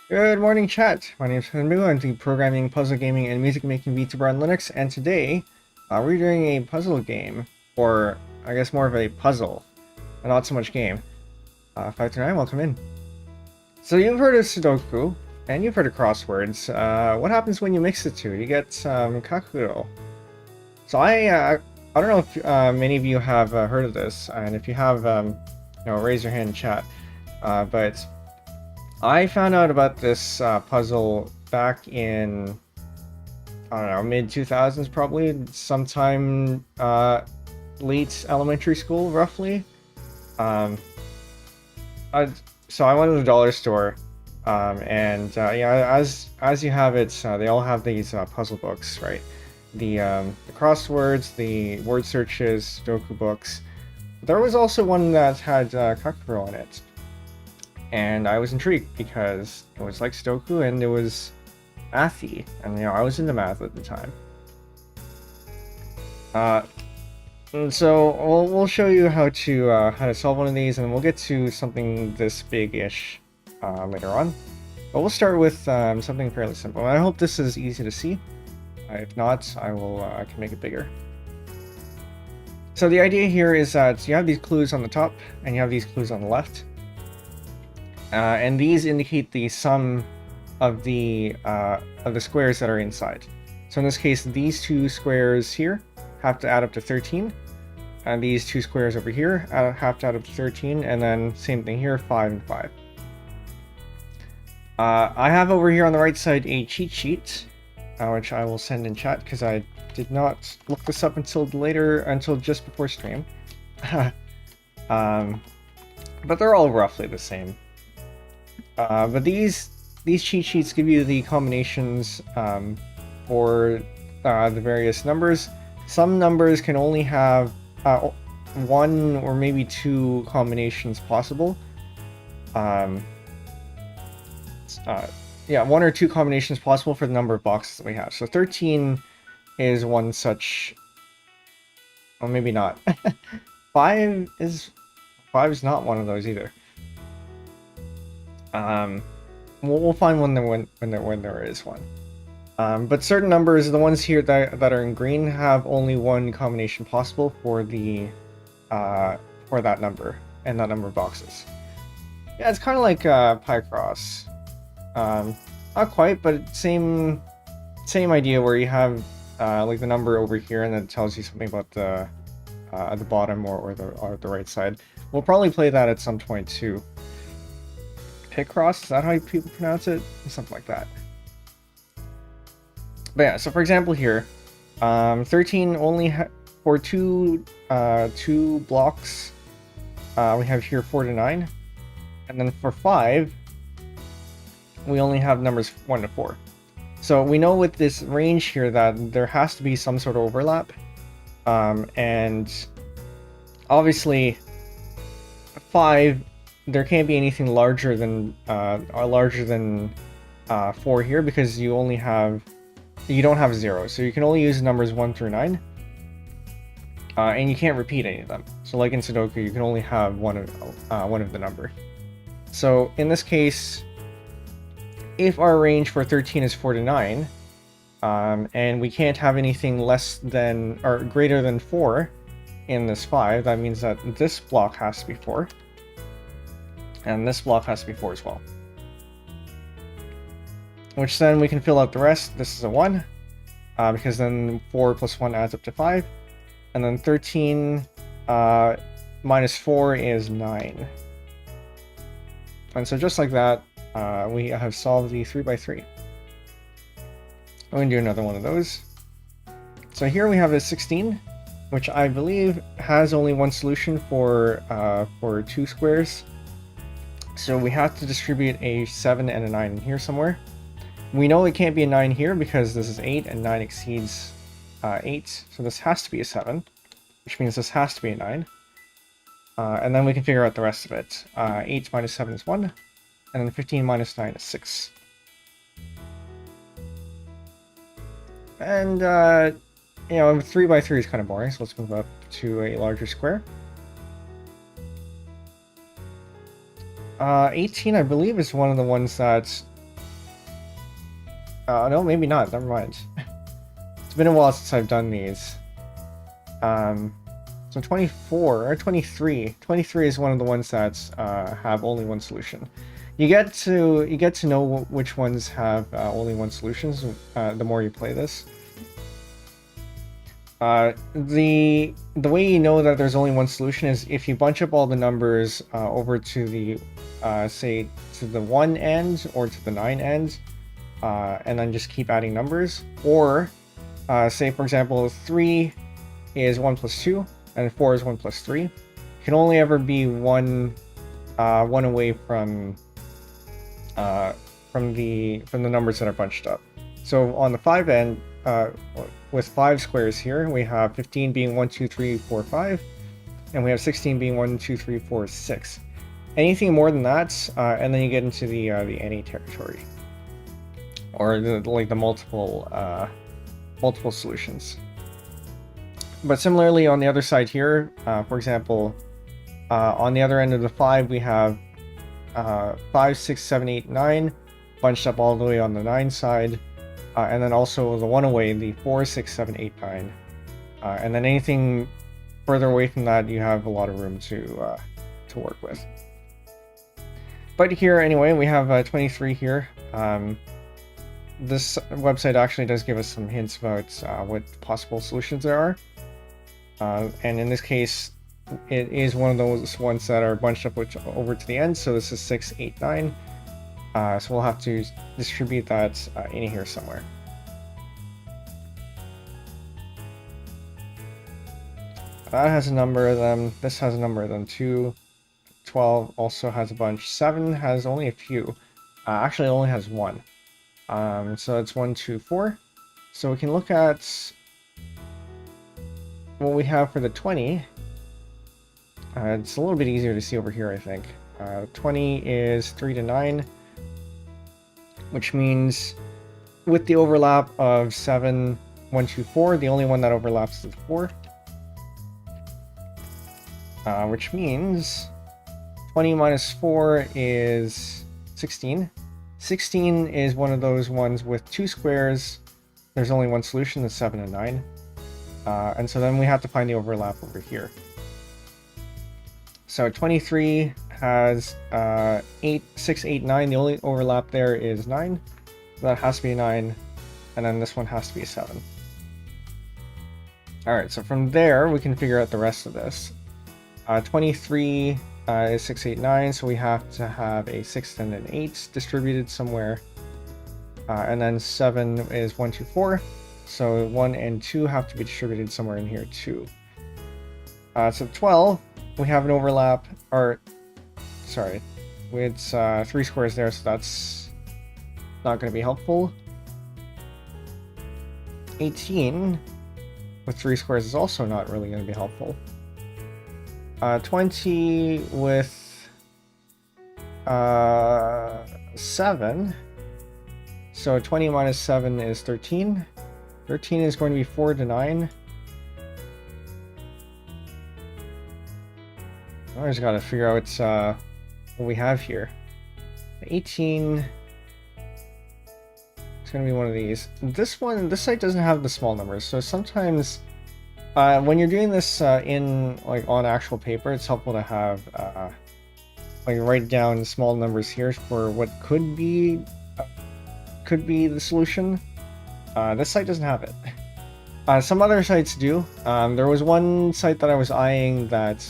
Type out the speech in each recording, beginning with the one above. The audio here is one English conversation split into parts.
Good morning, chat. My name is Penbu. I'm the programming, puzzle gaming, and music making VTuber on Linux, and today we're doing a puzzle game, or I guess more of a puzzle, and not so much game. 529, welcome in. So you've heard of Sudoku, and you've heard of crosswords. What happens when you mix the two? You get Kakuro. So I don't know if many of you have heard of this, and if you have, raise your hand in chat. But I found out about this puzzle back in, I don't know, mid-2000s probably, sometime late elementary school, roughly. Um, so I went to the dollar store, and yeah, as you have it, they all have these puzzle books, right? The crosswords, the word searches, Sudoku books. There was also one that had Kakuro in it. And I was intrigued because it was like Sudoku and it was mathy, and I was into math at the time. And so we'll show you how to solve one of these, and we'll get to something this big-ish later on. But we'll start with something fairly simple. I hope this is easy to see. If not, I can make it bigger. So the idea here is that you have these clues on the top, and you have these clues on the left. And these indicate the sum of the squares that are inside. So in this case, these two squares here have to add up to 13, and these two squares over here have to add up to 13, and then same thing here, 5 and 5. I have over here on the right side a cheat sheet, which I will send in chat because I did not look this up until just before stream. But they're all roughly the same. But these cheat sheets give you the combinations for the various numbers. Some numbers can only have one or maybe two combinations possible. Yeah, one or two combinations possible for the number of boxes that we have. So 13 is one such. Well, maybe not. 5 is not one of those either. We'll find one when there is one. But certain numbers, the ones here that are in green, have only one combination possible for the for that number and that number of boxes. Yeah, it's kind of like Picross. Not quite, but same idea where you have like the number over here, and then it tells you something about the at the bottom or the right side. We'll probably play that at some point too. Picross, is that how people pronounce it? Something like that. But yeah, so for example here, 13 only for two blocks, we have here 4 to 9, and then for 5, we only have numbers 1 to 4. So we know with this range here that there has to be some sort of overlap, and obviously 5. There can't be anything larger than 4 here because you don't have 0, so you can only use numbers 1 through 9, and you can't repeat any of them. So like in Sudoku, you can only have one of the number. So in this case, if our range for 13 is 4 to 9, and we can't have anything less than or greater than 4 in this 5, that means that this block has to be 4. And this block has to be 4 as well. Which then we can fill out the rest. This is a 1, because then 4 plus 1 adds up to 5. And then 13 minus 4 is 9. And so just like that, we have solved the 3x3. I'm going to do another one of those. So here we have a 16, which I believe has only one solution for 2 squares. So we have to distribute a 7 and a 9 in here somewhere. We know it can't be a 9 here because this is 8 and 9 exceeds 8. So this has to be a 7, which means this has to be a 9. And then we can figure out the rest of it. 8 minus 7 is 1, and then 15 minus 9 is 6. And, 3x3 is kind of boring, so let's move up to a larger square. 18, I believe, is one of the ones that No, maybe not. Never mind. It's been a while since I've done these. So 24 or 23. 23 is one of the ones that have only one solution. You get to know which ones have only one solutions the more you play this. The way you know that there's only one solution is if you bunch up all the numbers over to the say to the 1 end or to the 9 end, and then just keep adding numbers. Or say for example 3 is 1 plus 2 and 4 is 1 plus 3. You can only ever be one away from the numbers that are bunched up. So on the 5 end, with 5 squares here, we have 15 being 1, 2, 3, 4, 5, and we have 16 being 1, 2, 3, 4, 6. Anything more than that, and then you get into the any territory, or the multiple solutions. But similarly, on the other side here, for example, on the other end of the 5, we have 5, 6, 7, 8, 9, bunched up all the way on the 9 side, and then also the 1 away, the 4, 6, 7, 8, 9. And then anything further away from that, you have a lot of room to work with. But here, anyway, we have 23 here. This website actually does give us some hints about what possible solutions there are. And in this case, it is one of those ones that are bunched up over to the end. So this is 6, 8, 9. So we'll have to distribute that in here somewhere. That has a number of them. This has a number of them too. 12 also has a bunch. 7 has only a few. Actually, it only has 1. So it's 1, 2, 4. So we can look at what we have for the 20. It's a little bit easier to see over here, I think. 20 is 3 to 9, which means with the overlap of 7, 1, 2, 4, the only one that overlaps is 4. Which means 20 minus 4 is 16. 16 is one of those ones with 2 squares. There's only one solution, that's 7 and 9. And so then we have to find the overlap over here. So 23 has 8, 6, 8, 9. The only overlap there is 9. So that has to be a 9. And then this one has to be a 7. Alright, so from there we can figure out the rest of this. 23 is 6, 8, 9, so we have to have a 6 and an 8 distributed somewhere. And then 7 is 1, 2, 4. So 1 and 2 have to be distributed somewhere in here too. So 12, we have an overlap, or sorry, with 3 squares there, so that's not going to be helpful. 18 with 3 squares is also not really going to be helpful. 20 with 7. So 20 minus 7 is 13. 13 is going to be 4 to 9. I just gotta figure out what we have here. 18. It's gonna be one of these. This site doesn't have the small numbers, so sometimes when you're doing this in on actual paper, it's helpful to have write down small numbers here for what could be the solution. This site doesn't have it. Some other sites do. There was one site that I was eyeing that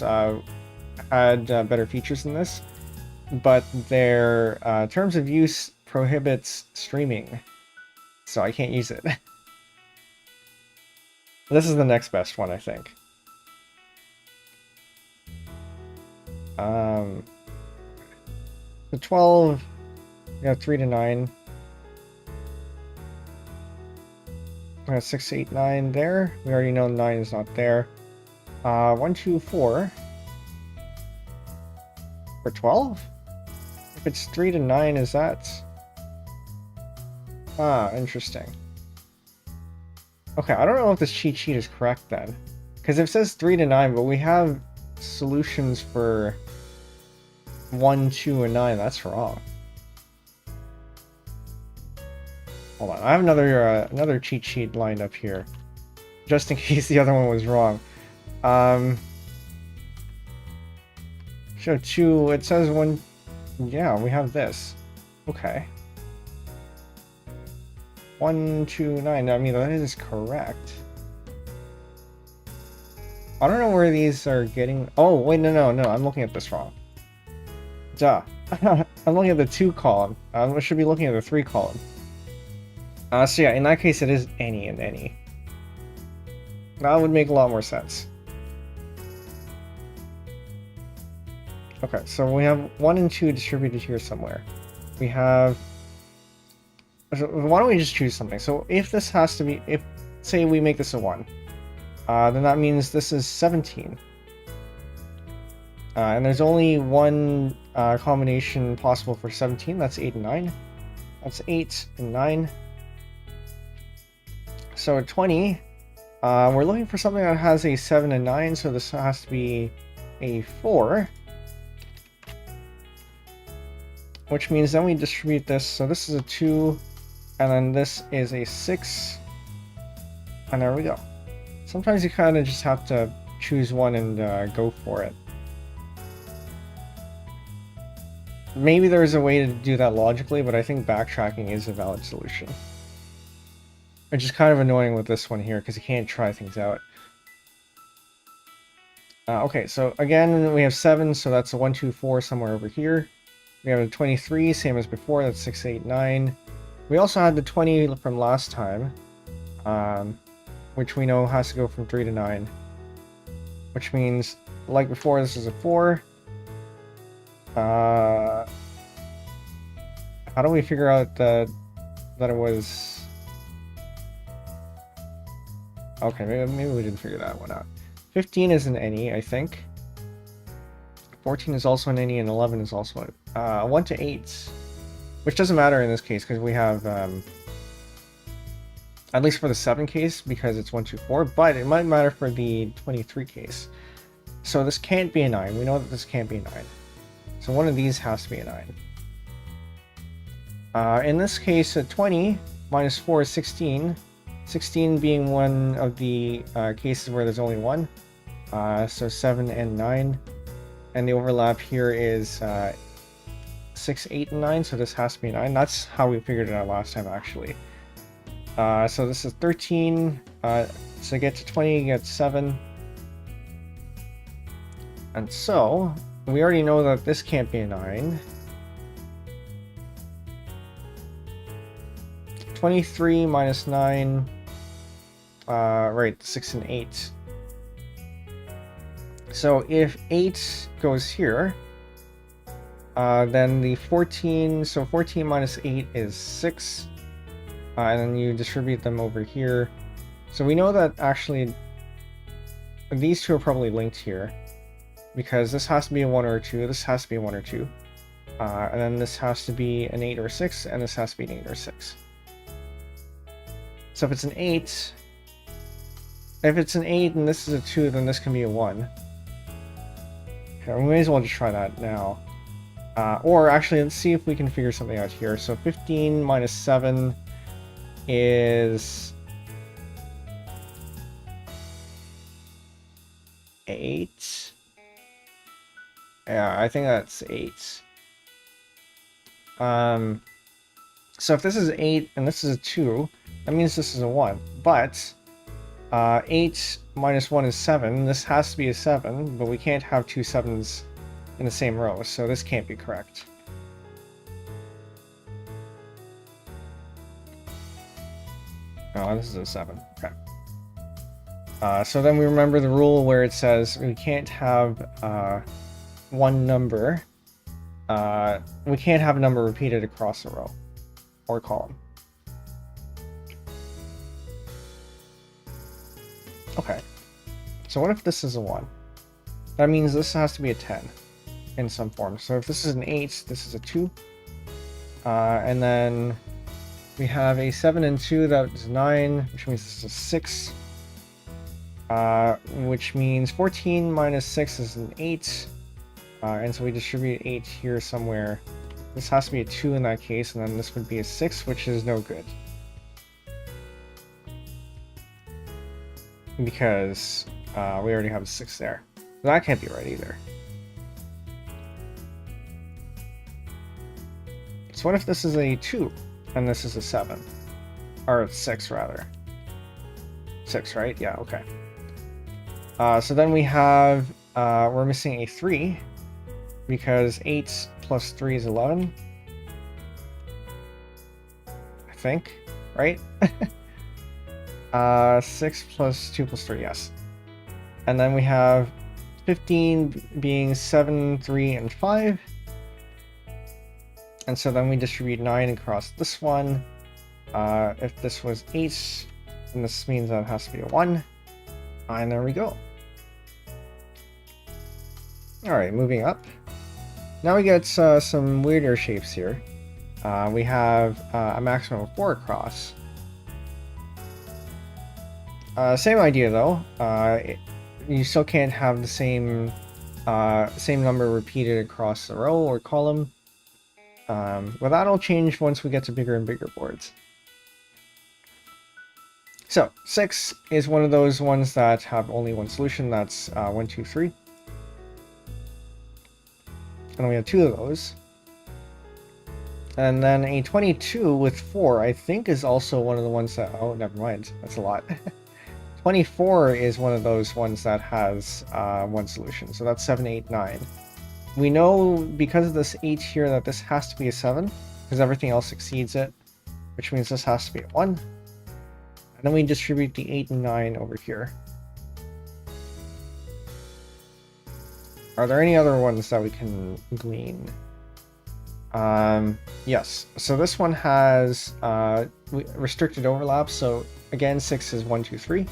had better features than this, but their terms of use prohibits streaming, so I can't use it. This is the next best one, I think. The 12, we have 3 to 9. We have 6, 8, 9 there. We already know 9 is not there. 1, 2, 4. For 12? If it's 3 to 9, is that... interesting. Okay, I don't know if this cheat sheet is correct then. Because it says 3 to 9, but we have solutions for 1, 2, and 9. That's wrong. hold on. I have another cheat sheet lined up here, just in case the other one was wrong. Show 2, it says 1, yeah, we have this. Okay. 1, 2, 9, I mean, that is correct. I don't know where these are getting, oh, wait, no, I'm looking at this wrong. Duh. I'm looking at the 2 column. I should be looking at the 3 column. So yeah, in that case, it is any and any. That would make a lot more sense. Okay, so we have 1 and 2 distributed here somewhere. We have... Why don't we just choose something? So if this has to be... If, say we make this a 1, then that means this is 17. And there's only one combination possible for 17. That's 8 and 9. That's 8 and 9. So 20, we're looking for something that has a 7 and 9, so this has to be a 4. Which means then we distribute this, so this is a 2, and then this is a 6. And there we go. Sometimes you kind of just have to choose one and go for it. Maybe there's a way to do that logically, but I think backtracking is a valid solution. Which is kind of annoying with this one here, because you can't try things out. Okay, so again, we have 7, so that's a 1, 2, 4 somewhere over here. We have a 23, same as before, that's 6, 8, 9. We also had the 20 from last time, which we know has to go from 3 to 9. Which means, like before, this is a 4. How do we figure out that it was... Okay, maybe we didn't figure that one out. 15 is an any, I think. 14 is also an any, and 11 is also a 1 to 8, which doesn't matter in this case because we have, at least for the 7 case, because it's 1, 2, 4, but it might matter for the 23 case. So this can't be a 9. We know that this can't be a 9. So one of these has to be a 9. In this case, a 20 minus 4 is 16. 16 being one of the cases where there's only 1. So 7 and 9. And the overlap here is 6, 8, and 9, so this has to be 9. That's how we figured it out last time, actually. So this is 13. So get to 20, you get 7. And so, we already know that this can't be a 9. 23 minus 9, right, 6 and 8. So if 8 goes here, then the 14, so 14 minus 8 is 6, and then you distribute them over here. So we know that actually these two are probably linked here, because this has to be a 1 or a 2, this has to be a 1 or 2, and then this has to be an 8 or 6, and this has to be an 8 or 6. So if it's an 8, and this is a 2, then this can be a 1. Okay, we may as well just try that now. Or actually, let's see if we can figure something out here. So 15 minus 7 is 8. Yeah, I think that's 8. So if this is 8 and this is a 2, that means this is a 1. But 8 minus 1 is 7. This has to be a 7, but we can't have 2 7s in the same row, so this can't be correct. Oh, this is a 7. Okay. So then we remember the rule where it says we can't have one number. We can't have a number repeated across a row or column. Okay. So what if this is a 1? That means this has to be a 10 in some form. So if this is an 8, this is a 2. And then we have a 7 and 2, that's 9, which means this is a 6. Which means 14 minus 6 is an 8. And so we distribute 8 here somewhere. This has to be a 2 in that case, and then this would be a 6, which is no good. because we already have a 6 there. So that can't be right either. So what if this is a 2 and this is a 7? Or 6 rather. 6, right? Yeah, okay. So then we have, we're missing a 3 because 8 plus 3 is 11. I think, right? 6 plus 2 plus 3, yes. And then we have 15 being 7, 3, and 5. And so then we distribute 9 across this one. If this was 8, then this means that it has to be a 1. And there we go. Alright, moving up. Now we get some weirder shapes here. We have a maximum of 4 across. Same idea though. You still can't have the same number repeated across the row or column. But that'll change once we get to bigger and bigger boards. So 6 is one of those ones that have only one solution. That's 1, 2, 3. And we have 2 of those. And then a 22 with 4, I think, is also one of the ones that... Oh, never mind. That's a lot. 24 is one of those ones that has one solution. So that's 7, 8, 9. We know, because of this 8 here, that this has to be a 7, because everything else exceeds it, which means this has to be a 1. And then we distribute the 8 and 9 over here. Are there any other ones that we can glean? Yes. So this one has restricted overlap. So again, 6 is 1, 2, 3.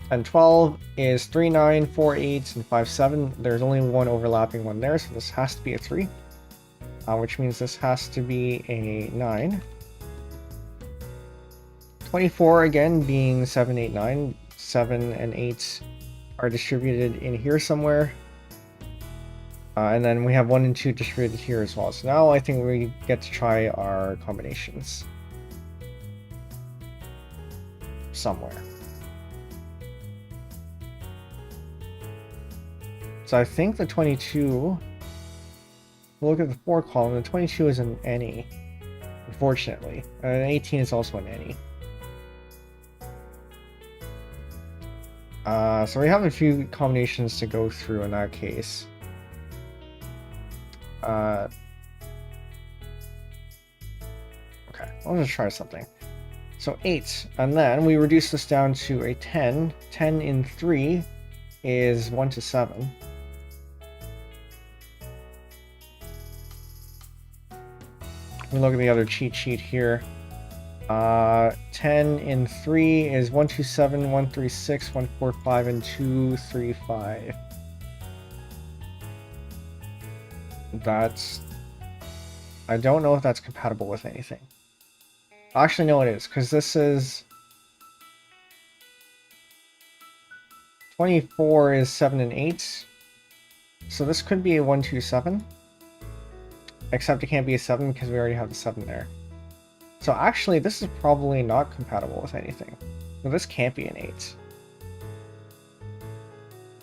And 12 is 3, 9, 4, 8, and 5, 7. There's only one overlapping one there, so this has to be a 3. Which means this has to be a 9. 24 again being 7, 8, 9. 7 and 8 are distributed in here somewhere. And then we have 1 and 2 distributed here as well. So now I think we get to try our combinations. Somewhere. So I think the 22... We'll look at the 4 column. The 22 is an any, unfortunately. And 18 is also an any. So we have a few combinations to go through in that case. Okay, I'll just try something. So 8, and then we reduce this down to a 10. 10 in 3 is 1 to 7. We look at the other cheat sheet here. 10 in 3 is 1, 2, 7, 1, 3, 6, 1, 4, 5, and 2, 3, 5. That's... I don't know if that's compatible with anything. Actually, no, it is, because this is... 24 is 7 and 8. So this could be a 1, 2, 7. Except it can't be a 7 because we already have the 7 there. So actually, this is probably not compatible with anything. So this can't be an 8.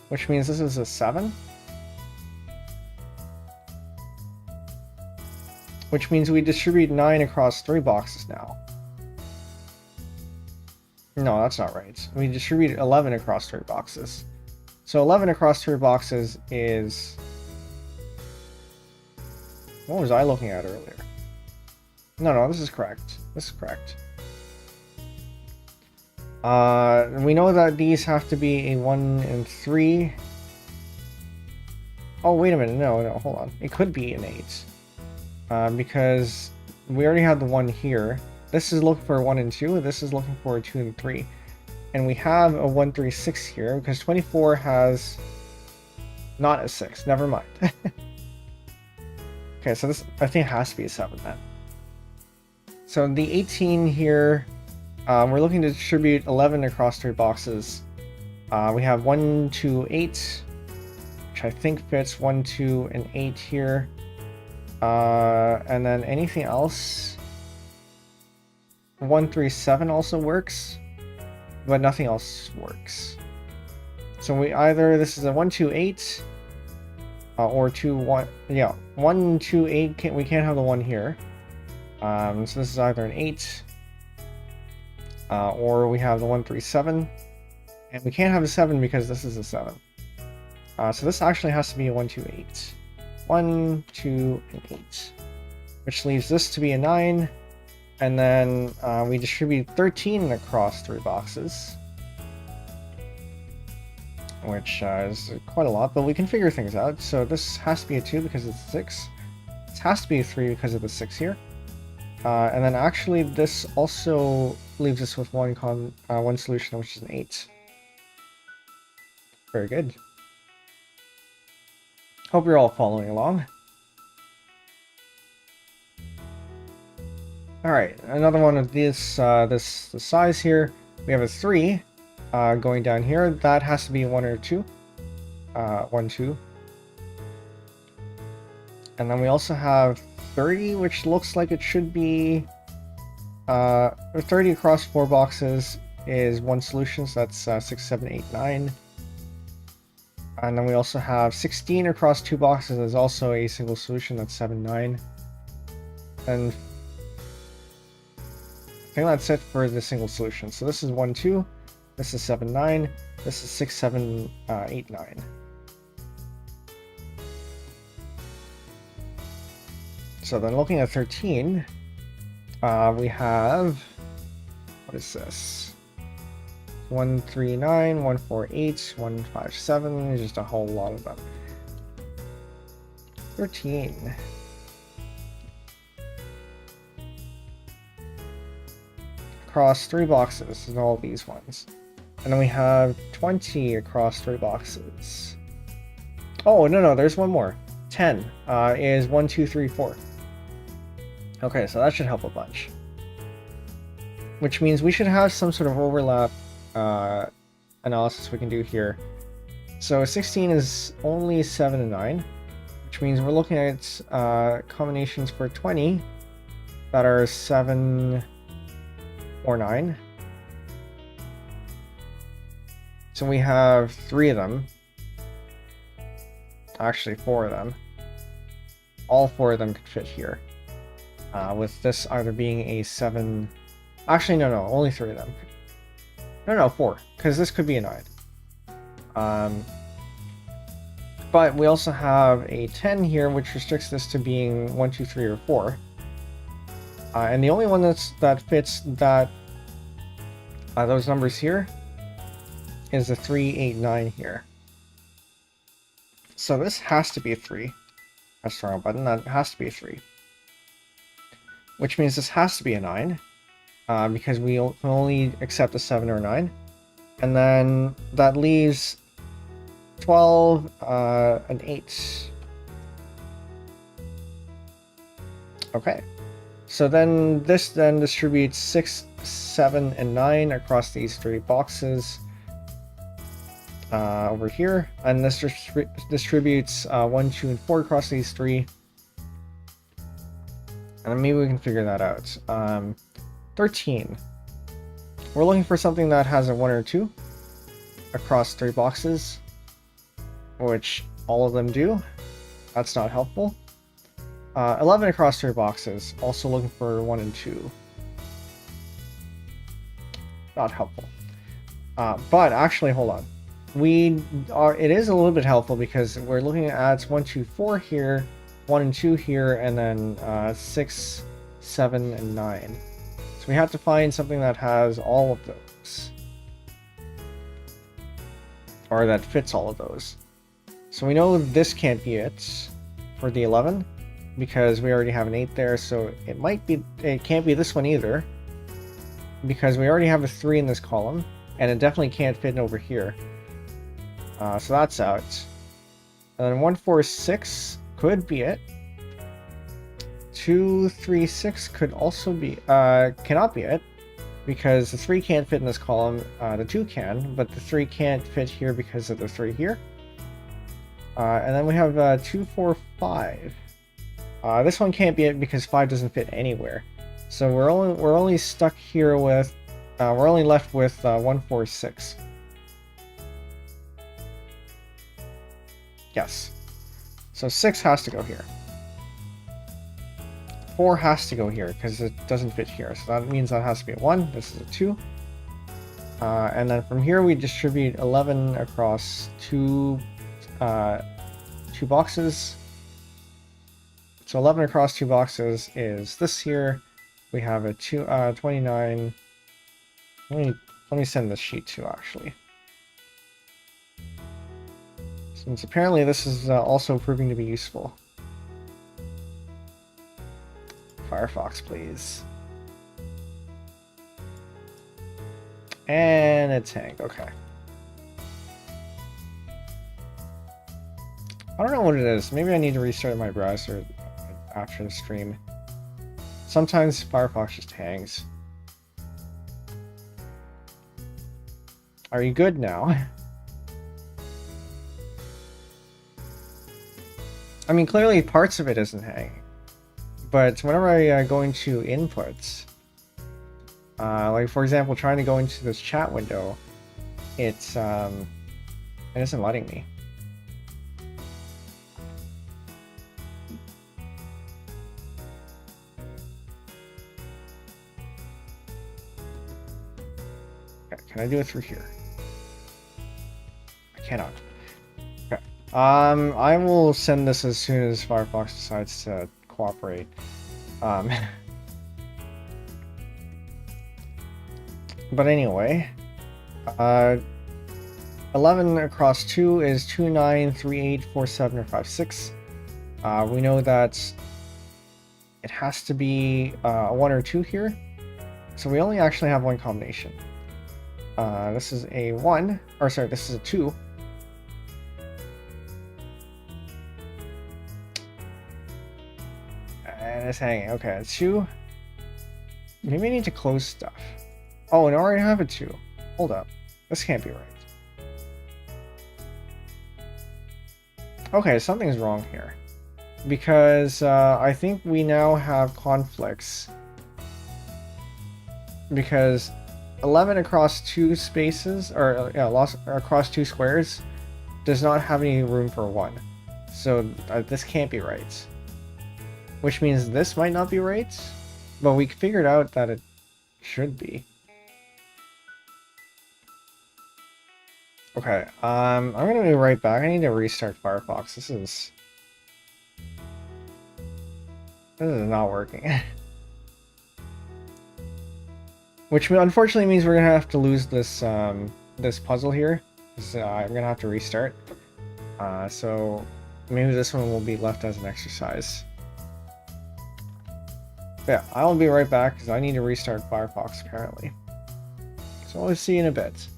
Which means this is a 7. Which means we distribute 9 across 3 boxes now. No, that's not right. We distribute 11 across 3 boxes. So 11 across 3 boxes is... What was I looking at earlier? No, this is correct. This is correct. We know that these have to be a 1 and 3. Oh, wait a minute. No, hold on. It could be an 8. Because we already had the 1 here. This is looking for a 1 and 2. This is looking for a 2 and 3. And we have a 1, 3, 6 here because 24 has not a 6. Never mind. Okay, so this, I think, has to be a 7 then. So the 18 here, we're looking to distribute 11 across 3 boxes. We have 1, 2, 8, which I think fits 1, 2, and 8 here. And then anything else? 1, 3, 7 also works. but nothing else works. So we either, this is a 1, 2, 8, or 2, 1, yeah, 1, 2, 8, we can't have the 1 here. So this is either an 8, or we have the 1, 3, 7, and we can't have a 7 because this is a 7. So this actually has to be a 1, 2, 8. 1, 2, and 8. Which leaves this to be a 9, and then we distribute 13 across 3 boxes. Which is quite a lot, but we can figure things out. So this has to be a 2 because it's a 6. This has to be a 3 because of the 6 here. And then actually this also leaves us with one solution, which is an 8. Very good. Hope you're all following along. Alright, another one of this this size here. We have a 3 going down here. That has to be 1 or 2. 1, 2. And then we also have 30, which looks like it should be 30 across 4 boxes is 1 solution, so that's 6, 7, 8, 9. And then we also have 16 across 2 boxes is also a single solution, that's 7, 9. And I think that's it for the single solution. So this is 1, 2, this is 7, 9, this is 6, 7, 8, 9. So then looking at 13, we have, what is this? 1, 3, 9, 1, 4, 8, 1, 5, 7, just a whole lot of them. 13. Across 3 boxes and all these ones. And then we have 20 across 3 boxes. Oh, no, there's one more. 10 is 1, 2, 3, 4. Okay, so that should help a bunch. Which means we should have some sort of overlap analysis we can do here. So 16 is only 7 and 9, which means we're looking at combinations for 20 that are 7 or 9. So we have 3 of them. Actually, 4 of them. All 4 of them could fit here. With this either being a 7... Actually, no, only 3 of them. No, 4, because this could be a 9. But we also have a 10 here, which restricts this to being 1, 2, 3, or 4. And the only one that fits that those numbers here is the 3, 8, 9 here. So this has to be a 3. That's the wrong button. That has to be a 3. Which means this has to be a 9. Because we only accept a 7 or 9. And then that leaves 12 and 8. Okay. So then this then distributes 6, 7, and 9 across these 3 boxes over here. And this distributes 1, 2, and 4 across these 3. And maybe we can figure that out. 13. We're looking for something that has a 1 or 2 across 3 boxes, which all of them do. That's not helpful. 11 across 3 boxes, also looking for 1 and 2. Not helpful. But actually, hold on. It is a little bit helpful because we're looking at 1, 2, 4 here, 1 and 2 here, and then 6, 7, and 9. So we have to find something that has all of those. Or that fits all of those. So we know this can't be it for the 11, because we already have an 8 there, so it can't be this one either, because we already have a 3 in this column, and it definitely can't fit over here. So that's out. And then 1, 4, 6 could be it. 2, 3, 6 could also be, cannot be it, because the 3 can't fit in this column, the 2 can, but the 3 can't fit here because of the 3 here. And then we have 2, 4, 5. This one can't be it because 5 doesn't fit anywhere. So we're only stuck here with We're only left with 146. Yes. So 6 has to go here. 4 has to go here because it doesn't fit here. So that means that has to be a 1. This is a 2. And then from here we distribute 11 across two boxes. So 11 across 2 boxes is this here. We have a 29. Let me send this sheet to actually. Since apparently this is also proving to be useful. Firefox, please. And a tank, okay. I don't know what it is. Maybe I need to restart my browser after the stream. Sometimes Firefox just hangs. Are you good now? I mean, clearly parts of it isn't hanging. But whenever I go into inputs, like for example, trying to go into this chat window, it isn't letting me. Okay, can I do it through here? I cannot. Okay. I will send this as soon as Firefox decides to cooperate. But anyway, 11 across 2 is 2, 9, 3, 8, 4, 7, or 5, 6. We know that it has to be a 1 or 2 here, so we only actually have one combination. This is a 1, or sorry, this is a 2. And it's hanging. Okay, a 2. Maybe I need to close stuff. Oh, and I already have a 2. Hold up. This can't be right. Okay, something's wrong here. Because I think we now have conflicts. Because 11 across 2 spaces, or yeah, across 2 squares, does not have any room for 1. So this can't be right. Which means this might not be right, but we figured out that it should be. Okay, I'm gonna be right back. I need to restart Firefox. This is not working. Which unfortunately means we're gonna have to lose this this puzzle here. So I'm gonna have to restart. So maybe this one will be left as an exercise. But yeah, I'll be right back because I need to restart Firefox apparently. So I'll see you in a bit.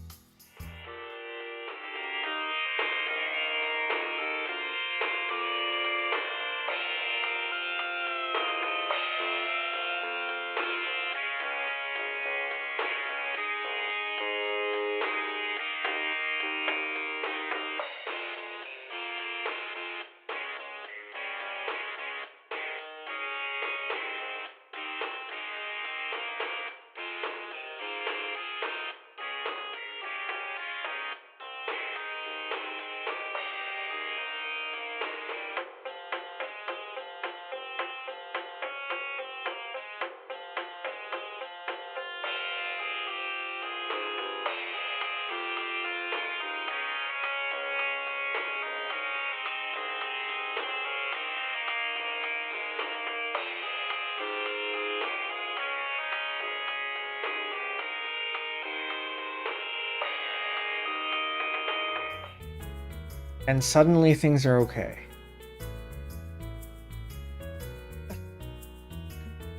And suddenly things are okay.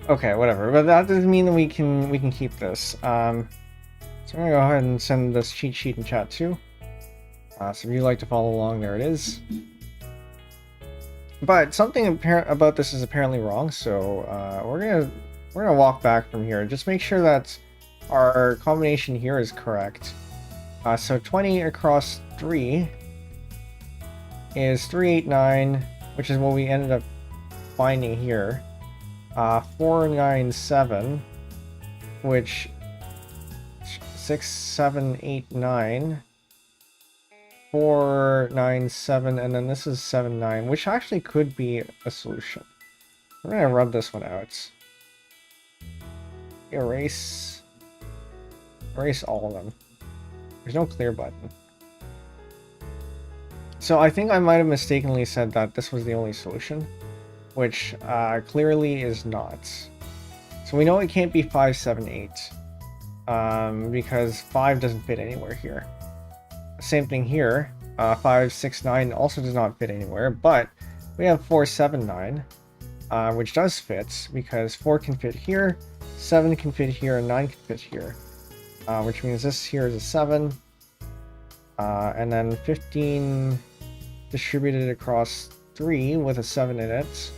Okay, whatever. But that doesn't mean that we can keep this. So I'm gonna go ahead and send this cheat sheet in chat too. So if you'd like to follow along, there it is. But something about this is apparently wrong. So we're gonna walk back from here. Just make sure that our combination here is correct. So 20 across 3 is 389, which is what we ended up finding here. 497, which 6, 7, 8, 9, 4, 9, 7, and then this is 7, 9, which actually could be a solution. We're gonna rub this one out. Erase all of them. There's no clear button. So I think I might have mistakenly said that this was the only solution, which clearly is not. So we know it can't be 5, 7, 8, because 5 doesn't fit anywhere here. Same thing here. 5, 6, 9 also does not fit anywhere, but we have 4, 7, 9, which does fit, because 4 can fit here, 7 can fit here, and 9 can fit here. Which means this here is a 7, and then 15 distributed across 3 with a 7 in it.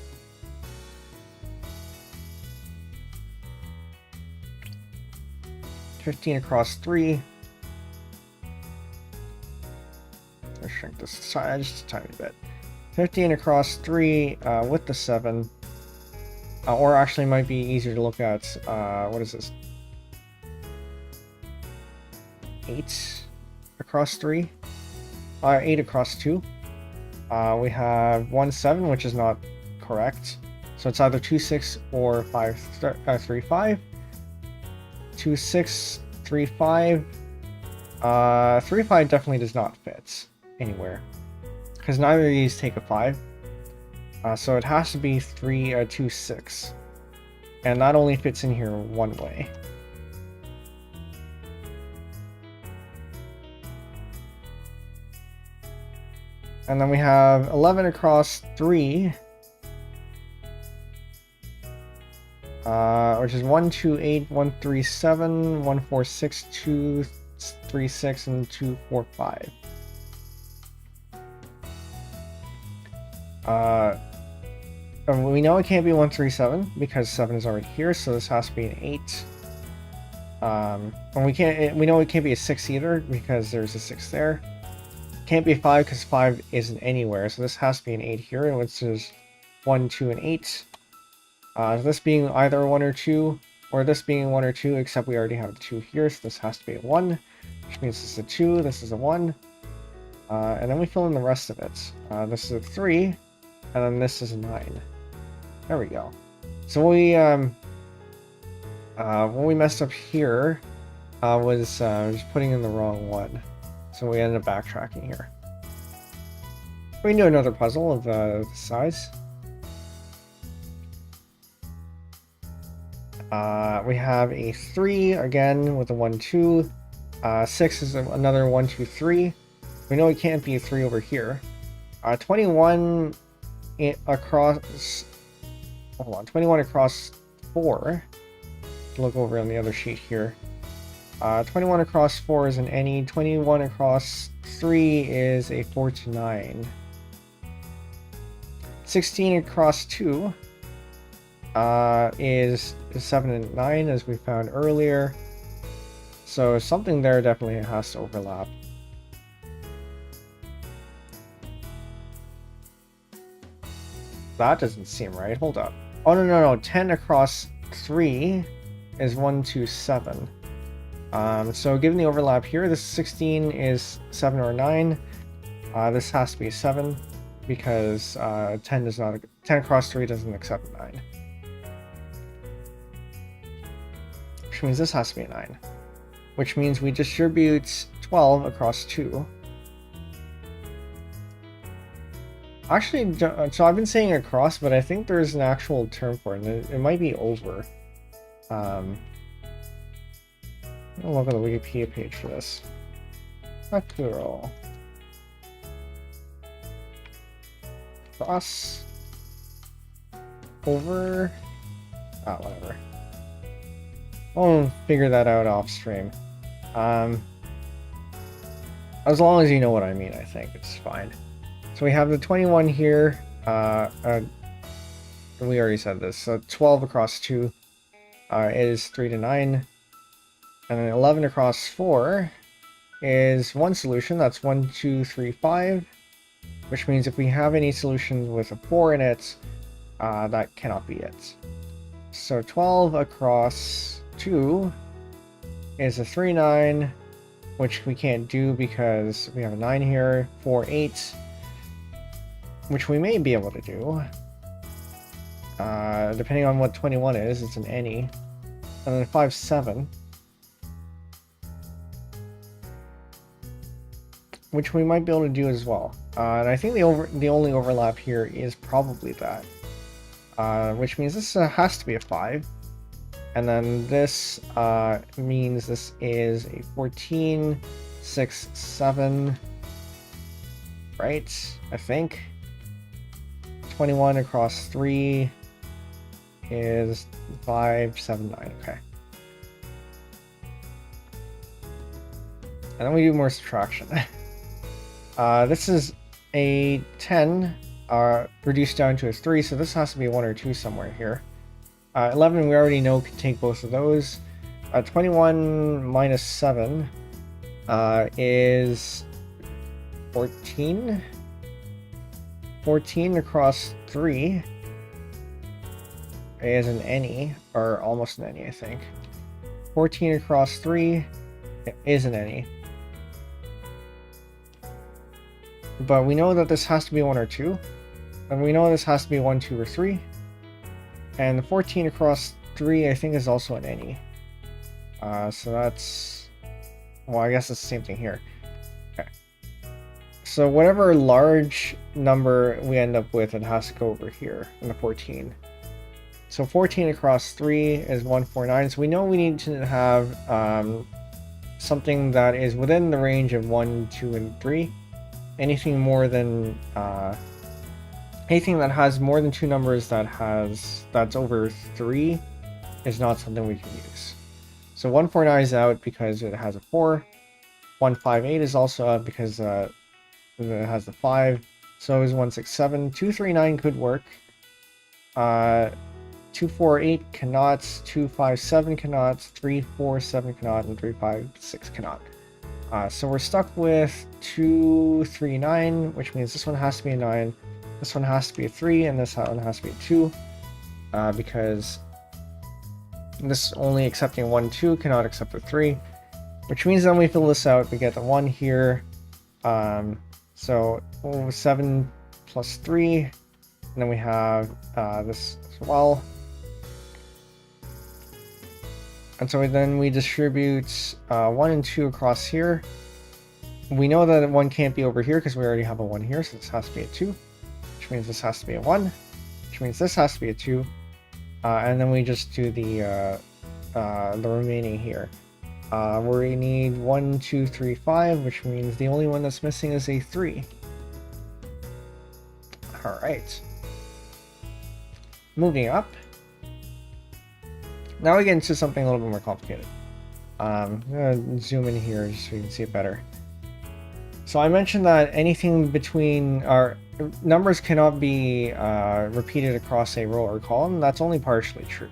$15 across 3. Let's shrink this side just a tiny bit. 15 across 3 with the 7. Or actually might be easier to look at, what is this? 8 across 3. 8 across 2. We have 1, 7, which is not correct. So it's either 2, 6 or 3, 5. 2, 6, 3, 5. 3, 5 definitely does not fit anywhere, because neither of these take a 5. So it has to be 3, 2, 6. And that only fits in here one way. And then we have 11 across 3. Which is 1, 2, 8, 1, 3, 7, 1, 4, 6, 2, 3, 6, and 2, 4, 5. We know it can't be 1, 3, 7 because 7 is already here, so this has to be an 8. And we know it can't be a 6 either because there's a 6 there. Can't be 5 because 5 isn't anywhere, so this has to be an 8 here, which is 1, 2, and 8. This being either 1 or 2, or this being 1 or 2, except we already have the 2 here, so this has to be a 1, which means this is a 2, this is a 1, and then we fill in the rest of it. This is a 3, and then this is a 9. There we go. So what we messed up here was just putting in the wrong one, so we ended up backtracking here. We can do another puzzle of the size. We have a 3 again with a 1, 2. 6 is another 1, 2, 3. We know it can't be a 3 over here. 21 across. Hold on, 21 across 4. Look over on the other sheet here. 21 across 4 is an any. 21 across 3 is a 4 to 9. 16 across 2 is 7 and 9, as we found earlier. So something there definitely has to overlap. That doesn't seem right. Hold up. Oh, no. 10 across 3 is 1, 2, 7. So given the overlap here, this 16 is 7 or 9. This has to be a 7 because 10 across 3 doesn't accept 9. Which means this has to be a 9. Which means we distribute 12 across 2. Actually, so I've been saying across, but I think there's an actual term for it, and it might be over. I'll look at the Wikipedia page for this. Kakuro. Cross. Over. Whatever. We'll figure that out off stream. As long as you know what I mean, I think it's fine. So we have the 21 here. We already said this. So 12 across 2 is 3 to 9. And then 11 across 4 is one solution. That's 1, 2, 3, 5. Which means if we have any solutions with a 4 in it, that cannot be it. So 12 across 2 is a 3, 9, which we can't do because we have a 9 here. 4, 8, which we may be able to do. Depending on what 21 is, it's an any. And then 5, 7. Which we might be able to do as well. And I think the only overlap here is probably that. Which means this has to be a 5. And then this means this is a 14, 6, 7. Right? I think. 21 across 3 is 5, 7, 9. Okay. And then we do more subtraction. This is a 10 reduced down to a 3, so this has to be a 1 or 2 somewhere here. 11 we already know can take both of those. 21 minus 7 is 14. 14 across 3 is an any, or almost an any, I think. 14 across 3 is an any. But we know that this has to be 1 or 2. And we know this has to be 1, 2, or 3. And the 14 across 3, I think, is also an any. So that's... Well, I guess it's the same thing here. Okay. So whatever large number we end up with, it has to go over here in the 14. So 14 across 3 is 149. So we know we need to have something that is within the range of 1, 2, and 3. Anything more than... anything that has more than 2 numbers that's over 3 is not something we can use. So 149 is out because it has a 4. 158 is also out because it has the 5. So is 167. 239 could work. 248 cannot. 257 cannot. 347 cannot. And 356 cannot. So we're stuck with 239, which means this one has to be a 9. This one has to be a 3, and this one has to be a 2, because this only accepting 1, 2 cannot accept a 3, which means then we fill this out, we get the 1 here, so 7 plus 3, and then we have this as well. And so then we distribute 1 and 2 across here. We know that 1 can't be over here because we already have a 1 here, so this has to be a 2. Which means this has to be a 1, which means this has to be a 2, and then we just do the remaining here. We need 1, 2, 3, 5, which means the only one that's missing is a 3. Alright. Moving up. Now we get into something a little bit more complicated. I'm going to zoom in here just so you can see it better. So I mentioned that anything between our numbers cannot be repeated across a row or column. That's only partially true.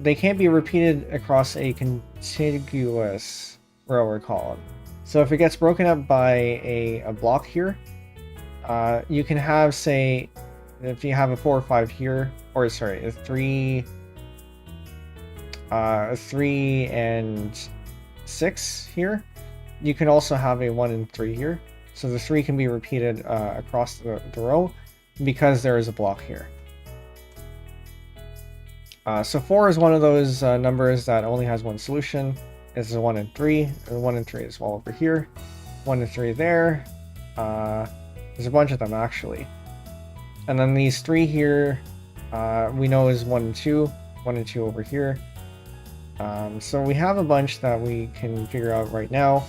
They can't be repeated across a contiguous row or column. So if it gets broken up by a block here, you can have, say, if you have a 4 or 5 here, or sorry, a 3 and 6 here, you can also have a 1 and 3 here. So the 3 can be repeated across the row because there is a block here. So 4 is one of those numbers that only has one solution. This is 1 and 3. And 1 and 3 is well over here. 1 and 3 there. There's a bunch of them actually. And then these 3 here we know is 1 and 2. 1 and 2 over here. So we have a bunch that we can figure out right now.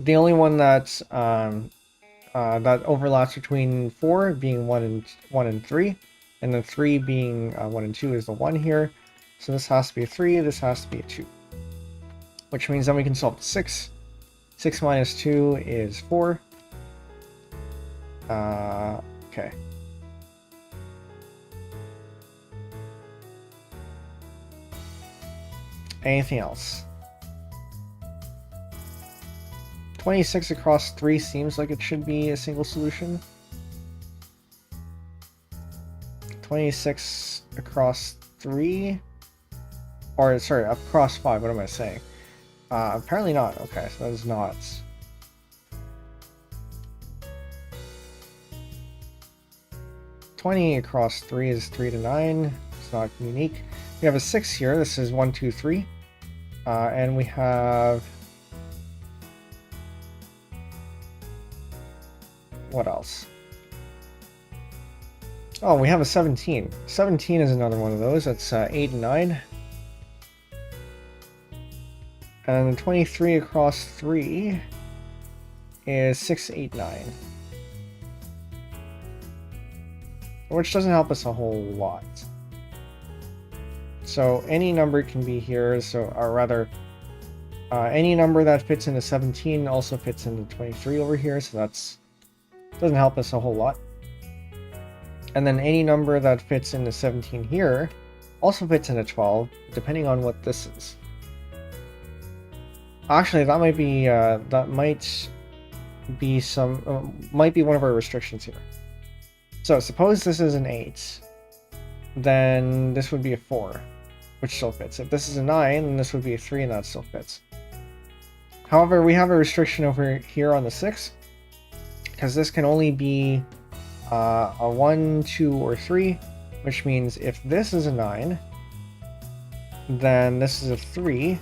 The only one that's that overlaps between 4 being 1 and 3, and then 3 being 1 and 2 is the 1 here. So this has to be a 3, this has to be a 2. Which means then we can solve the 6. 6 minus 2 is 4. Okay. Anything else? 26 across 3 seems like it should be a single solution. 26 across 3 Or, sorry, across 5, what am I saying? Apparently not. Okay, so that is not. $20 across 3 is 3 to 9. It's not unique. We have a 6 here. This is 1, 2, 3. And we have... What else? Oh, we have a 17. 17 is another one of those. That's 8 and 9. And then 23 across 3 is 6, 8, 9. Which doesn't help us a whole lot. So any number can be here, or rather, any number that fits into 17 also fits into 23 over here, so that's doesn't help us a whole lot. And then any number that fits into 17 here also fits into 12, depending on what this is. Actually, that might be might be one of our restrictions here. So suppose this is an 8, then this would be a 4, which still fits. If this is a 9, then this would be a 3, and that still fits. However, we have a restriction over here on the 6, because this can only be a 1, 2, or 3, which means if this is a 9, then this is a 3,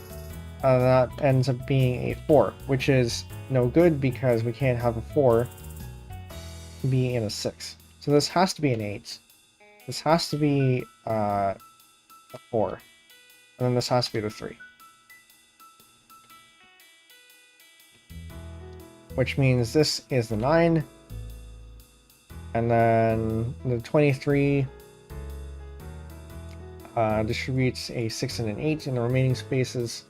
that ends up being a 4, which is no good because we can't have a 4 be in a 6. So this has to be an 8. This has to be a 4. And then this has to be the 3. Which means this is the 9. And then the 23 distributes a 6 and an 8 in the remaining spaces.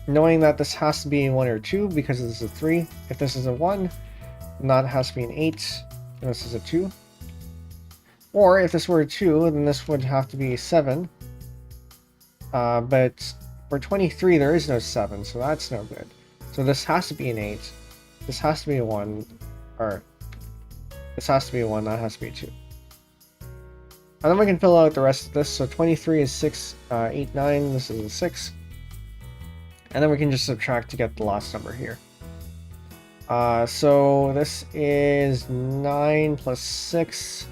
Knowing that this has to be a 1 or 2 because this is a 3. If this is a 1, then that has to be an 8, and this is a 2. Or if this were a 2, then this would have to be a 7. But for 23, there is no 7, so that's no good. So this has to be an 8. This has to be a 1. Or this has to be a 1, that has to be a 2. And then we can fill out the rest of this. So 23 is 6, 8, 9. This is a 6. And then we can just subtract to get the last number here. So this is 9 plus 6,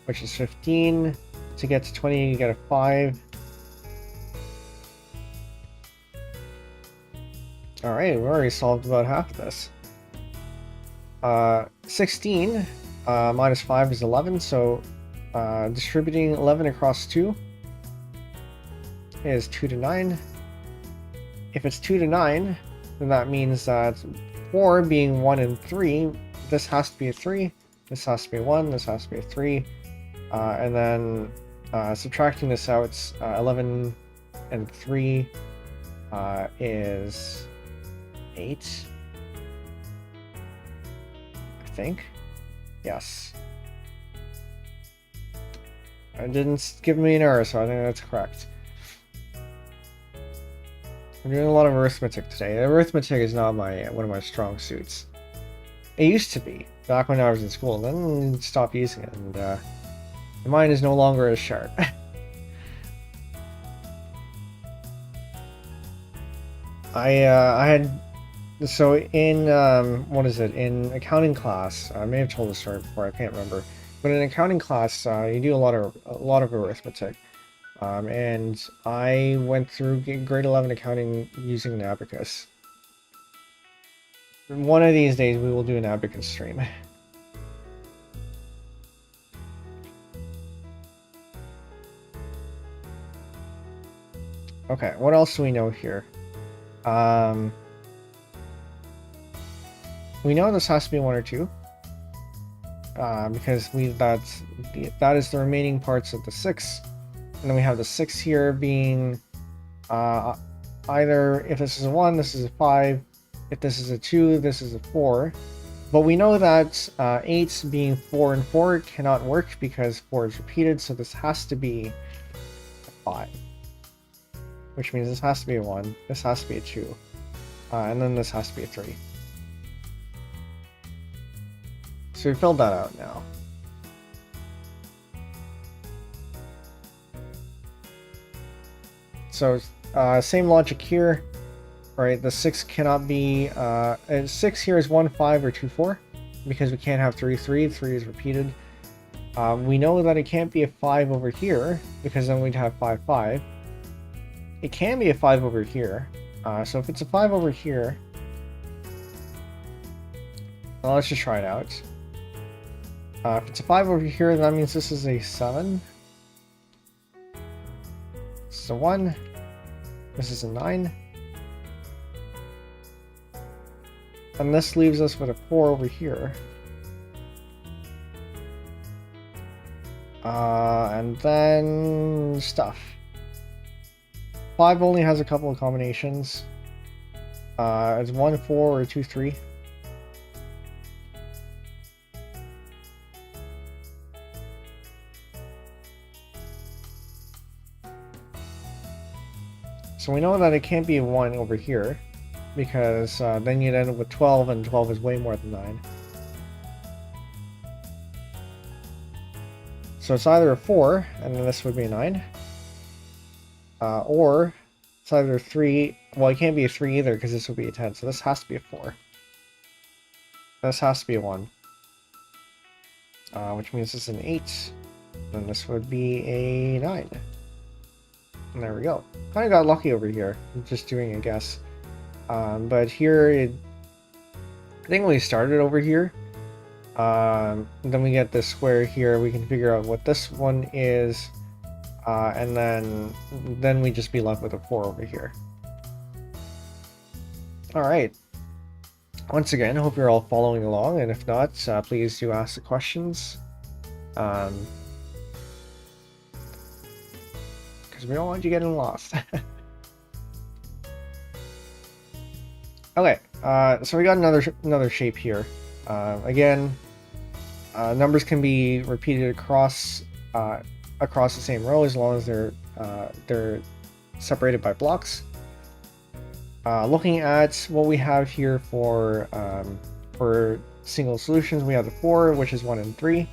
which is 15. To get to 20, you get a 5. Alright, we already solved about half of this. 16 minus 5 is 11, so distributing 11 across 2 is 2 to 9. If it's 2 to 9, then that means that 4 being 1 and 3, this has to be a 3, this has to be a 1, this has to be a 3, and then subtracting this out, 11 and 3 is 8, I think. Yes. It didn't give me an error, so I think that's correct. I'm doing a lot of arithmetic today. Arithmetic is not one of my strong suits. It used to be, back when I was in school, then I stopped using it, and the mind is no longer as sharp. I had, so in, in accounting class, I may have told the story before, I can't remember, but in accounting class, you do a lot of arithmetic. And I went through grade 11 accounting using an abacus. One of these days we will do an abacus stream. Okay, what else do we know here? We know this has to be 1 or 2. Because that is the remaining parts of the 6. And then we have the 6 here being either, if this is a 1, this is a 5. If this is a 2, this is a 4. But we know that 8s being 4 and 4 cannot work because 4 is repeated, so this has to be a 5. Which means this has to be a 1, this has to be a 2, and then this has to be a 3. So we filled that out now. So same logic here, right? The 6 cannot be, 6 here is 1, 5, or 2, 4, because we can't have 3, 3. 3 is repeated. We know that it can't be a 5 over here, because then we'd have 5, 5. It can be a 5 over here. So if it's a 5 over here, well, let's just try it out. If it's a 5 over here, that means this is a 7. This is a 1. This is a 9. And this leaves us with a 4 over here. And then stuff. 5 only has a couple of combinations. It's 1, 4, or 2, 3. So we know that it can't be a 1 over here, because then you'd end up with 12, and 12 is way more than 9. So it's either a 4, and then this would be a 9. Or it's either 3, well, it can't be a 3 either, because this would be a 10, so this has to be a 4. This has to be a 1. Which means it's an 8. Then this would be a 9. And there we go. Kind of got lucky over here, just doing a guess. But here, I think we started over here. Then we get this square here. We can figure out what this one is, and then we just be left with a 4 over here. All right. Once again, I hope you're all following along, and if not, please do ask the questions. Because we don't want you getting lost. Okay, so we got another shape here. Again, numbers can be repeated across the same row as long as they're separated by blocks. Looking at what we have here for single solutions, we have the 4, which is 1 and 3.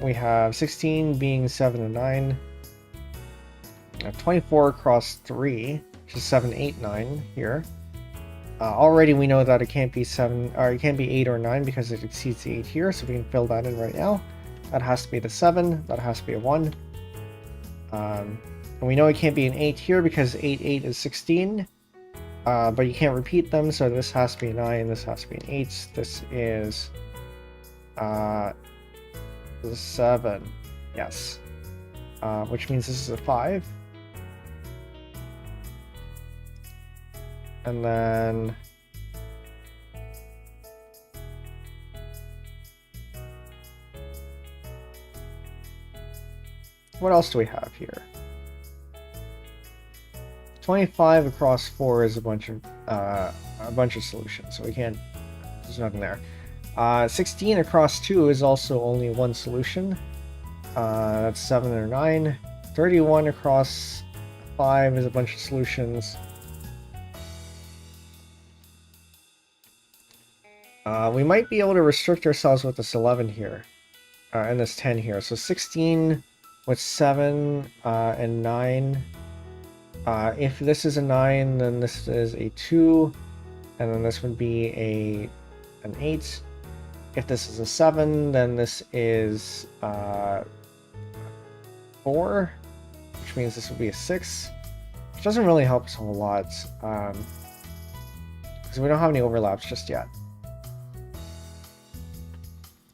We have 16 being 7 and 9. 24 across 3, which is 7, 8, 9 here. Already we know that it can't be 7, or it can't be 8 or 9 because it exceeds the 8 here, so we can fill that in right now. That has to be the 7, that has to be a 1. And we know it can't be an 8 here because 8, 8 is 16. But you can't repeat them, so this has to be a 9, this has to be an 8. This is the 7, yes. Which means this is a 5. And then what else do we have here? 25 across 4 is a bunch of solutions, so we can't. There's nothing there. 16 across 2 is also only one solution. That's 7 or 9. 31 across 5 is a bunch of solutions. We might be able to restrict ourselves with this 11 here, and this 10 here. So 16 with 7 and 9. If this is a 9, then this is a 2, and then this would be an 8. If this is a 7, then this is 4, which means this would be a 6, which doesn't really help us a whole lot, because we don't have any overlaps just yet.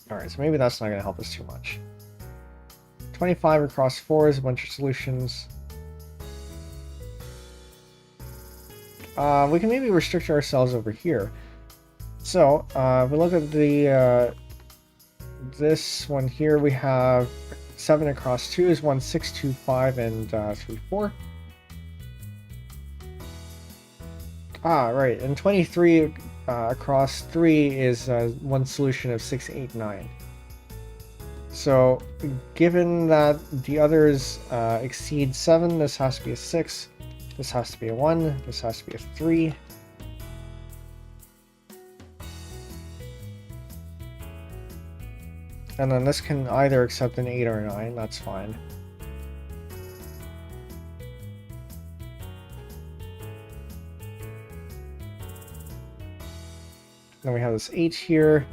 Alright, so maybe that's not going to help us too much. 25 across 4 is a bunch of solutions. We can maybe restrict ourselves over here. So, if we look at the this one here, we have 7 across 2 is 1, 6, 2, 5, and 3, 4. Right, and 23 across 3 is one solution of 6, 8, 9. So, given that the others exceed 7, this has to be a 6, this has to be a 1, this has to be a 3. And then this can either accept an 8 or a 9, that's fine. Then we have this 8 here.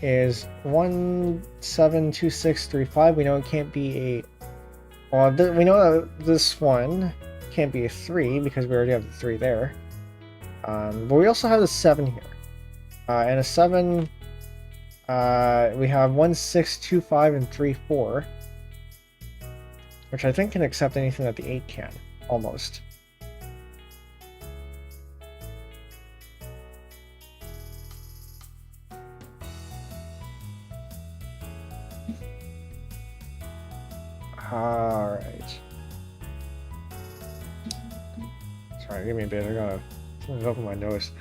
Is 172635. We know it can't be a... Well, we know that this one can't be a 3 because we already have the 3 there. But we also have the 7 here. And a 7, we have 1625 and 34. Which I think can accept anything that the 8 can, almost. Alright. Sorry, give me a bit, I gotta open my nose.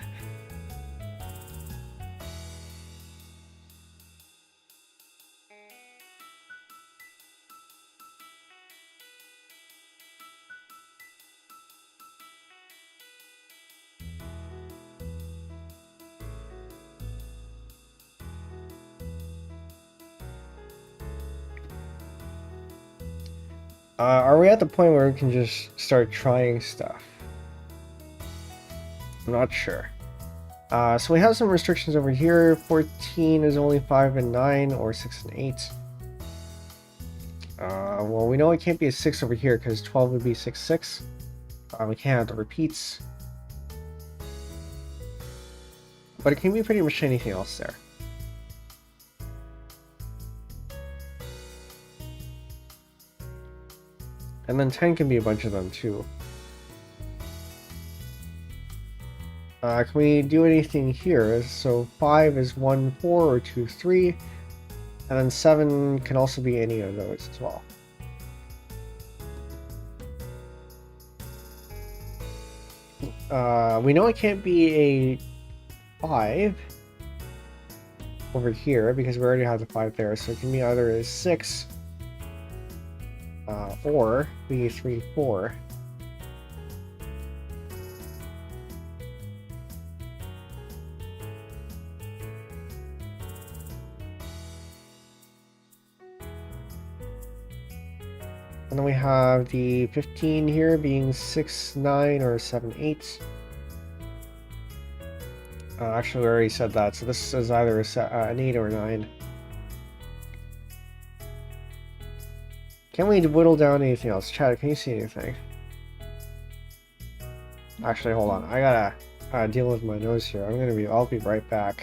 Are we at the point where we can just start trying stuff? I'm not sure. So we have some restrictions over here. 14 is only 5 and 9, or 6 and 8. Well, we know it can't be a 6 over here, because 12 would be 6, 6. We can't have the repeats. But it can be pretty much anything else there. And then 10 can be a bunch of them too. Can we do anything here? So 5 is 1, 4, or 2, 3. And then 7 can also be any of those as well. We know it can't be a 5 over here because we already have the 5 there. So it can be either a 6 or be 3, 4. And then we have the 15 here being 6, 9, or 7, 8. Actually, we already said that, so this is either an 8 or a 9. Can we whittle down anything else? Chad, can you see anything? Actually, hold on. I gotta deal with my nose here. I'll be right back.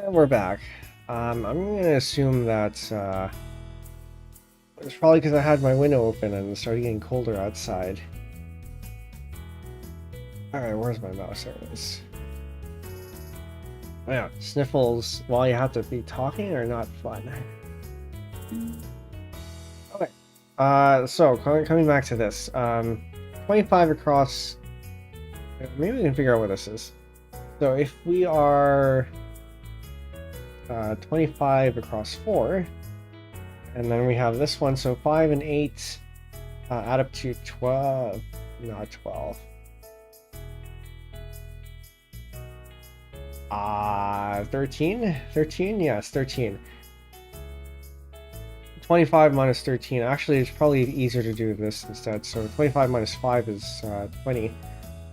And we're back. I'm going to assume that it's probably because I had my window open and it started getting colder outside. Alright, where's my mouse? There it is. Oh, yeah, sniffles while you have to be talking are not fun. Okay, so coming back to this. 25 across... Maybe we can figure out what this is. So if we are... 25 across 4, and then we have this one, so 5 and 8 add up to 12, not 12. 13? 13? Yes, 13. 25 minus 13. Actually, it's probably easier to do this instead. So 25 minus 5 is 20. And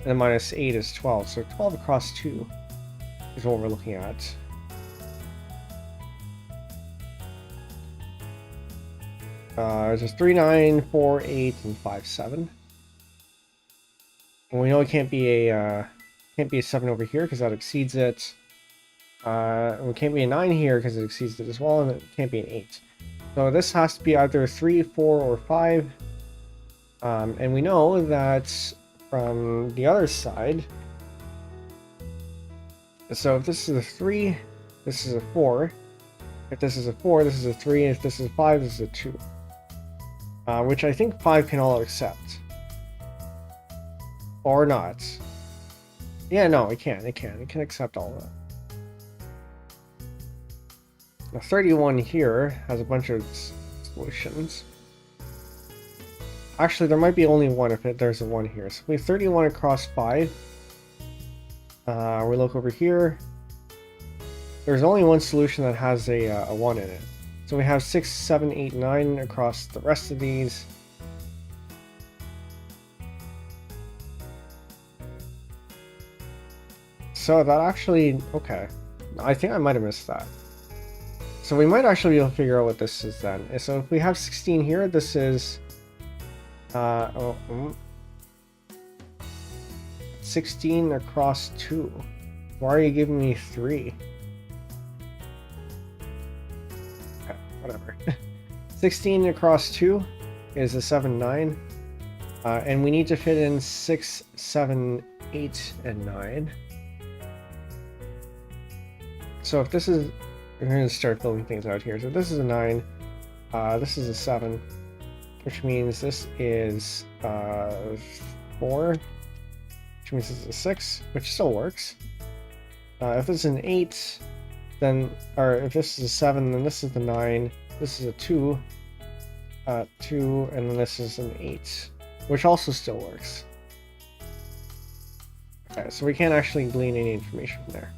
then minus 8 is 12. So 12 across 2 is what we're looking at. It's just 3, 9, 4, 8, and 5, 7. And we know it can't be a 7 over here because that exceeds it. And it can't be a 9 here because it exceeds it as well, and it can't be an 8. So this has to be either 3, 4, or 5. And we know that from the other side. So if this is a 3, this is a 4. If this is a 4, this is a 3. If this is a 5, this is a 2. Which I think 5 can all accept. Or not. Yeah, no, it can. It can accept all of that. Now 31 here has a bunch of solutions. Actually, there might be only one if there's a 1 here. So we have 31 across 5. We look over here. There's only one solution that has a 1 in it. So we have 6, 7, 8, 9 across the rest of these. So that actually, okay. I think I might have missed that. So we might actually be able to figure out what this is then. So if we have 16 here, this is 16 across 2. Why are you giving me 3? Okay, whatever. 16 across 2 is a 7, 9. And we need to fit in 6, 7, 8, and 9. So if this is, we're going to start filling things out here. So this is a 9, this is a 7, which means this is 4, which means this is a 6, which still works. If this is an 8, then, or if this is a 7, then this is the 9, this is a 2, 2, and then this is an 8, which also still works. Okay, so we can't actually glean any information from there.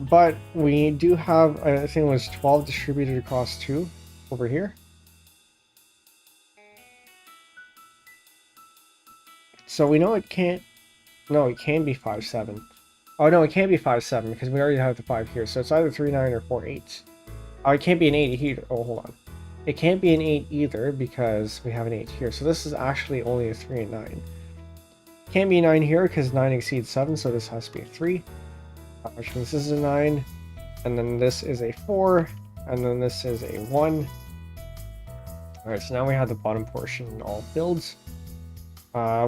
But we do have, I think it was 12 distributed across 2 over here. So we know it can't, no, it can be 5, 7. Oh no, it can't be 5, 7 because we already have the 5 here. So it's either 3, 9 or 4, 8. Oh, it can't be an 8 either. Oh, hold on. It can't be an 8 either because we have an 8 here. So this is actually only a 3 and 9. Can't be 9 here because 9 exceeds 7, so this has to be a 3. Which means this is a 9, and then this is a 4, and then this is a 1. Alright, so now we have the bottom portion all filled,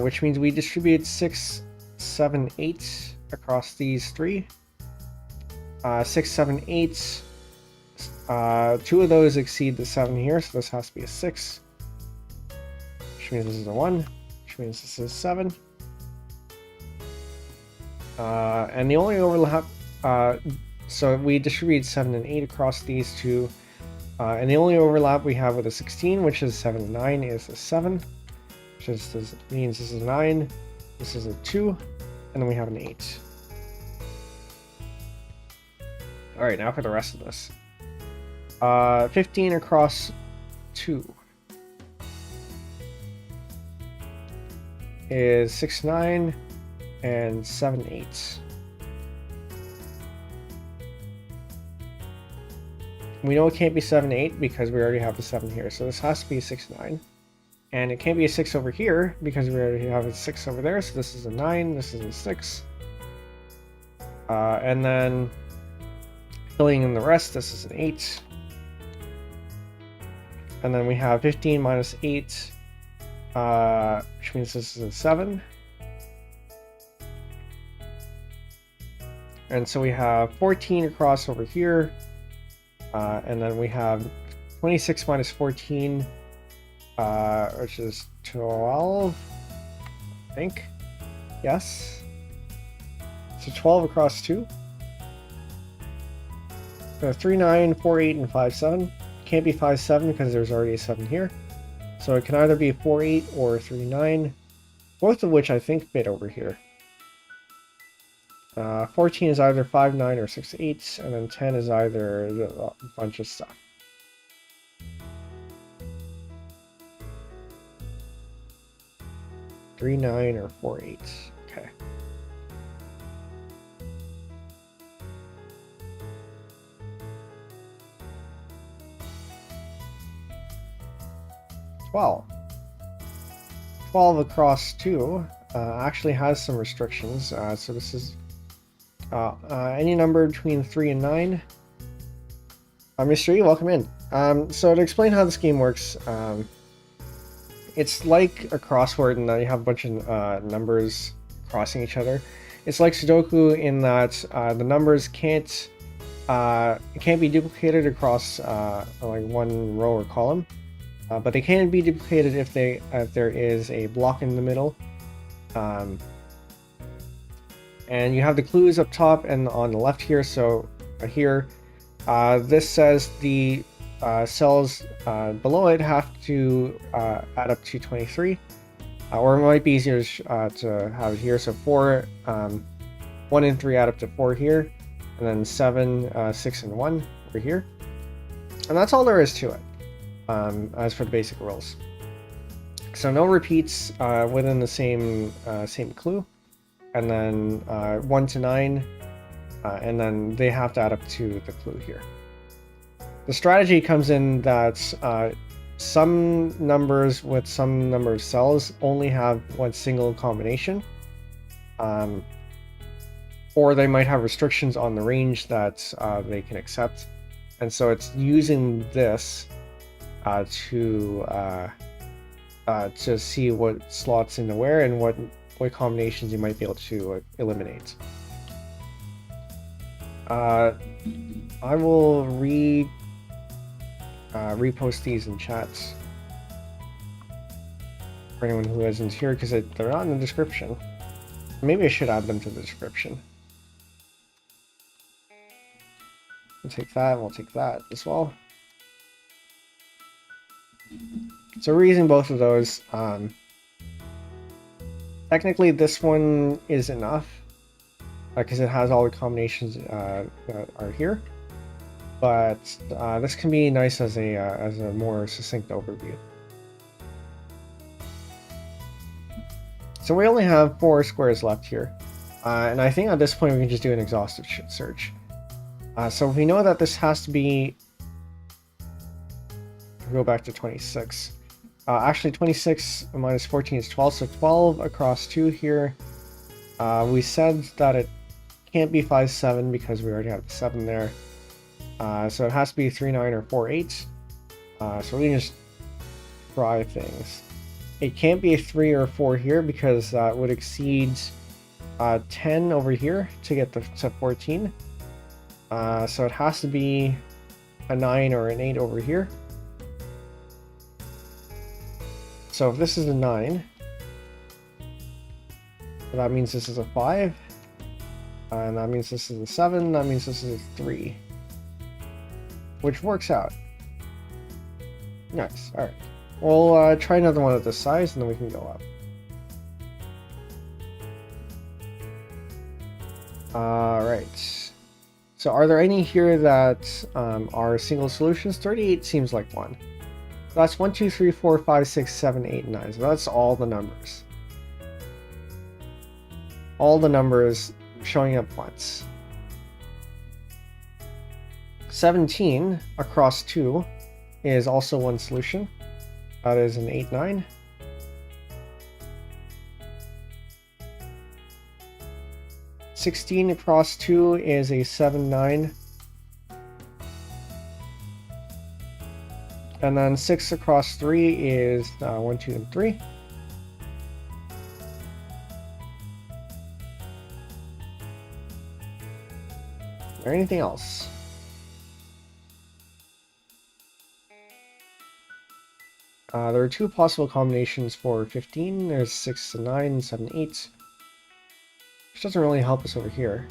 which means we distribute 6, 7, 8 across these 3. 6, 7, 8. 2 of those exceed the 7 here, so this has to be a 6. Which means this is a 1, which means this is 7. And the only overlap, so we distribute 7 and 8 across these 2, and the only overlap we have with a 16, which is 7 and 9, is a 7, which means this is a 9, this is a 2, and then we have an 8. Alright, now for the rest of this. 15 across 2 is 6, 9, and 7, 8. We know it can't be 7, 8 because we already have the 7 here, so this has to be a 6, 9. And it can't be a 6 over here because we already have a 6 over there, so this is a 9, this is a 6. And then filling in the rest, this is an 8. And then we have 15 minus 8, which means this is a 7. And so we have 14 across over here, and then we have 26 minus 14, which is 12, I think. Yes. So 12 across 2. 3, 9, 4, 8, and 5, 7. Can't be 5, 7 because there's already a 7 here. So it can either be 4-8 or 3-9, both of which I think fit over here. 14 is either 5-9 or 6-8, and then 10 is either a bunch of stuff. Three, 9, or 4-8. Okay. Well, 12 across 2 actually has some restrictions. So this is any number between 3 and 9. Mr. E, welcome in. So to explain how this game works, it's like a crossword in that you have a bunch of numbers crossing each other. It's like Sudoku in that the numbers can't be duplicated across like one row or column, but they can be duplicated if there is a block in the middle. And you have the clues up top and on the left here. So here, this says the cells below it have to add up to 23, or it might be easier to have it here. So 4, 1 and 3 add up to 4 here, and then 7, 6, and 1 over here. And that's all there is to it, as for the basic rules. So no repeats within the same clue, and then 1 to 9, and then they have to add up to the clue here. The strategy comes in that some numbers with some number of cells only have one single combination, or they might have restrictions on the range that they can accept, and so it's using this to see what slots into where and what combinations you might be able to eliminate. I will repost these in chats for anyone who isn't here, because they're not in the description. Maybe I should add them to the description. We'll take that, we'll take that as well. So we're using both of those. Technically this one is enough, because it has all the combinations that are here. But this can be nice as a more succinct overview. So we only have 4 squares left here, and I think at this point we can just do an exhaustive search. So we know that this has to be, go back to 26. Actually 26 minus 14 is 12, so 12 across 2 here. We said that it can't be 5, 7 because we already have the 7 there. So it has to be 3, 9, or 4, 8. So we can just try things. It can't be a 3 or 4 here because that would exceed 10 over here to get to 14. So it has to be a 9 or an 8 over here. So if this is a 9, that means this is a 5. And that means this is a 7, that means this is a 3. Which works out. Nice, alright. We'll try another one at this size and then we can go up. Alright. So are there any here that are single solutions? 38 seems like one. So that's 1, 2, 3, 4, 5, 6, 7, 8, 9. So that's all the numbers. All the numbers showing up once. 17 across 2 is also one solution. That is an 8, 9. (16) across 2 is a 7, 9. And then 6 across 3 is 1, 2, and 3. Is there anything else? There are 2 possible combinations for 15. There's 6 and 9, 7, 8. Which doesn't really help us over here.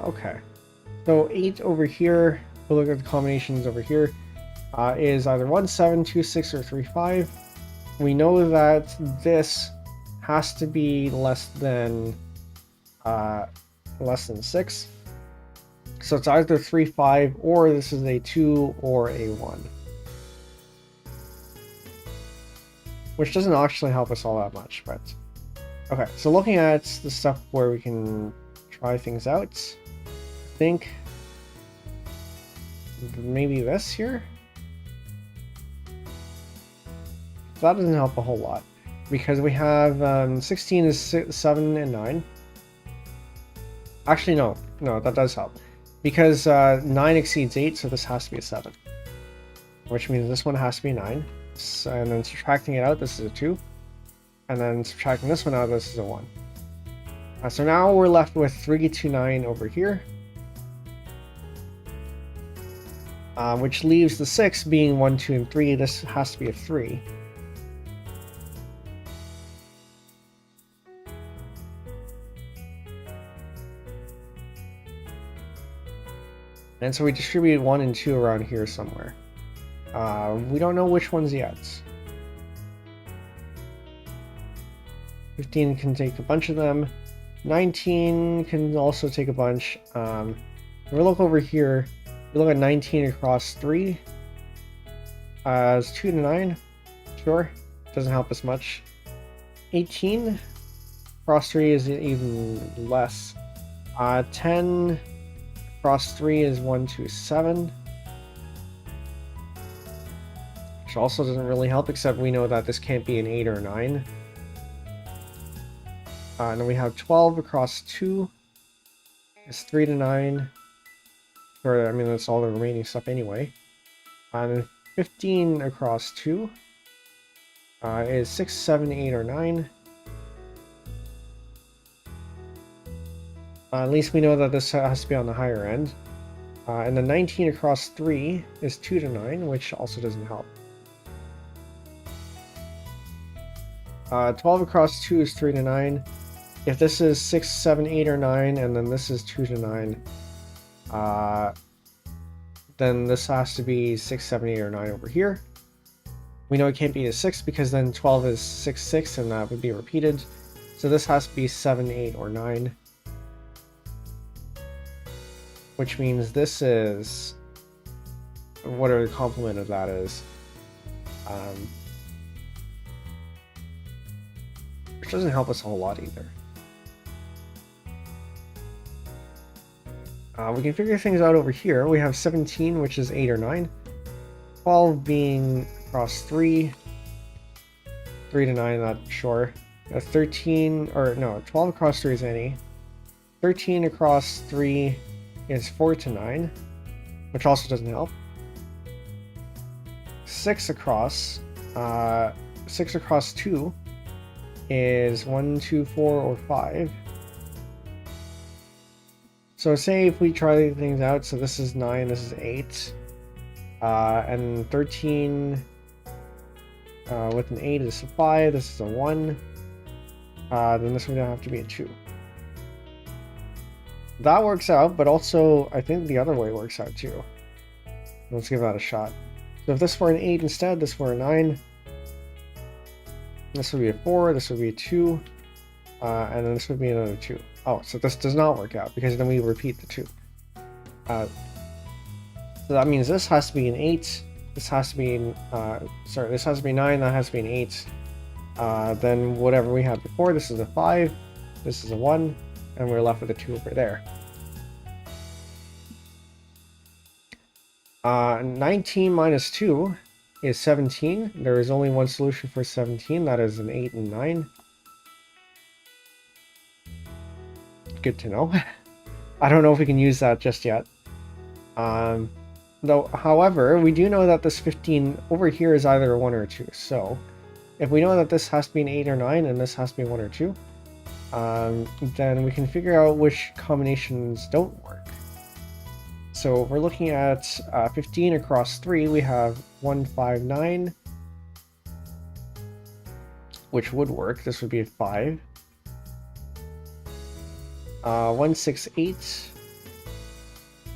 Okay. So 8 over here, we'll look at the combinations over here, is either 1, 7, 2, 6, or 3, 5. We know that this has to be less than 6. So it's either 3, 5, or this is a 2 or a 1. Which doesn't actually help us all that much, but... Okay, so looking at the stuff where we can try things out, I think maybe this here? That doesn't help a whole lot, because we have 16 is 7 and 9. Actually, no, that does help. Because 9 exceeds 8, so this has to be a 7. Which means this one has to be 9. So, and then subtracting it out, this is a 2. And then subtracting this one out, this is a 1. So now we're left with 3 to 9 over here. Which leaves the 6 being 1, 2, and 3. This has to be a 3. And so we distribute 1 and 2 around here somewhere. We don't know which ones yet. 15 can take a bunch of them. 19 can also take a bunch. We look over here. We look at 19 across 3. It's 2 to 9. Sure. Doesn't help us much. 18 across 3 is even less. 10 across 3 is 1, 2, 7. Which also doesn't really help, except we know that this can't be an 8 or 9. And then we have 12 across 2 is 3 to 9. Or, I mean, that's all the remaining stuff anyway. And then 15 across 2 is 6, 7, 8, or 9. At least we know that this has to be on the higher end. And then 19 across 3 is 2 to 9, which also doesn't help. 12 across 2 is 3 to 9. If this is 6, 7, 8, or 9, and then this is 2 to 9, then this has to be 6, 7, 8, or 9 over here. We know it can't be a 6 because then 12 is 6, 6, and that would be repeated. So this has to be 7, 8, or 9. Which means this is... whatever the complement of that is. Which doesn't help us a whole lot either. We can figure things out over here. We have 17, which is 8 or 9. 12 being across 3. 3 to 9, not sure. 13, or no, 12 across 3 is any. 13 across 3 is 4 to 9, which also doesn't help. 6 across 2 is 1, 2, 4, or 5. So say if we try things out, so this is 9, this is 8, and 13 with an 8 is a 5, this is a 1, then this would have to be a 2. That works out, but also I think the other way works out too. Let's give that a shot. So if this were an 8 instead, this were a 9, this would be a 4, this would be a 2, and then this would be another 2. Oh, so this does not work out, because then we repeat the 2. So that means this has to be an 8, this has to be, this has to be 9, that has to be an 8. Then whatever we had before, this is a 5, this is a 1, and we're left with a 2 over there. 19 minus 2 is 17. There is only one solution for 17, that is an 8 and 9. Good to know. I don't know if we can use that just yet. Though, however, we do know that this 15 over here is either a 1 or a 2. So, if we know that this has to be an 8 or 9 and this has to be 1 or 2, then we can figure out which combinations don't work. So we're looking at 15 across 3, we have 1, 5, 9, which would work. This would be a 5. 1, 6, 8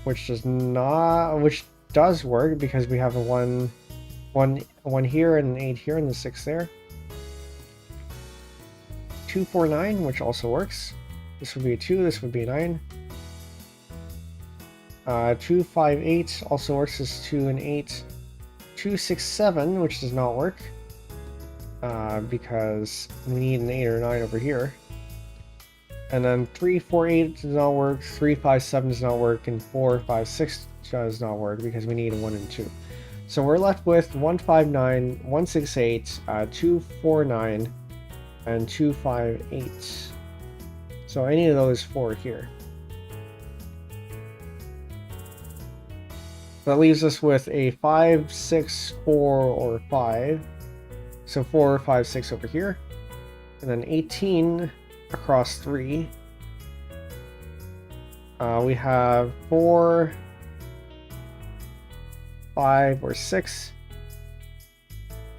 which does work because we have a 1 here and an 8 here and the 6 there. 2, 4, 9, which also works. This would be a 2, this would be a 9. 2, 5, 8 also works as 2 and 8. 2, 6, 7, which does not work because we need an 8 or 9 over here. And then 3, 4, 8 does not work, 3, 5, 7 does not work, and 4, 5, 6 does not work because we need a 1 and 2. So we're left with 1, 5, 9, 1, 6, 8, 2, 4, 9, and 2, 5, 8. So any of those 4 here. That leaves us with a 5, 6, 4, or 5. So 4, 5, 6 over here. And then 18 across 3. We have 4, 5, or 6.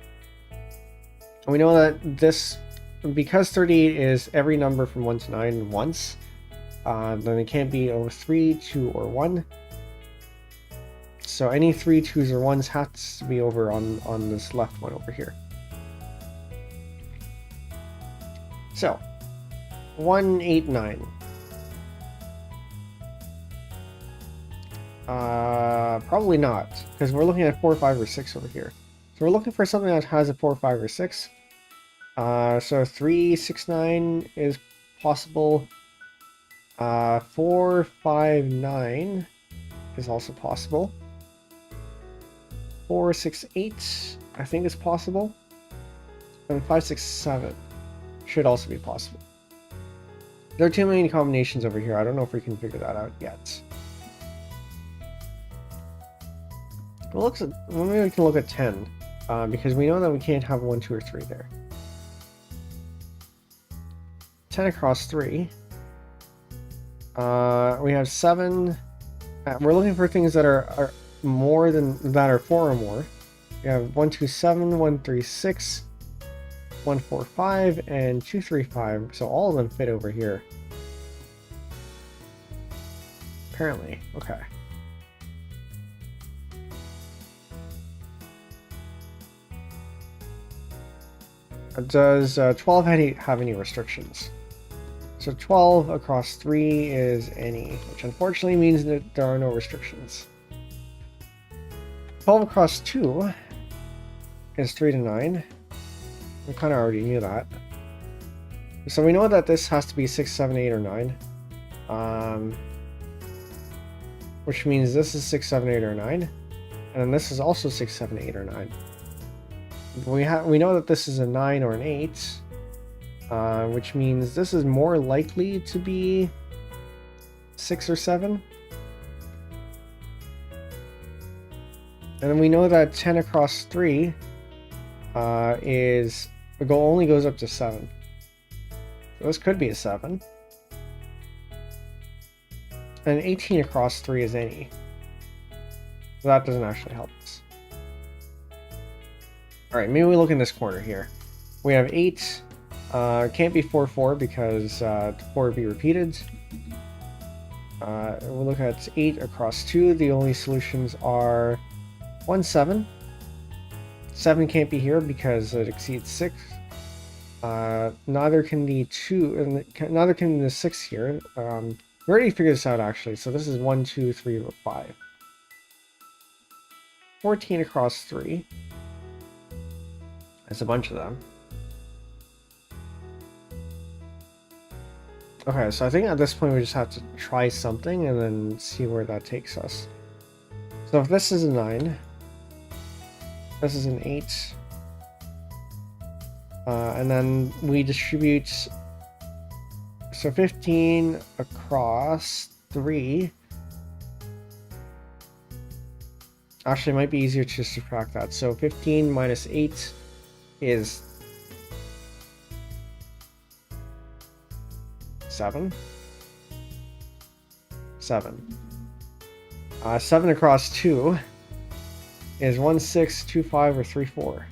And we know that this, because 38 is every number from 1 to 9 once, then it can't be over 3, 2, or 1. So any 3, 2s, or 1s has to be over on this left one over here. So 1, 8, 9. Probably not, because we're looking at 4, 5, or 6 over here. So we're looking for something that has a 4, 5, or 6. So 3, 6, 9 is possible. 4, 5, 9 is also possible. 4, 6, 8 I think is possible. And 5, 6, 7 should also be possible. There are too many combinations over here. I don't know if we can figure that out yet. Maybe we can look at 10, because we know that we can't have 1, 2, or 3 there. 10 across 3. We have 7. We're looking for things that are more than that are 4 or more. We have 1, 2, 7, 1, 3, 6, 1, 4, 5, and 2, 3, 5. So all of them fit over here. Apparently, okay. Does 12 have any restrictions? So 12 across 3 is any, which unfortunately means that there are no restrictions. 12 across 2 is 3 to 9. We kind of already knew that. So we know that this has to be 6, 7, 8, or 9. Which means this is 6, 7, 8, or 9. And then this is also 6, 7, 8, or 9. We know that this is a 9 or an 8, which means this is more likely to be 6 or 7. And then we know that 10 across 3 only goes up to 7. So this could be a 7. And 18 across 3 is any. So that doesn't actually help us. Alright, maybe we look in this corner here. We have 8. Can't be 4, 4 because 4 would be repeated. We'll look at 8 across 2. The only solutions are 1, 7. 7 can't be here because it exceeds 6. Neither can the 2, and neither can the 6 here. We already figured this out actually, so this is 1, 2, 3, or 5. 14 across 3. There's a bunch of them. Okay, so I think at this point we just have to try something and then see where that takes us. So if this is a 9, this is an 8, and then we distribute, so 15 across 3. Actually, it might be easier to subtract that. So 15 minus 8 is 7. 7. 7 across 2 is 1, 6, 2, 5, or 3, 4.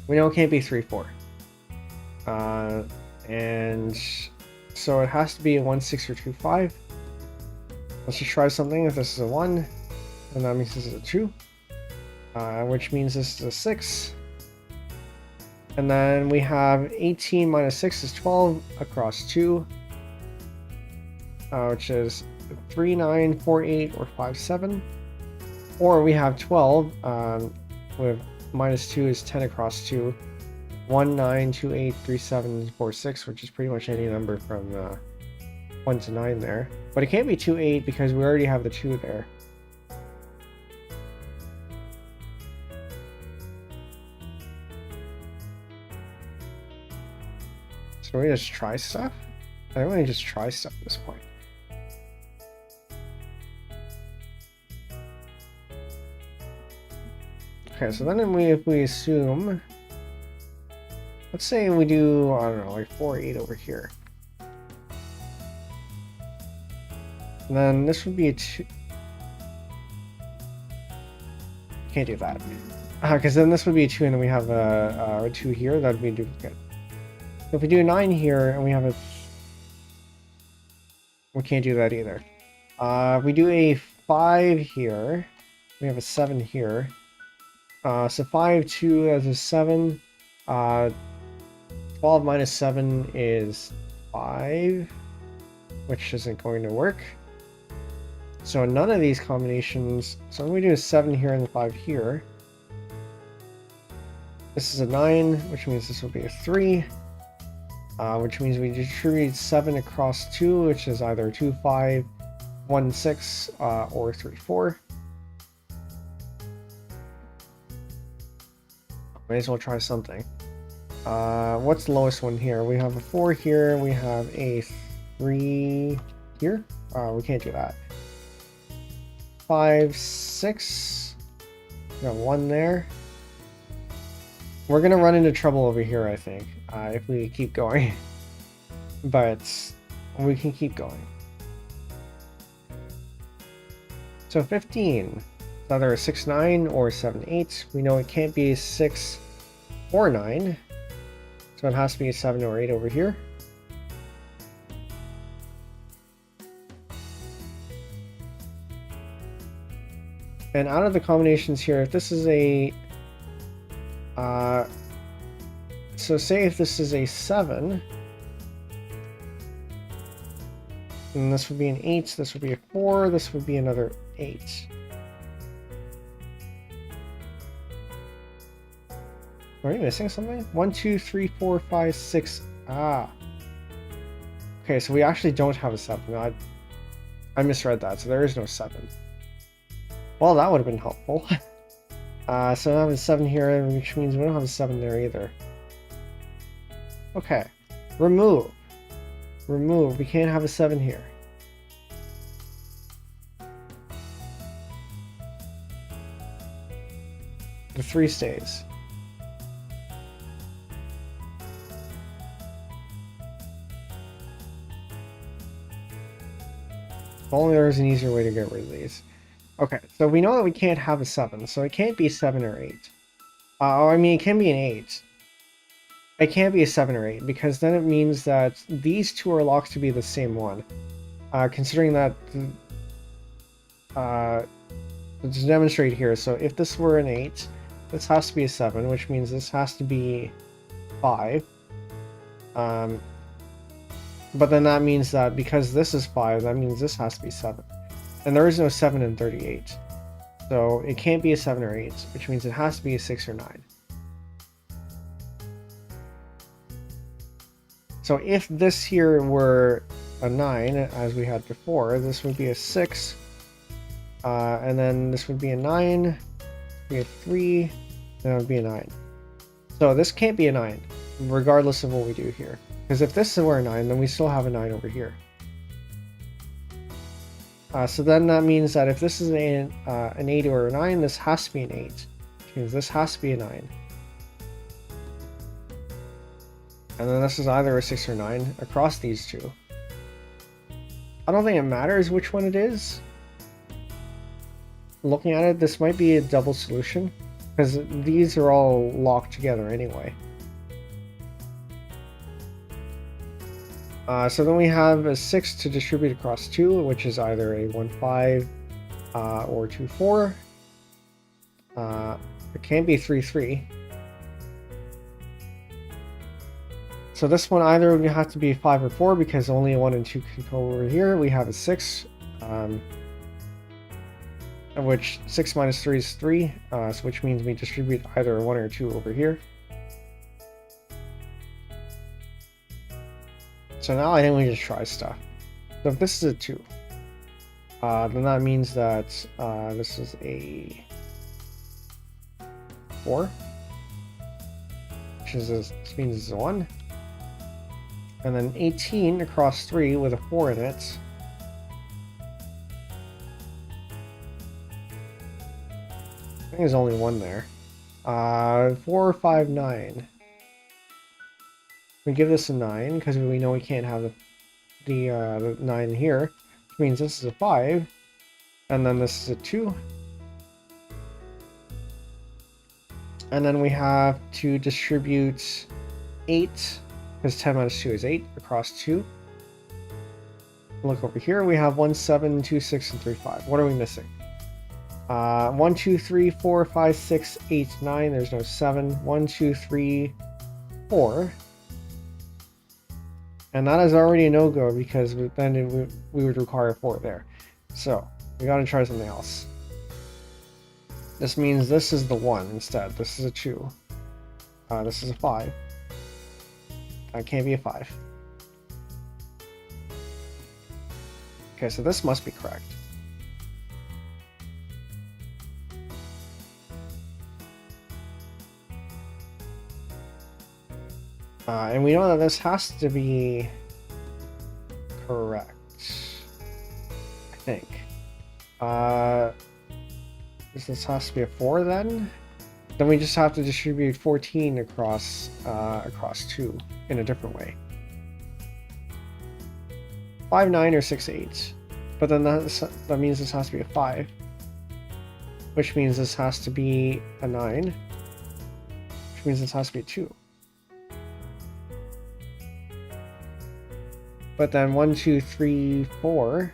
We know it can't be 3, 4. And so it has to be a 1, 6, or 2, 5. Let's just try something. If this is a 1, then that means this is a 2, which means this is a 6. And then we have 18 minus 6 is 12 across 2, which is 3, 9, 4, 8, or 5, 7. Or we have 12 with minus 2 is 10 across 2. 1, 9, 2, 8, 3, 7, 4, 6, which is pretty much any number from 1 to 9 there. But it can't be 2, 8 because we already have the 2 there. So we just try stuff? I want to just try stuff at this point. Okay, so then if we assume, let's say we do, I don't know, like 4, 8 over here. And then this would be a 2. Can't do that. Because then this would be a 2 and then we have a 2 here, that would be a duplicate. So if we do a 9 here and we have a... We can't do that either. If we do a 5 here, we have a 7 here. So 5, 2 as a 7. 12 minus 7 is 5, which isn't going to work. So none of these combinations. So I'm going to do a 7 here and a 5 here. This is a 9, which means this will be a 3. Which means we distribute 7 across 2, which is either 2, 5, 1, 6, or 3, 4. May as well try something. What's the lowest one here? We have a 4 here, we have a 3 here. We can't do that. 5, 6. We got 1 there. We're gonna run into trouble over here, I think, if we keep going. But we can keep going. So 15. It's either a 6, 9 or 7, 8. We know it can't be a 6 or 9. So it has to be a 7 or 8 over here. And out of the combinations here, if this is a... so say if this is a 7, then this would be an 8, this would be a 4, this would be another 8. Are we missing something? 1, 2, 3, 4, 5, 6. Ah. Okay, so we actually don't have a 7. I misread that, so there is no 7. Well, that would have been helpful. So I have a 7 here, which means we don't have a 7 there either. Okay. Remove. Remove. We can't have a 7 here. The 3 stays. If only there was an easier way to get rid of these. Okay, so we know that we can't have a 7, so it can't be 7 or 8. I mean, it can be an 8. It can't be a 7 or 8, because then it means that these two are locked to be the same one. Considering that... to demonstrate here, so if this were an 8, this has to be a 7, which means this has to be 5. But then that means that because this is 5, that means this has to be 7. And there is no 7 in 38. So it can't be a 7 or 8, which means it has to be a 6 or 9. So if this here were a 9, as we had before, this would be a 6. And then this would be a 9, be a 3, and it would be a 9. So this can't be a 9, regardless of what we do here. Because if this were a 9, then we still have a 9 over here. So then that means that if this is an 8 or a 9, this has to be an 8. Which means this has to be a 9. And then this is either a 6 or 9 across these two. I don't think it matters which one it is. Looking at it, this might be a double solution, because these are all locked together anyway. So then we have a 6 to distribute across 2, which is either a 1, 5 or 2, 4. It can't be 3, 3. So this one either would have to be 5 or 4 because only a 1 and 2 can go over here. We have a 6, which 6 minus 3 is 3, so which means we distribute either a 1 or 2 over here. So now I think we just try stuff. So if this is a 2, then that means that this is a 4, which is this means it's a 1. And then 18 across 3 with a 4 in it. I think there's only 1 there. 4, 5, 9. We give this a 9 because we know we can't have the 9 here, which means this is a 5, and then this is a 2. And then we have to distribute 8, because 10 minus 2 is 8, across 2. Look over here, we have 1, 7, 2, 6, and 3, 5. What are we missing? 1, 2, 3, 4, 5, 6, 8, 9. There's no 7. 1, 2, 3, 4. And that is already a no-go because then we would require 4 there. So, we gotta try something else. This means this is the 1 instead. This is a 2. This is a 5. That can't be a 5. Okay, so this must be correct. And we know that this has to be correct, I think. This has to be a 4 then? Then we just have to distribute 14 across 2 in a different way. 5, 9, or 6, 8. But then that means this has to be a 5. Which means this has to be a 9. Which means this has to be a 2. But then 1, 2, 3, 4.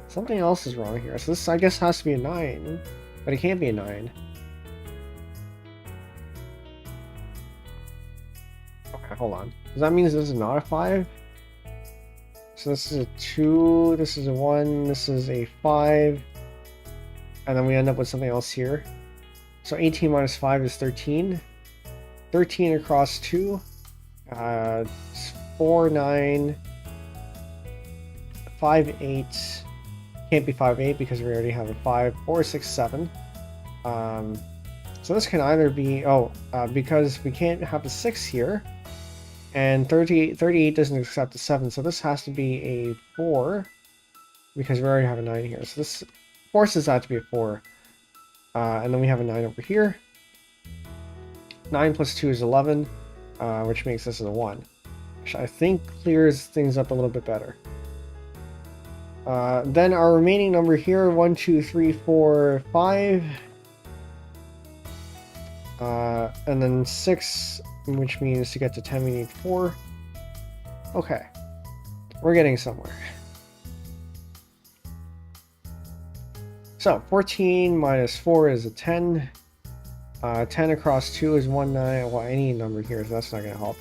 Something else is wrong here. So this, I guess, has to be a 9. But it can't be a 9. Okay, hold on. Does that mean this is not a 5? So this is a 2, this is a 1, this is a 5. And then we end up with something else here. So 18 minus 5 is 13. 13 across 2. 4, 9. 5, 8. Can't be 5, 8 because we already have a 5. 4, 6, 7. So this can either be, because we can't have a 6 here, and 38 doesn't accept a 7, so this has to be a 4 because we already have a 9 here. So this forces that to be a 4. And then we have a 9 over here. 9 plus 2 is 11, which makes this a 1, which I think clears things up a little bit better. Then our remaining number here, 1, 2, 3, 4, 5. And then 6, which means to get to 10 we need 4. Okay. We're getting somewhere. So, 14 minus 4 is a 10. 10 across 2 is 1, 9. Well, any number here, so that's not going to help.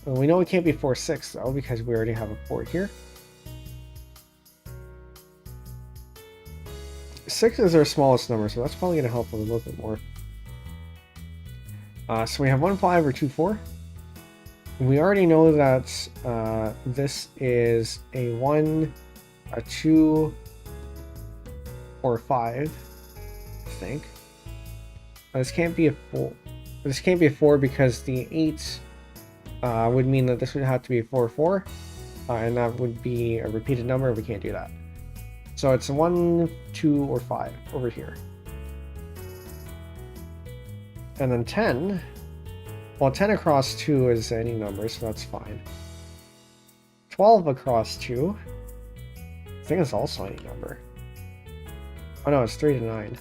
We know it can't be 4, 6, though, because we already have a 4 here. 6 is our smallest number, so that's probably going to help a little bit more. So we have 1, 5 or 2, 4. We already know that this is a 1, a 2, or a 5, I think. This can't be a 4. This can't be a 4 because the 8 would mean that this would have to be a 4, 4. And that would be a repeated number. We can't do that. So it's a 1, 2, or 5 over here. And then 10. Well, 10 across 2 is any number, so that's fine. 12 across 2. I think it's also any number. Oh no, it's 3 to 9.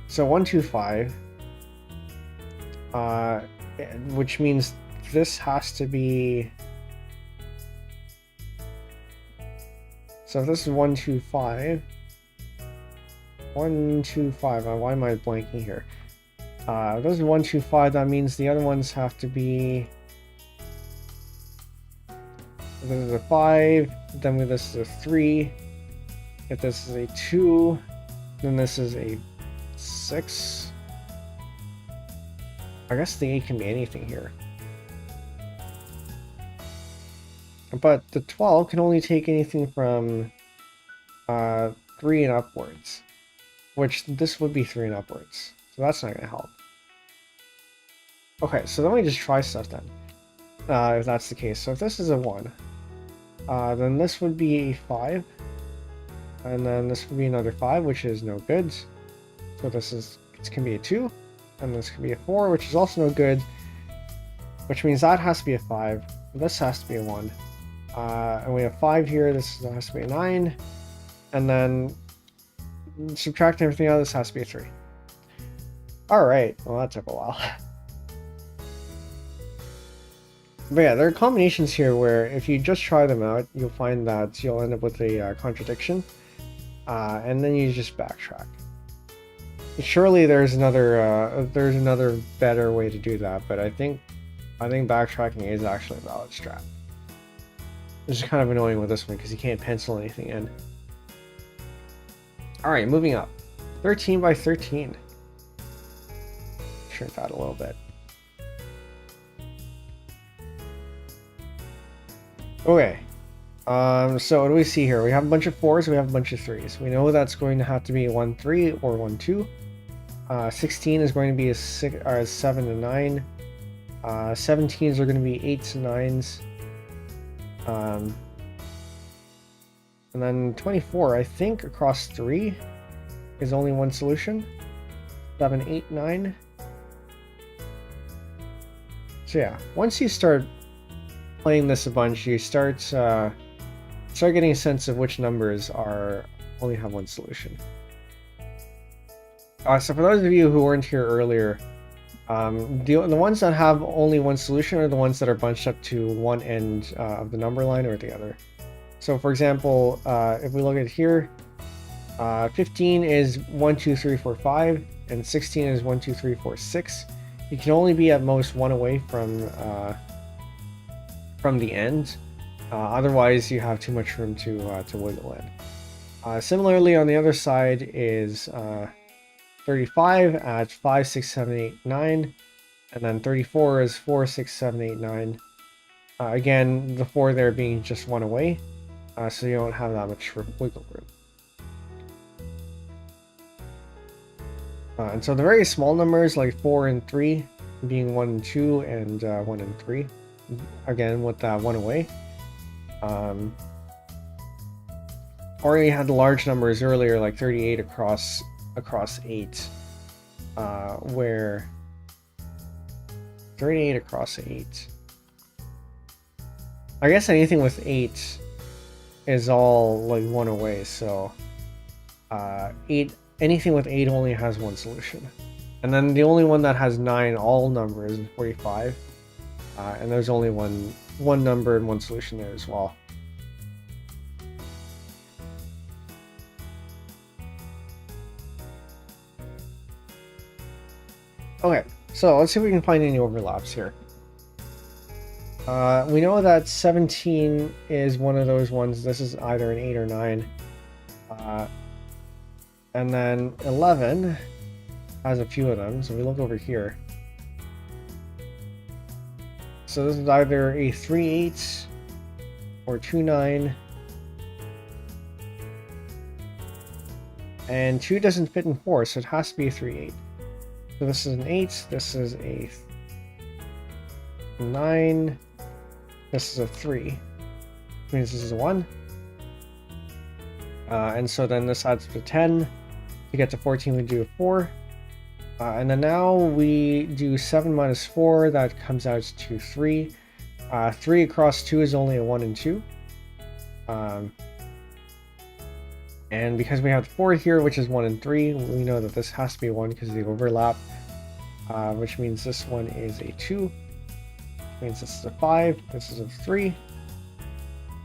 So 1, 2, 5. Which means this has to be... So if this is 1, 2, 5... 1, 2, 5... why am I blanking here? If this is 1, 2, 5, that means the other ones have to be... If this is a 5, then this is a 3. If this is a 2, then this is a 6. I guess the 8 can be anything here. But the 12 can only take anything from 3 and upwards. Which this would be 3 and upwards. So that's not going to help. Okay, so then we just try stuff then. If that's the case. So if this is a 1, then this would be a 5. And then this would be another 5, which is no good. So this can be a 2. And this can be a 4, which is also no good. Which means that has to be a 5. This has to be a 1. And we have 5 here. This has to be a 9. And then subtracting everything out, this has to be a 3. Alright, well that took a while. But yeah, there are combinations here where if you just try them out, you'll find that you'll end up with a contradiction. And then you just backtrack. Surely there's another better way to do that, but I think backtracking is actually a valid strat. It's just kind of annoying with this one because you can't pencil anything in. Alright, moving up. 13 by 13. Shrink that a little bit. Okay. So what do we see here? We have a bunch of 4s, we have a bunch of 3s. We know that's going to have to be 1, 3 or 1, 2. 16 is going to be a 7 and 9. 17s are going to be 8s and 9s. And then 24, I think across 3 is only one solution. 7, 8, 9. So yeah, once you start playing this a bunch, you start getting a sense of which numbers only have one solution. So for those of you who weren't here earlier, the ones that have only one solution are the ones that are bunched up to one end of the number line or the other. So for example, if we look at here, 15 is 1, 2, 3, 4, 5, and 16 is 1, 2, 3, 4, 6. You can only be at most 1 away from the end. Otherwise, you have too much room to wiggle in. Similarly, on the other side is 35 at 5, 6, 7, 8, 9, and then 34 is 4, 6, 7, 8, 9. Again, the 4 there being just 1 away, so you don't have that much wiggle room. And so the very small numbers like 4 and 3 being 1 and 2 and 1 and 3, again with that 1 away. Or you had the large numbers earlier like 38 across 8, where 38 across 8. I guess anything with 8 is all like 1 away, so 8. Anything with 8 only has one solution. And then the only one that has 9 all numbers is 45. And there's only one number and one solution there as well. Okay, so let's see if we can find any overlaps here. We know that 17 is one of those ones. This is either an 8 or 9. And then 11 has a few of them, so we look over here. So this is either a 3/8 or 2/9. And 2 doesn't fit in 4, so it has to be a 3/8. So this is an 8, this is a 9, this is a 3. Which means this is a 1. And so then this adds up to 10. To get to 14, we do a 4. And then now we do 7 minus 4, that comes out to 3. 3 across 2 is only a 1 and 2. And because we have the 4 here, which is 1 and 3, we know that this has to be 1 because of the overlap, which means this one is a 2. which means this is a 5, this is a 3,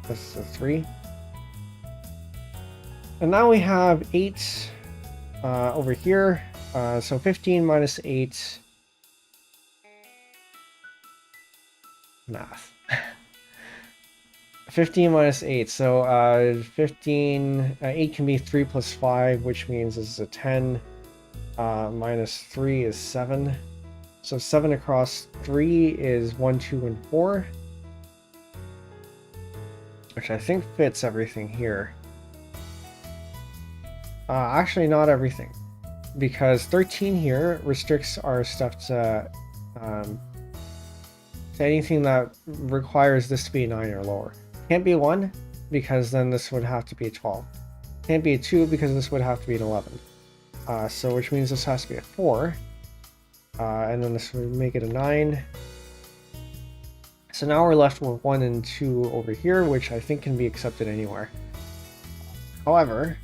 this is a 3. And now we have 8 over here. So 15 minus 8. Math. 15 minus 8. So 8 can be 3 plus 5, which means this is a 10. Minus 3 is 7. So 7 across 3 is 1, 2, and 4. Which I think fits everything here. Actually, not everything. Because 13 here restricts our stuff to anything that requires this to be 9 or lower. Can't be 1, because then this would have to be a 12. Can't be a 2, because this would have to be an 11. So which means this has to be a 4. And then this would make it a 9. So now we're left with 1 and 2 over here, which I think can be accepted anywhere. However,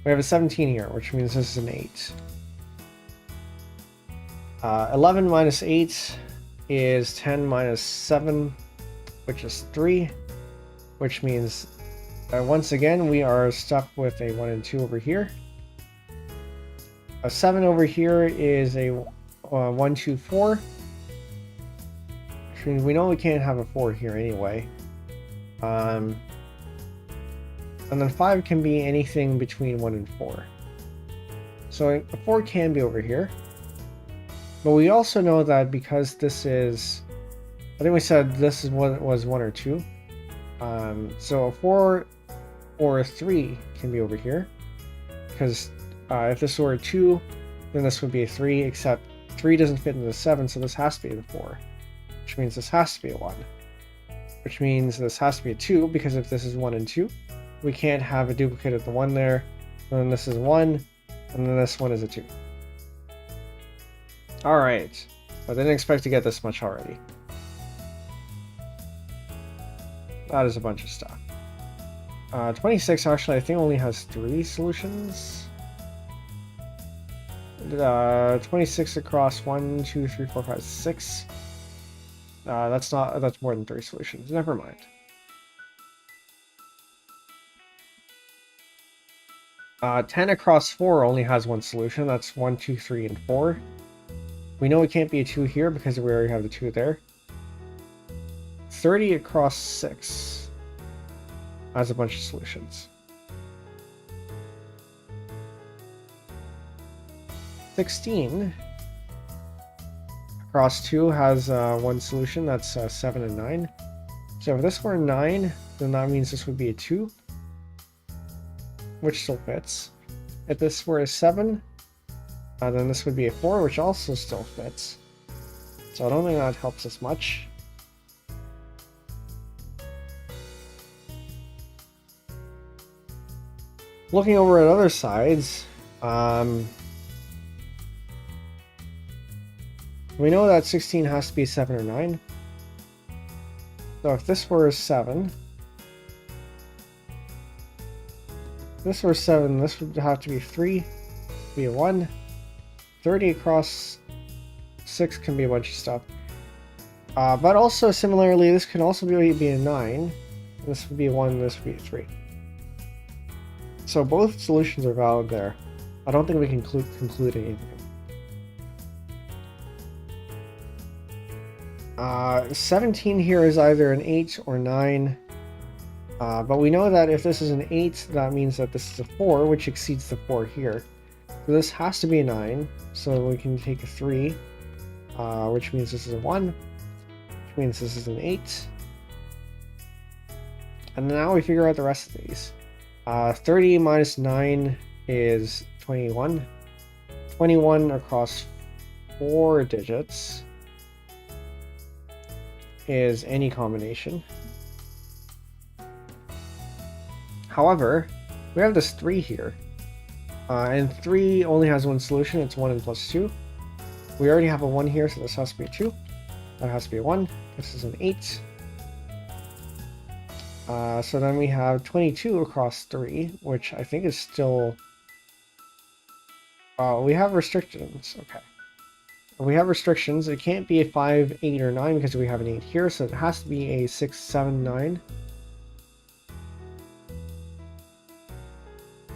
we have a 17 here, which means this is an 8. 11 minus 8 is 10 minus 7, which is 3, which means once again we are stuck with a 1 and 2 over here. A 7 over here is a 1, 2, 4. Which means we know we can't have a 4 here anyway. And then 5 can be anything between 1 and 4. So a 4 can be over here. But we also know that because this is, I think we said this is what was 1 or 2. So a 4 or a 3 can be over here. Because if this were a 2, then this would be a 3, except 3 doesn't fit into the 7, so this has to be the 4. Which means this has to be a 1. Which means this has to be a 2, because if this is 1 and 2, we can't have a duplicate of the 1 there. And then this is 1, and then this one is a 2. Alright. I didn't expect to get this much already. That is a bunch of stuff. 26 actually I think only has 3 solutions. 26 across 1, 2, 3, 4, 5, 6. That's more than 3 solutions. Never mind. Uh, 10 across 4 only has 1 solution. That's 1, 2, 3, and 4. We know it can't be a 2 here because we already have the 2 there. 30 across 6 has a bunch of solutions. 16 across 2 has 1 solution. That's 7 and 9. So if this were 9, then that means this would be a 2, which still fits. If this were a 7, then this would be a 4, which also still fits. So I don't think that helps us much. Looking over at other sides, we know that 16 has to be 7 or 9. So if this were a 7, this were 7, this would have to be 3, be a 1. 30 across 6 can be a bunch of stuff. But also similarly, this can also be a 9. This would be a 1, this would be a 3. So both solutions are valid there. I don't think we can conclude anything. 17 here is either an 8 or 9. But we know that if this is an 8, that means that this is a 4, which exceeds the 4 here. So this has to be a 9, so we can take a 3, which means this is a 1, which means this is an 8. And now we figure out the rest of these. 30 minus 9 is 21. 21 across 4 digits is any combination. However, we have this 3 here. And 3 only has 1 solution, it's 1 and plus 2. We already have a 1 here, so this has to be a 2. That has to be a 1. This is an 8. So then we have 22 across 3, which I think is still... we have restrictions, okay. We have restrictions. It can't be a 5, 8, or 9 because we have an 8 here, so it has to be a 6, 7, 9.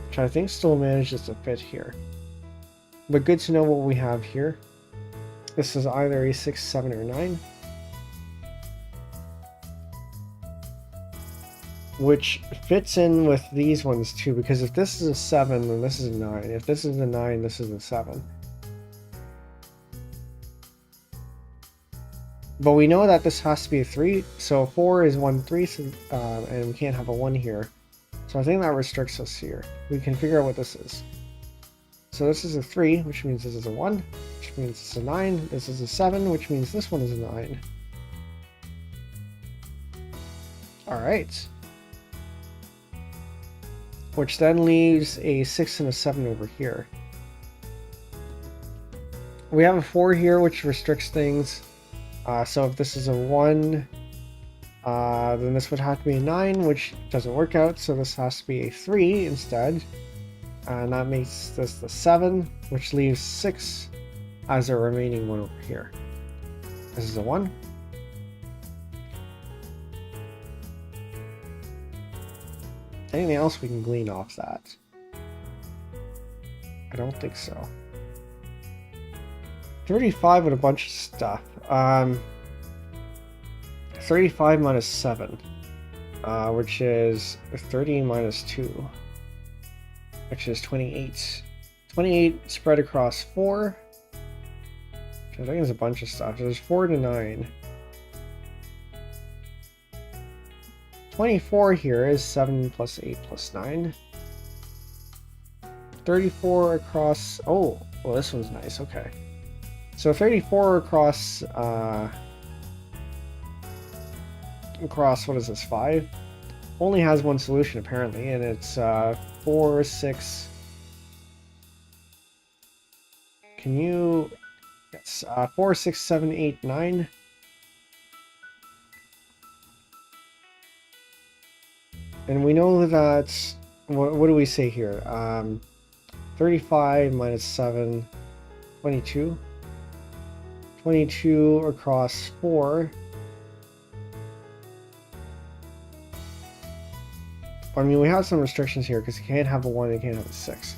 Which I think still manages to fit here. But good to know what we have here. This is either a 6, 7, or 9. Which fits in with these ones too, because if this is a 7, then this is a 9. If this is a 9, this is a 7. But we know that this has to be a 3, so 4 is 1, 3, so, and we can't have a 1 here. So I think that restricts us here. We can figure out what this is. So this is a 3, which means this is a 1, which means it's a 9. This is a 7, which means this one is a 9. Alright. Which then leaves a 6 and a 7 over here. We have a 4 here, which restricts things. So if this is a 1, then this would have to be a 9, which doesn't work out, so this has to be a 3 instead. And that makes this the 7, which leaves 6 as a remaining one over here. This is a 1. Anything else we can glean off that? I don't think so. 35 with a bunch of stuff. 35 minus 7, which is 30 minus 2, which is 28. 28 spread across 4, which I think is a bunch of stuff. There's 4 to 9. 24 here is 7 plus 8 plus 9. 34 across... Oh, well, this one's nice. Okay. So 34 across... across, what is this, 5? Only has one solution, apparently, and it's 4, 6... Can you... Yes, 4, 6, 7, 8, 9... And we know that, what do we say here? 35 minus 7, 22. 22 across 4. I mean, we have some restrictions here because you can't have a 1 and you can't have a 6.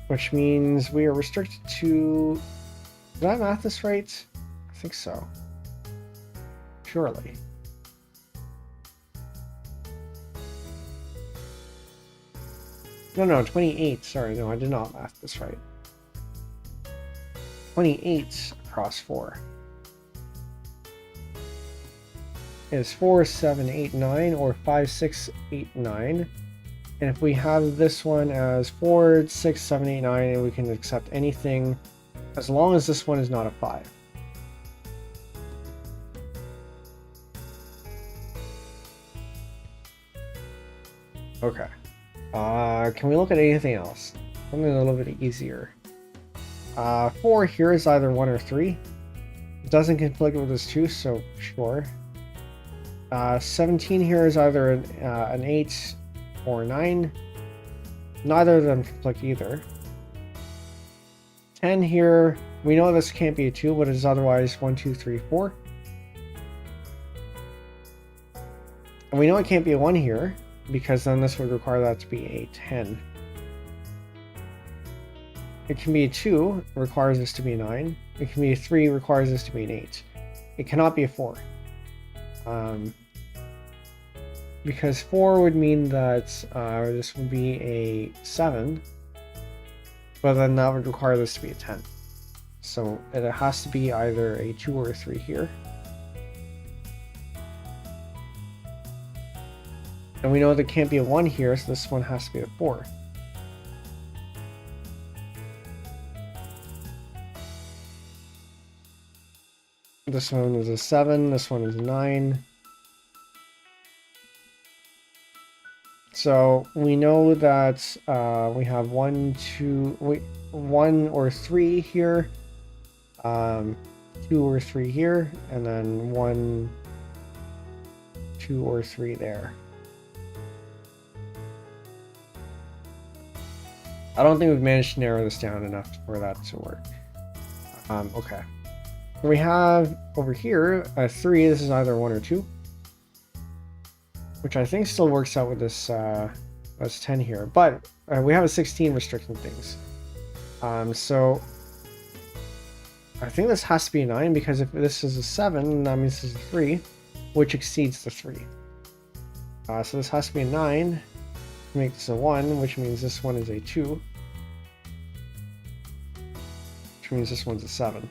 Which means we are restricted to... Did I math this right? I think so. Surely. No, 28. Sorry, no, I did not math this right. 28 across 4 is 4, 7, 8, 9, or 5, 6, 8, 9. And if we have this one as 4, 6, 7, 8, 9, we can accept anything as long as this one is not a 5. Okay. Can we look at anything else? Something a little bit easier. 4 here is either 1 or 3. It doesn't conflict with this 2, so sure. 17 here is either an 8 or 9. Neither of them conflict either. 10 here, we know this can't be a 2, but it is otherwise 1, 2, 3, 4. And we know it can't be a 1 here, because then this would require that to be a 10. It can be a 2, requires this to be a 9. It can be a 3, requires this to be an 8. It cannot be a 4. Because 4 would mean that this would be a 7, but then that would require this to be a 10. So it has to be either a 2 or a 3 here. And we know there can't be a 1 here, so this one has to be a 4. This one is a 7, this one is a 9. So we know that we have 1 or 3 here, 2 or 3 here, and then 1, 2 or 3 there. I don't think we've managed to narrow this down enough for that to work. Okay. We have over here a 3. This is either 1 or 2. Which I think still works out with this that's 10 here. But we have a 16 restricting things. So I think this has to be a 9, because if this is a 7, that means this is a 3, which exceeds the 3. So this has to be a 9 to make this a 1, which means this one is a 2. Which means this one's a 7.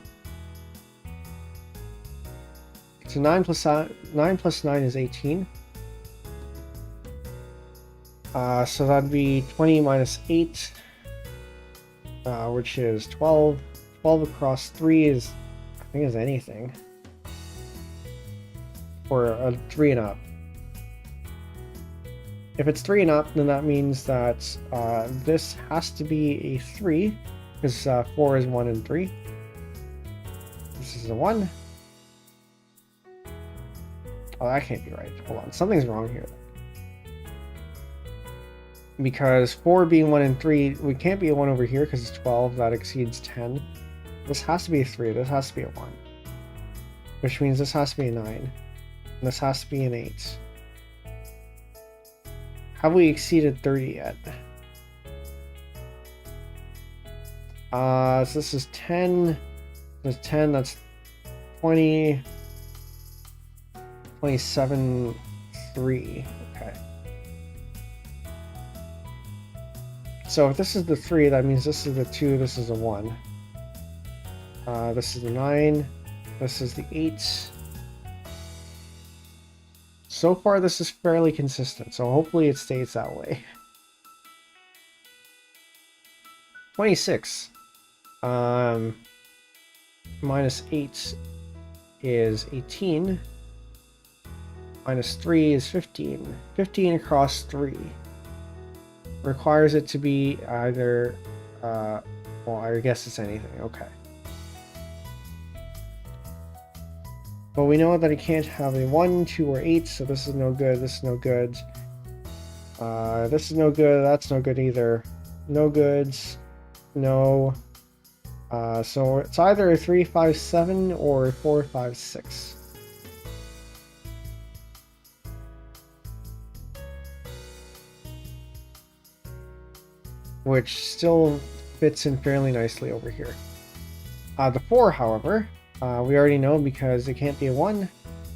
So 9 plus 9 is 18. So that'd be 20 minus 8, which is 12. 12 across 3 is, I think, is anything. Or a 3 and up. If it's 3 and up, then that means that this has to be a 3, because 4 is 1 and 3. This is a 1. Oh, that can't be right. Hold on, something's wrong here. Because 4 being 1 and 3, we can't be a 1 over here because it's 12, that exceeds 10. This has to be a 3, this has to be a 1. Which means this has to be a 9. And this has to be an 8. Have we exceeded 30 yet? So this is 10. This is 10, that's 20. 27, 3. Okay. So if this is the 3, that means this is the 2, this is a 1. This is the 9, this is the 8. So far this is fairly consistent, so hopefully it stays that way. 26. Minus 8 is 18. Minus 3 is 15. 15 across 3. Requires it to be either, well, I guess it's anything, okay. But we know that it can't have a 1, 2, or 8, so this is no good, this is no good. This is no good, that's no good either. No goods, no. So it's either a 3, 5, 7 or a 4, 5, 6. Which still fits in fairly nicely over here. The 4, however, we already know because it can't be a 1,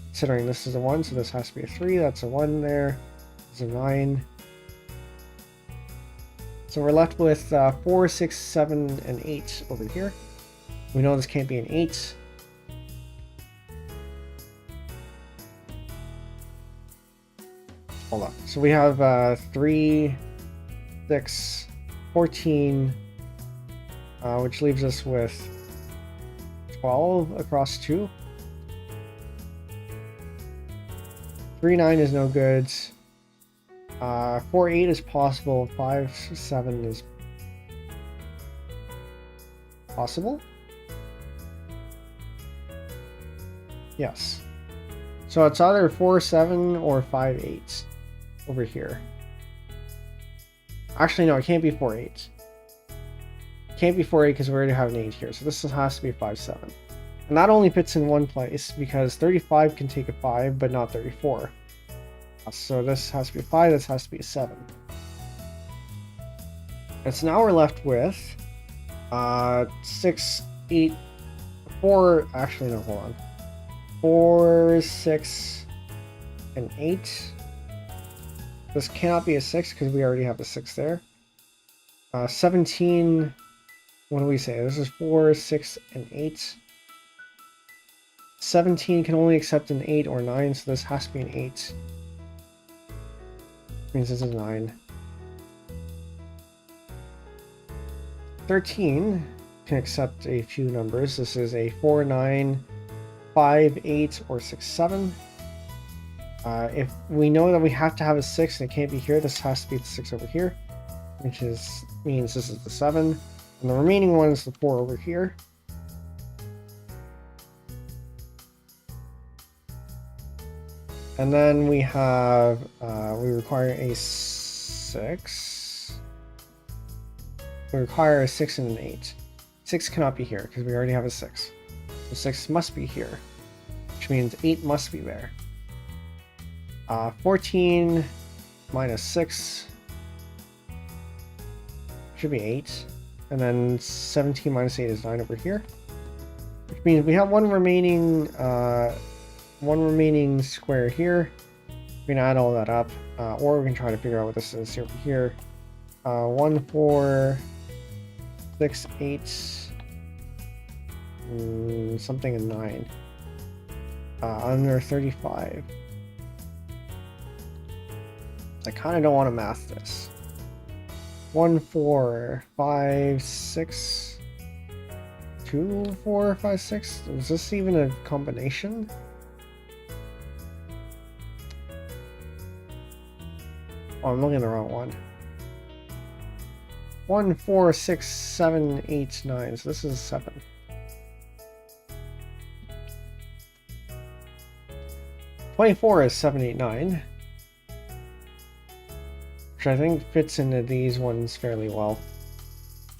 considering this is a 1, so this has to be a 3, that's a 1 there, it's a 9. So we're left with 4, 6, 7, and 8 over here. We know this can't be an 8. Hold on. So we have 3, 6, 14, which leaves us with 12 across 2. 3, 9 is no good. 4, 8 is possible. 5, 7 is possible. Yes. So it's either 4, 7 or 5, 8 over here. Actually, no, it can't be 4, 8. It can't be 4, 8 because we already have an 8 here. So this has to be 5, 7. And that only fits in one place because 35 can take a 5, but not 34. So this has to be a 5, this has to be a 7. And so now we're left with 6, 8, 4, actually no, hold on. 4, 6, and 8. This cannot be a 6 because we already have a 6 there. 17, what do we say? This is 4, 6, and 8. 17 can only accept an 8 or 9, so this has to be an 8. Means this is 9. 13 can accept a few numbers. This is a 4, 9, 5, 8, or 6, 7. If we know that we have to have a 6 and it can't be here, this has to be the 6 over here, which means this is the 7. And the remaining one is the 4 over here. And then we have, we require a 6. We require a 6 and an 8. 6 cannot be here because we already have a 6. So 6 must be here, which means 8 must be there. 14 minus 6 should be 8. And then 17 minus 8 is 9 over here. Which means we have one remaining square here. We can add all that up. Or we can try to figure out what this is over here. 1, 4, 6, 8, something and 9. Under 35. I kind of don't want to math this. 1, 4, 5, 6, 2, 4, 5, 6. Is this even a combination? Oh, I'm looking at the wrong one. 1, 4, 6, 7, 8, 9. So this is 7. (24) is 7, 8, 9. Which I think fits into these ones fairly well.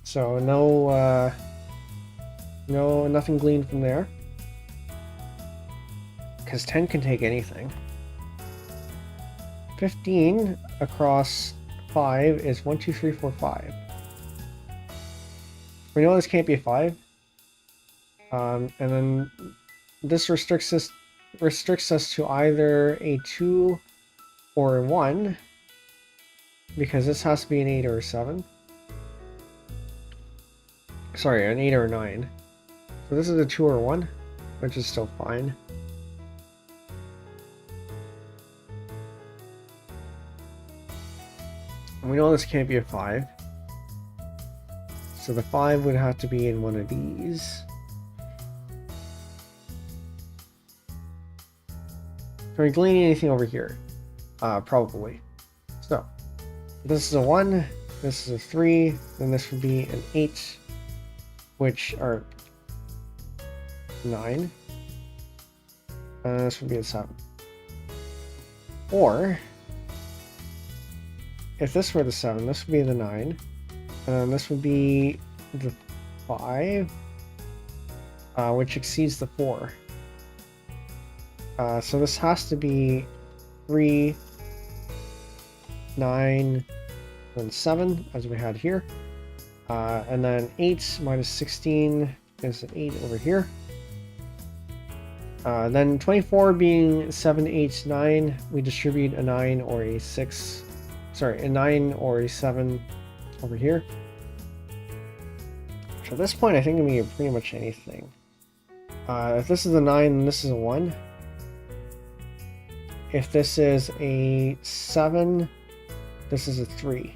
So nothing gleaned from there. Because 10 can take anything. 15 across 5 is 1, 2, 3, 4, 5. We know this can't be a 5. And then this restricts us to either a 2 or a 1. Because this has to be an 8 or a 7. Sorry, an 8 or a 9. So this is a 2 or a 1, which is still fine. And we know this can't be a 5. So the 5 would have to be in one of these. Can we glean anything over here? Probably. So, this is a 1, this is a 3, then this would be an 8, which are 9. This would be a 7. Or, if this were the 7, this would be the 9, and then this would be the 5, which exceeds the 4. So this has to be 3, 9, and 7, as we had here. And then 8 minus 16 is an 8 over here. Then 24 being 7, 8, 9, we distribute a 9 or a 6. Sorry, a 9 or a 7 over here. So at this point, I think it can be pretty much anything. If this is a 9, then this is a 1. If this is a 7, this is a 3.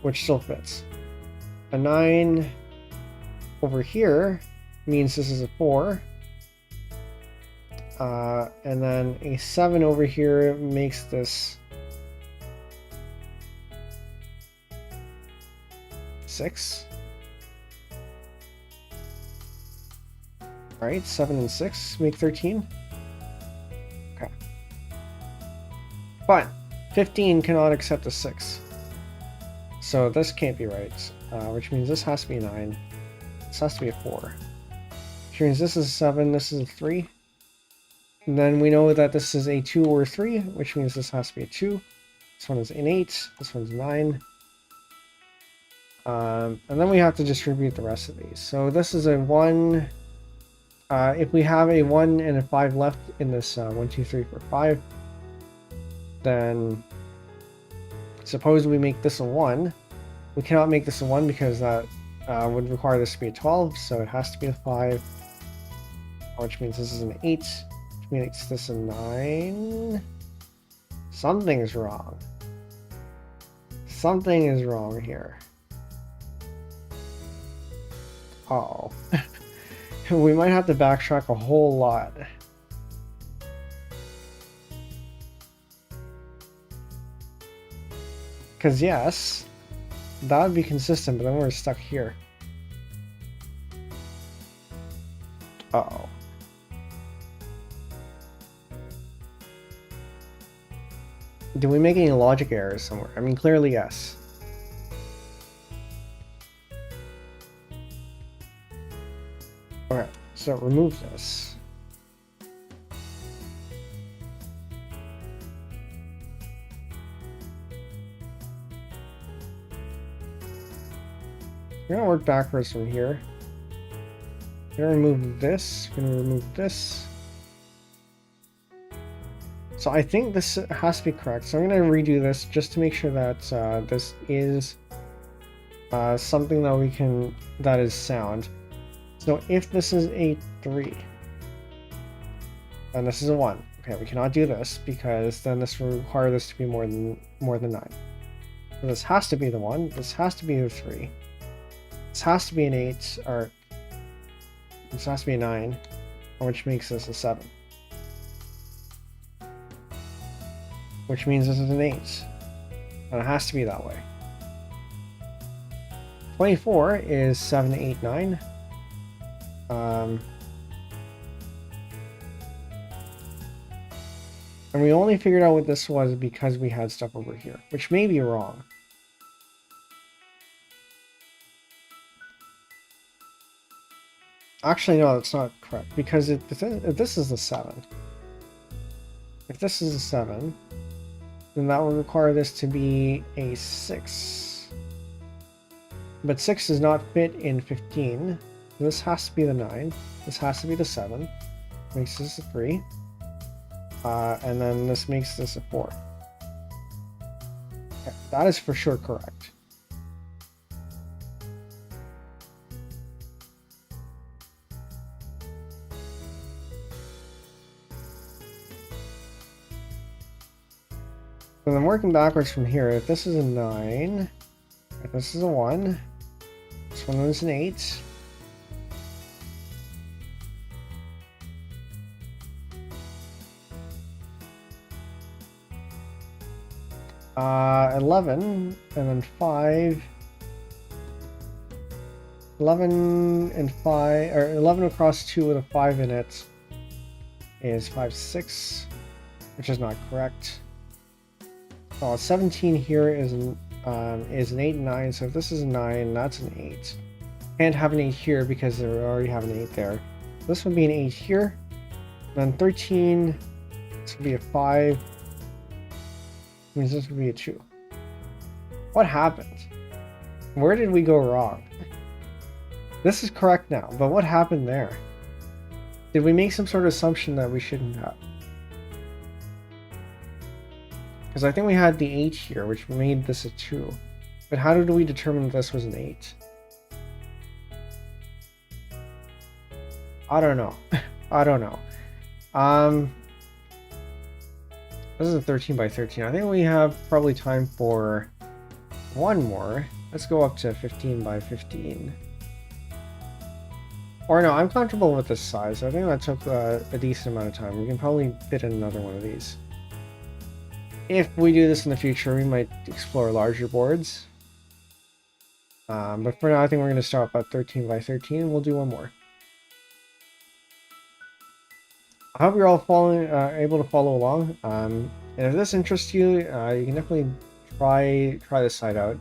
Which still fits. A 9 over here means this is a 4. And then a 7 over here makes this 6. Alright, 7 and 6 make 13. Okay. But 15 cannot accept a 6. So this can't be right, which means this has to be a 9. This has to be a 4. Which means this is a 7, this is a 3. And then we know that this is a 2 or a 3, which means this has to be a 2. This one is an 8, this one's 9. And then we have to distribute the rest of these. So this is a 1. If we have a 1 and a 5 left in this 1, 2, 3, 4, 5, then suppose we make this a 1. We cannot make this a 1 because that would require this to be a 12, so it has to be a 5, which means this is an 8, which makes this a 9. Something is wrong. Something is wrong here. Uh-oh. We might have to backtrack a whole lot. Because yes, that would be consistent, but then we're stuck here. Uh-oh. Did we make any logic errors somewhere? I mean, clearly yes. Okay, so remove this. We're gonna work backwards from here. We're gonna remove this. We're gonna remove this. So I think this has to be correct. So I'm gonna redo this just to make sure that this is something that is sound. So if this is a 3, then this is a 1. Okay, we cannot do this because then this will require this to be more than 9. So this has to be the 1. This has to be the 3. This has to be an 8, or this has to be a 9, which makes this a 7. Which means this is an 8. And it has to be that way. 24 is 7, 8, 9. And we only figured out what this was because we had stuff over here, which may be wrong. Actually, no, that's not correct, because if this is a 7, if this is a 7, then that would require this to be a 6. But 6 does not fit in 15. This has to be the 9. This has to be the 7. Makes this a 3. And then this makes this a 4. Okay, that is for sure correct. So then working backwards from here, if this is a 9, if this is a 1, this one is an 8. Uh, 11, and then 5. 11 and 5, or 11 across 2 with a 5 in it is 5, 6, which is not correct. 17 here is an 8 and 9, so if this is a 9, that's an 8. Can't have an 8 here because they already have an 8 there. This would be an 8 here. Then 13, this would be a 5. Means this would be a 2. What happened? Where did we go wrong? This is correct now, but what happened there? Did we make some sort of assumption that we shouldn't have? Because I think we had the 8 here, which made this a 2. But how did we determine this was an 8? I don't know. I don't know. This is a 13 by 13. I think we have probably time for one more. Let's go up to 15 by 15. Or no, I'm comfortable with this size. I think that took a decent amount of time. We can probably fit in another one of these. If we do this in the future, we might explore larger boards. But for now, I think we're going to start at 13 by 13, and we'll do one more. I hope you're all able to follow along. And if this interests you, you can definitely try this site out.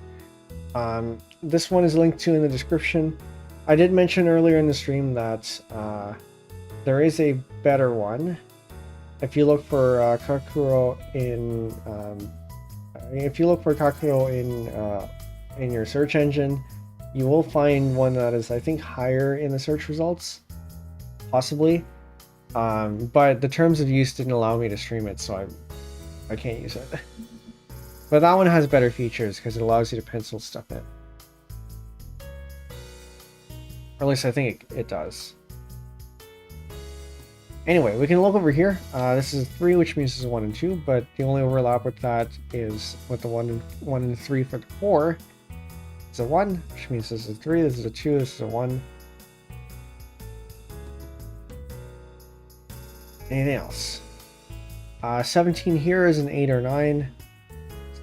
This one is linked to in the description. I did mention earlier in the stream that there is a better one. If you look for Kakuro in your search engine, you will find one that is, I think, higher in the search results, possibly. But the terms of use didn't allow me to stream it, so I can't use it. But that one has better features because it allows you to pencil stuff in. Or at least I think it does. Anyway, we can look over here. This is a 3, which means this is 1 and 2, but the only overlap with that is with the 1 and 3 for the 4. It's a 1, which means this is a 3, this is a 2, this is a 1. Anything else? 17 here is an 8 or 9.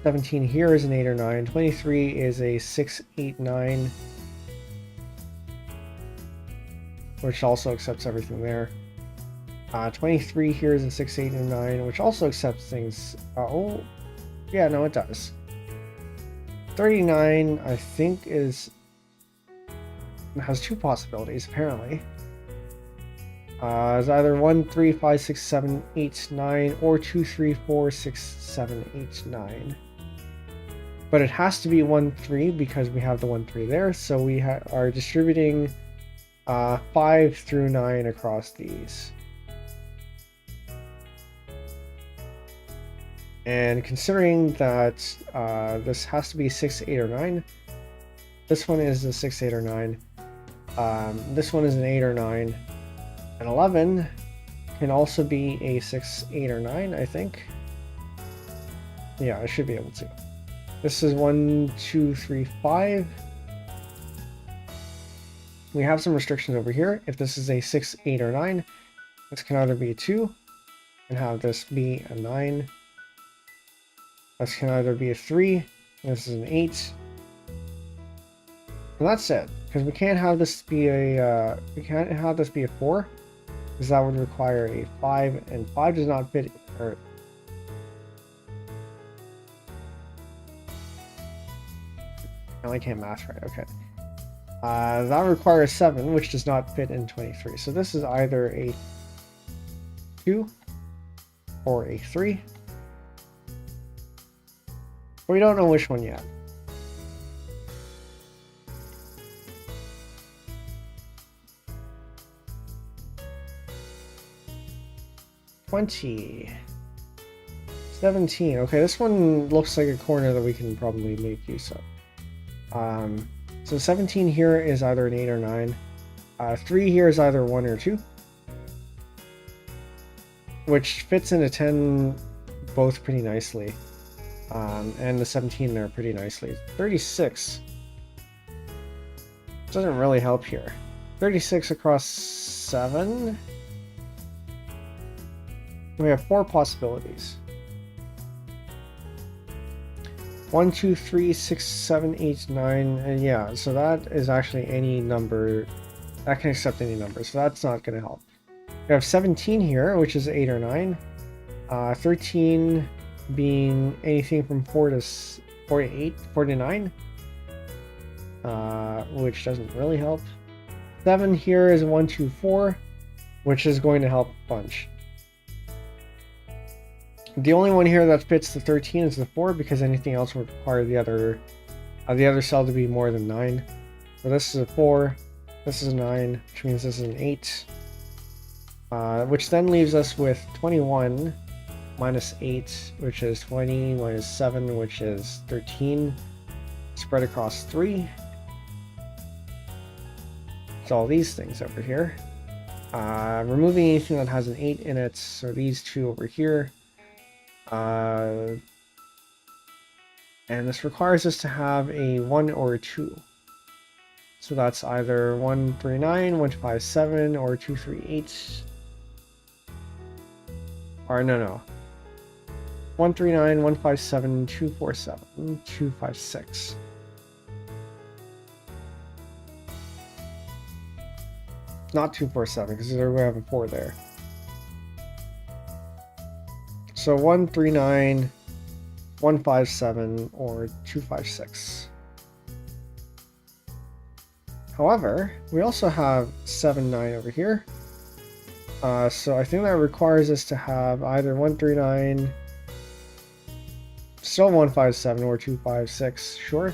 17 here is an 8 or 9. 23 is a 6, 8, 9. Which also accepts everything there. 23 here is a 6, 8, and 9, which also accepts things. Oh, yeah, no, it does. 39, I think, has 2 possibilities, apparently. It's either 1, 3, 5, 6, 7, 8, 9, or 2, 3, 4, 6, 7, 8, 9. But it has to be 1, 3 because we have the 1, 3 there. So we are distributing 5 through 9 across these. And considering that this has to be 6, 8, or 9, this one is a 6, 8, or 9. This one is an 8 or 9. And 11 can also be a 6, 8, or 9, I think. Yeah, I should be able to. This is 1, 2, 3, 5. We have some restrictions over here. If this is a 6, 8, or 9, this can either be a 2 and have this be a 9. This can either be a 3, this is an 8. And that's it, because we can't have this be a 4, because that would require a 5, and 5 does not fit Earth. I can't math right, okay. That requires 7, which does not fit in 23. So this is either a 2 or a 3. We don't know which one yet. $20. 17. Okay, this one looks like a corner that we can probably make use of. So 17 here is either an 8 or 9. 3 here is either 1 or 2. Which fits into 10 both pretty nicely. And the 17 there pretty nicely. 36 doesn't really help here. 36 across 7. We have 4 possibilities. 1, 2, 3, 6, 7, 8, 9, and yeah, so that is actually any number that can accept any number, so that's not going to help. We have 17 here, which is 8 or 9. 13 being anything from 4 to 8, 4 to 9, which doesn't really help. 7 here is 1, 2, 4, which is going to help a bunch. The only one here that fits the 13 is the 4, because anything else would require the other cell to be more than 9. So this is a 4, this is a 9, which means this is an 8. Which then leaves us with 21 minus 8, which is 20, minus 7, which is 13, spread across 3. So all these things over here. Removing anything that has an 8 in it, so these two over here. And this requires us to have a 1 or a 2. So that's either 139, 157, or 238. Or no. 139, 157, 247, 256. Not 247, because we have a 4 there. So 139, 157, or 256. However, we also have 7, 9 over here. So I think that requires us to have either 139, still 157, or 256, sure.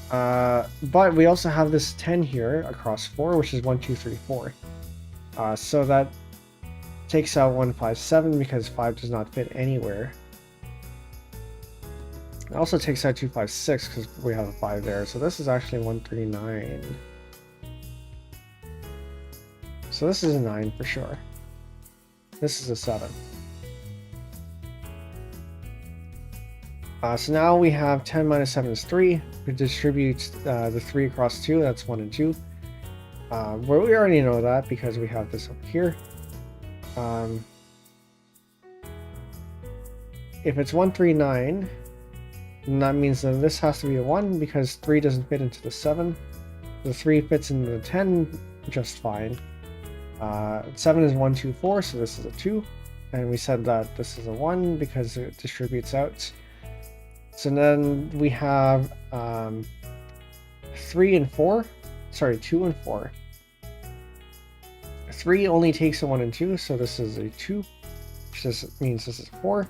But we also have this 10 here across 4, which is 1, 2, 3, 4. So that takes out 157 because 5 does not fit anywhere. It also takes out 256 because we have a 5 there. So this is actually 139. So this is a 9 for sure. This is a 7. So now we have 10 minus 7 is 3. We distribute the 3 across 2. That's 1 and 2. Well, we already know that because we have this over here. If it's 139, then that means that this has to be a 1 because 3 doesn't fit into the 7. The 3 fits into the 10 just fine. 7 is 1, 2, 4, so this is a 2. And we said that this is a 1 because it distributes out. So then we have 3 and 4. Sorry, 2 and 4. 3 only takes a 1 and 2, so this is a 2, which means this is 4.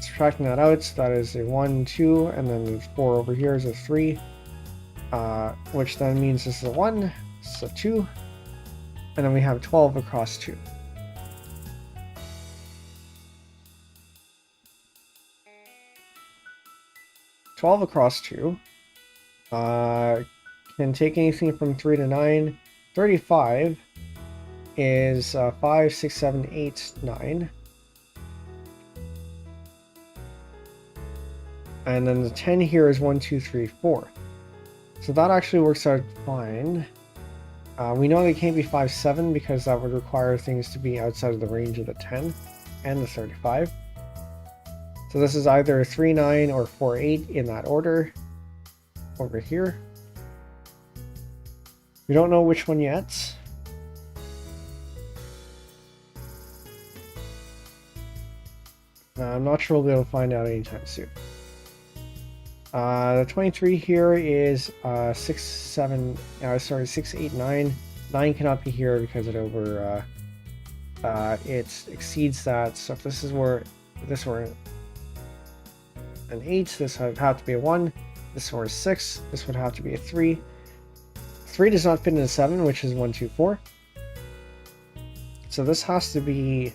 Subtracting that out, so that is a 1, 2, and then the 4 over here is a 3, which then means this is a 1, this is a 2, and then we have 12 across 2. Across 2 can take anything from 3 to 9. 35 is 5, 6, 7, 8, 9. And then the 10 here is 1, 2, 3, 4. So that actually works out fine. We know they can't be 5, 7 because that would require things to be outside of the range of the 10 and the 35. So this is either 3, 9 or 4, 8 in that order over here. We don't know which one yet. I'm not sure we'll be able to find out anytime soon. The 23 here is 6, 7, sorry, 6, 8, 9. 9 cannot be here because it it exceeds that. So if this is where this were an 8, this would have to be a 1. This were a 6, this would have to be a 3. 3 does not fit in a 7, which is 1, 2, 4. So this has to be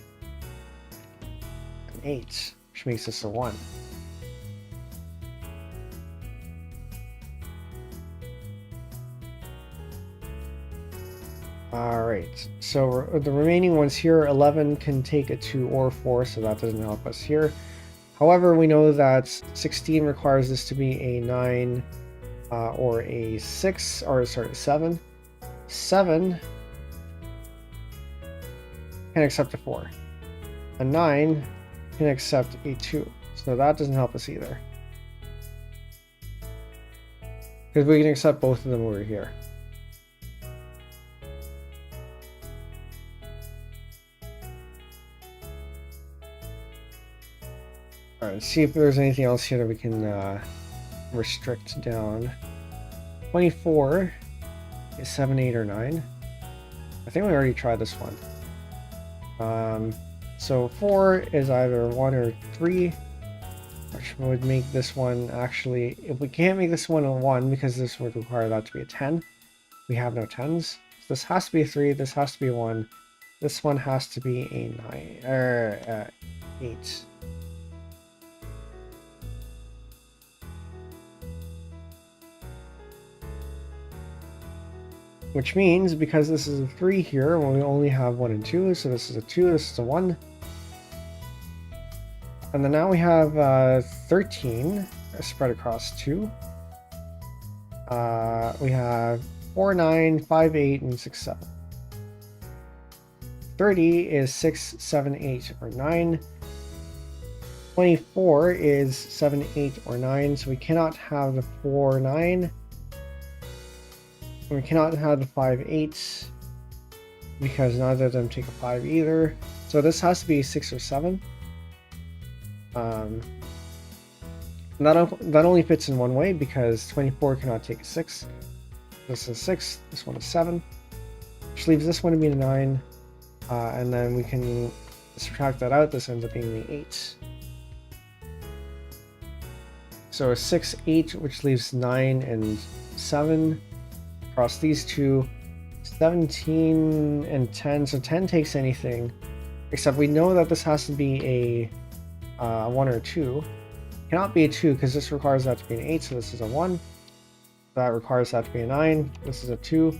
an 8, which makes this a 1. Alright, so the remaining ones here, 11 can take a 2 or 4, so that doesn't help us here. However, we know that 16 requires this to be a 9 or a 6, or sorry, 7. 7 can accept a 4. A 9 can accept a 2, so that doesn't help us either. Because we can accept both of them over here. Alright, let's see if there's anything else here that we can restrict down. 24 is 7, 8, or 9. I think we already tried this one. So 4 is either 1 or 3, which would make this one actually, if we can't make this one a 1 because this would require that to be a 10, we have no 10s. So this has to be a 3, this has to be a 1, this one has to be a 9, or 8. Which means, because this is a 3 here, when we only have 1 and 2, so this is a 2, this is a 1. And then now we have 13 spread across 2. We have 4, 9, 5, 8, and 6, 7. 30 is 6, 7, 8, or 9. 24 is 7, 8, or 9, so we cannot have the 4, 9. We cannot have the 5, 8 because neither of them take a 5 either. So this has to be 6 or 7. That only fits in one way because 24 cannot take a 6. This is 6, this one is 7, which leaves this one to be a 9. And then we can subtract that out, this ends up being the 8. So a 6, 8, which leaves 9 and 7. Across these two, 17 and 10, so 10 takes anything, except we know that this has to be a 1 or 2. It cannot be a 2 because this requires that to be an 8, so this is a 1. That requires that to be a 9, this is a 2.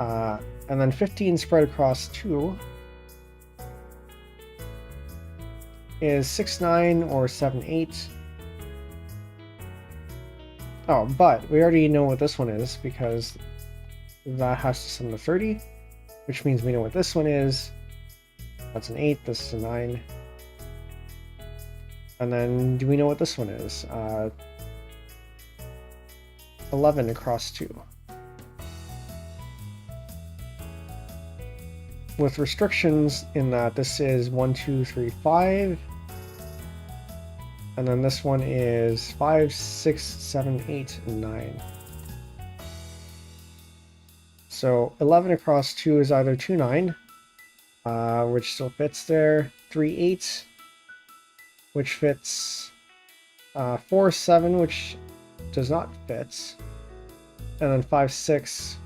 And then 15 spread across 2 is 6, 9, or 7, 8. Oh, but we already know what this one is because that has to sum to 30, which means we know what this one is. That's an 8, this is a 9. And then do we know what this one is? 11 across 2. With restrictions in that this is 1, 2, 3, 5. And then this one is 5, 6, 7, 8, and 9. So 11 across 2 is either 2, 9, which still fits there, 3, 8, which fits, 4, 7, which does not fit, and then 5, 6,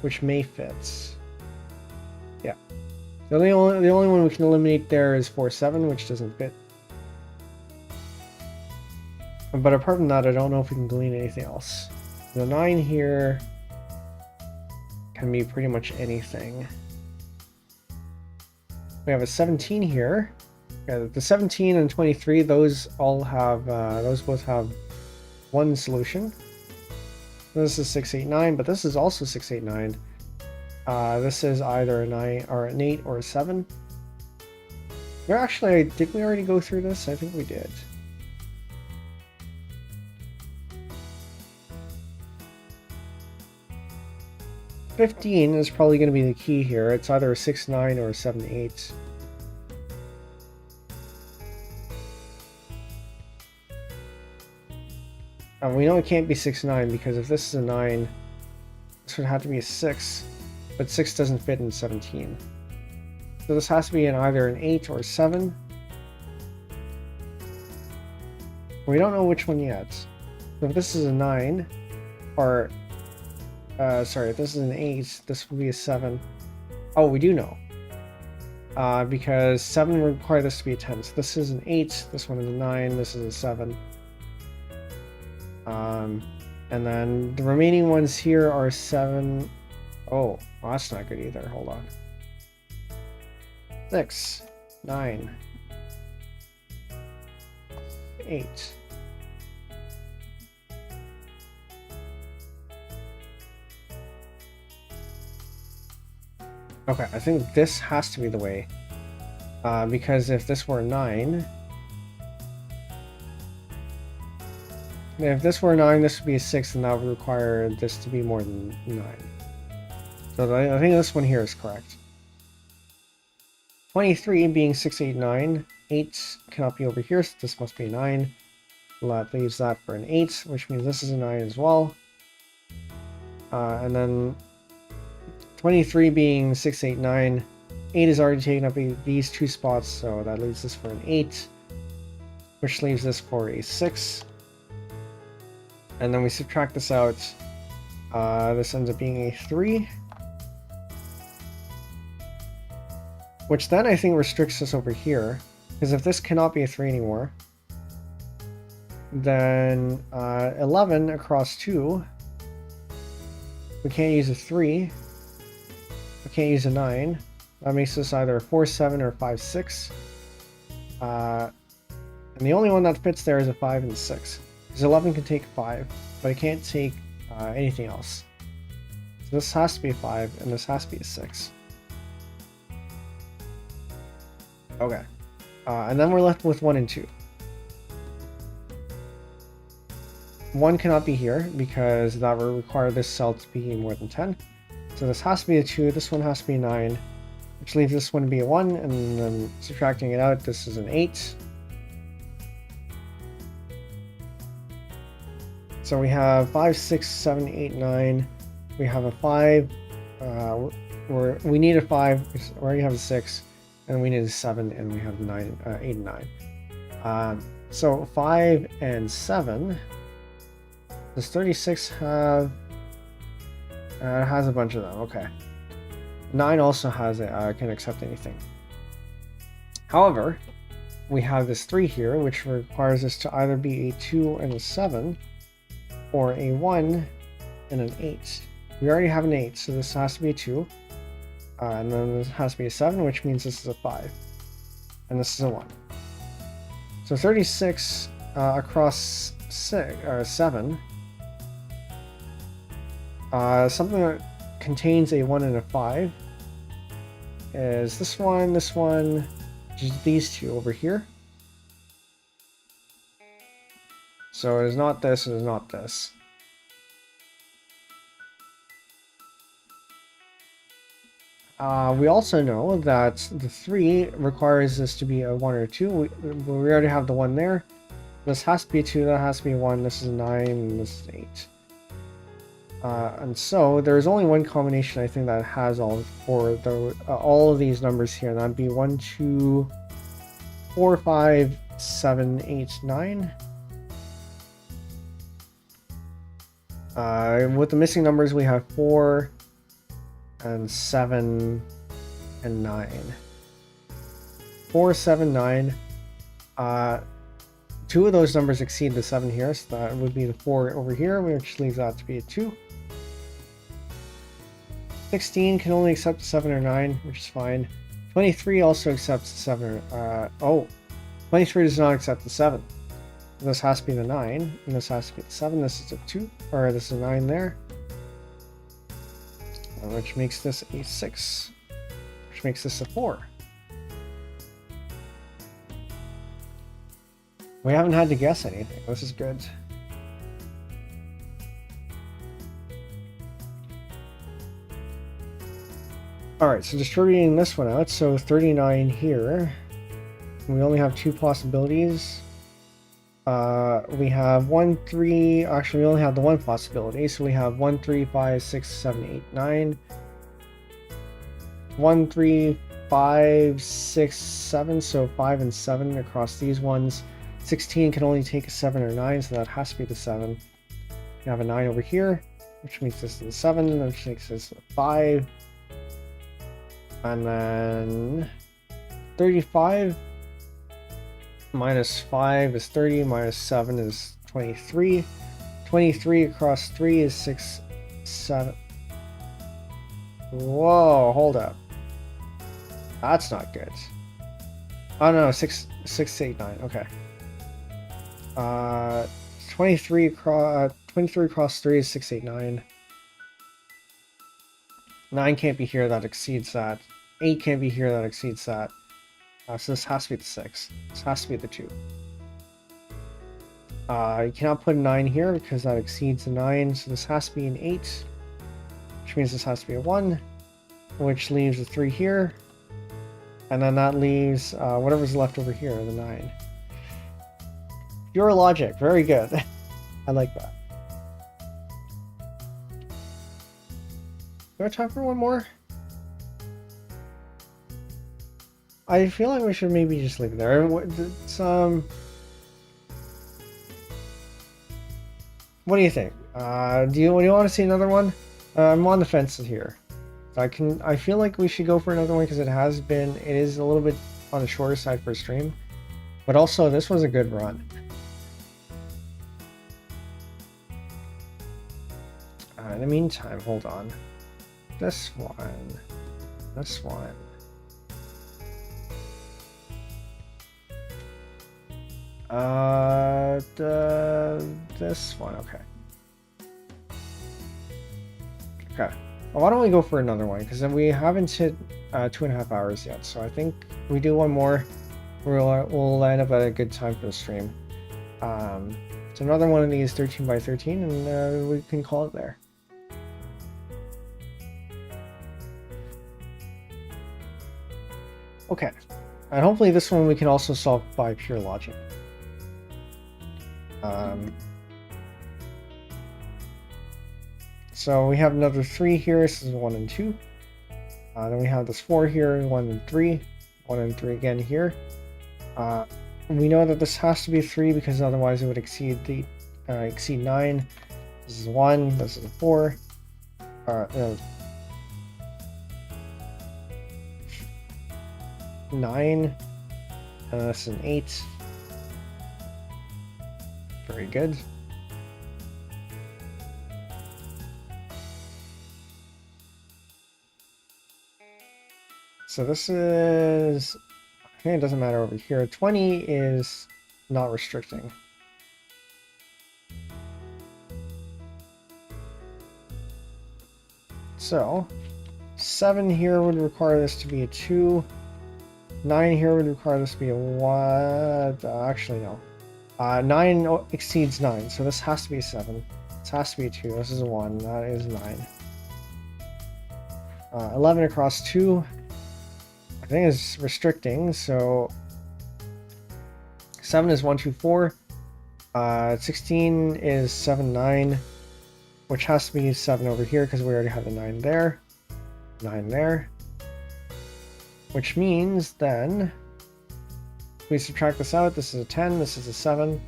which may fit. Yeah. The only one we can eliminate there is 4, 7, which doesn't fit. But apart from that, I don't know if we can delete anything else. The 9 here can be pretty much anything. We have a 17 here. Yeah, the 17 and 23, those all have, those both have one solution. This is 6, 8, 9, but this is also 6, 8, 9. This is either a 9 or an 8 or a 7. Well, actually, did we already go through this? I think we did. $15 is probably going to be the key here. It's either a 6, 9 or a 7, 8. We know it can't be 6, 9 because if this is a 9, this would have to be a 6, but 6 doesn't fit in 17. So this has to be either an 8 or a 7. We don't know which one yet. So if this is a 9, or sorry, if this is an 8, this would be a 7. Oh, we do know. Because 7 would require this to be a 10. So this is an 8, this one is a 9, this is a 7. And then the remaining ones here are 7. Oh, well, that's not good either. Hold on. 6, 9, 8. Okay, I think this has to be the way. Because if this were 9... If this were 9, this would be a 6, and that would require this to be more than 9. So I think this one here is correct. 23 being 6, 8, 9. 8 cannot be over here, so this must be a 9. That leaves that for an 8, which means this is a 9 as well. And then 23 being 6, 8, 9. 8 is already taken up these 2 spots, so that leaves this for an 8. Which leaves this for a 6. And then we subtract this out. This ends up being a 3. Which then I think restricts us over here. Because if this cannot be a 3 anymore, then 11 across 2, we can't use a 3. We can't use a 9. That makes this either a 4, 7 or 5, 6. And the only one that fits there is a 5 and 6. Because 11 can take 5, but it can't take anything else. So this has to be a 5, and this has to be a 6. Okay. And then we're left with 1 and 2. 1 cannot be here, because that will require this cell to be more than 10. So this has to be a 2, this one has to be a 9, which leaves this one to be a 1, and then subtracting it out, this is an 8. So we have 5, 6, 7, 8, 9. We have a 5. We need a 5. We already have a 6. And we need a 7. And we have 9, 8 and 9. So 5 and 7. Does 36 have... it has a bunch of them. Okay. 9 also has can accept anything. However, we have this 3 here, which requires us to either be a 2 and a 7, or a 1 and an 8. We already have an 8, so this has to be a 2. And then this has to be a 7, which means this is a 5. And this is a 1. So 36 across 7. Something that contains a 1 and a 5 is this one, just these two over here. So it is not this, it is not this. We also know that the 3 requires this to be a 1 or a 2. We already have the 1 there. This has to be a 2, that has to be a 1, this is a 9, and this is an And so there's only one combination I think that has all of these numbers here. That'd be 1, 2, 4, 5, 7, 8, 9. With the missing numbers, we have 4 and 7 and 9. 4, 7, 9. 2 of those numbers exceed the 7 here, so that would be the 4 over here, which leaves that to be a 2. 16 can only accept 7 or 9, which is fine. 23 also accepts 7 or... 23 does not accept the 7. This has to be the 9, and this has to be the 7. This is a 2, or this is a 9 there. Which makes this a 6. Which makes this a 4. We haven't had to guess anything. This is good. Alright, so distributing this one out, so 39 here. We only have 2 possibilities. We have 1, 3, actually we only have the 1 possibility, so we have 1, 3, 5, 6, 7, 8, 9. 1, 3, 5, 6, 7, so 5 and 7 across these ones. 16 can only take a 7 or 9, so that has to be the 7. We have a 9 over here, which makes this the 7, which makes this a 5. And then 35 minus 5 is 30, minus 7 is 23. 23 across 3 is 6, 7. Whoa, hold up. That's not good. Oh no, 6, 8, 9, okay. 23 across 3 is 6, 8, 9. 9 can't be here, that exceeds that. 8 can't be here, that exceeds that. So this has to be the 6. This has to be the 2. You cannot put a 9 here because that exceeds the 9, so this has to be an 8. Which means this has to be a 1. Which leaves a 3 here. And then that leaves whatever's left over here, the 9. Pure logic, very good. I like that. Do I have time for one more? I feel like we should maybe just leave it there. It's, what do you think? Do you want to see another one? I'm on the fence here. I feel like we should go for another one because it is a little bit on the shorter side for a stream. But also, this was a good run. In the meantime, hold on. This one. This one. This one, okay. Okay. Well, why don't we go for another one? Because then we haven't hit 2.5 hours yet. So I think we do one more. We'll end up at a good time for the stream. So another one of these 13 by 13, and we can call it there. Okay. And hopefully this one we can also solve by pure logic. So we have another 3 here, this is 1 and 2. Then we have this 4 here, 1 and 3. 1 and 3 again here. We know that this has to be 3 because otherwise it would exceed 9. This is 1, this is a 4. 9. And this is an 8. Very good. So this is, I think it doesn't matter over here. 20 is not restricting. So 7 here would require this to be a 2. 9 here would require this to be a 1. Actually, no. 9 exceeds 9, so this has to be a 7. This has to be a 2. This is a 1. That is 9. 11 across 2. I think is restricting, so 7 is 1, 2, 4. 16 is 7, 9. which has to be 7 over here because we already have the 9 there, 9 there, which means then if we subtract this out, this is a 10, this is a 7.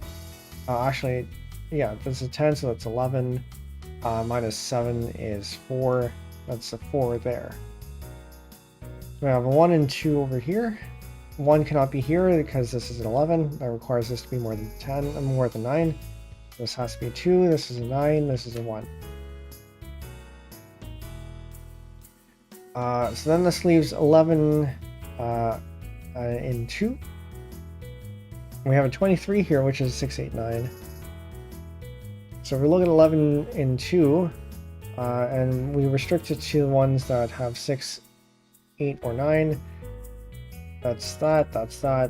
Actually, yeah, this is a 10, so that's 11. Minus 7 is 4. That's a 4 there. We have a 1 and 2 over here. 1 cannot be here because this is an 11. That requires this to be more than 10, more than 9. This has to be 2. This is a 9. This is a 1. So then this leaves 11 in 2. We have a 23 here, which is 6, 8, 9. So if we look at 11 in 2, and we restrict it to the ones that have 6, 8, or 9, that's that,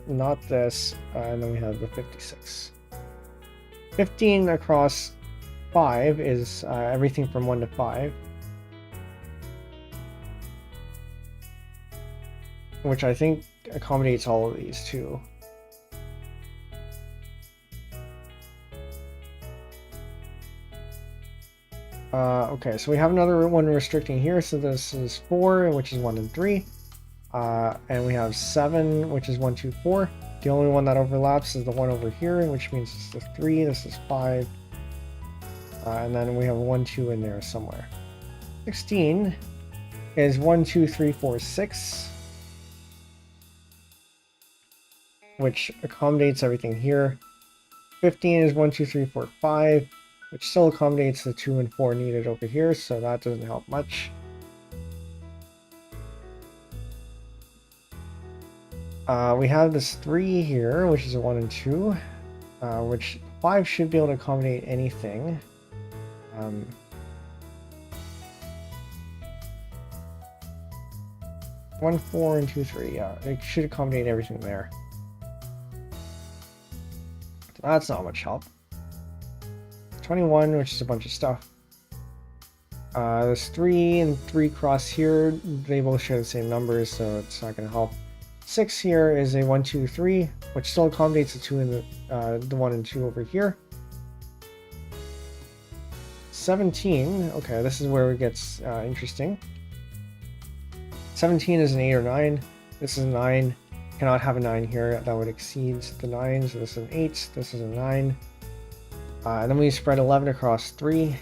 not this, and then we have the 56. 15 across 5 is everything from 1 to 5. Which I think accommodates all of these too. Okay, so we have another one restricting here. So this is 4, which is 1 and 3. And we have 7, which is 1, 2, 4. The only one that overlaps is the one over here, which means this is 3, this is 5. And then we have a 1, 2 in there somewhere. 16 is 1, 2, 3, 4, 6. Which accommodates everything here. 15 is 1, 2, 3, 4, 5, which still accommodates the 2 and 4 needed over here, so that doesn't help much. We have this 3 here, which is a 1 and 2, which 5 should be able to accommodate anything. 1, 4, and 2, 3, yeah, it should accommodate everything there. That's not much help. 21, which is a bunch of stuff. There's 3 and 3 cross here. They both share the same numbers, so it's not going to help. 6 here is a 1, 2, 3, which still accommodates the 2 and the 1 and 2 over here. 17, okay, this is where it gets interesting. 17 is an 8 or 9. This is a 9. Cannot have a 9 here, that would exceed the 9, so this is an 8, this is a 9. And then we spread 11 across 3,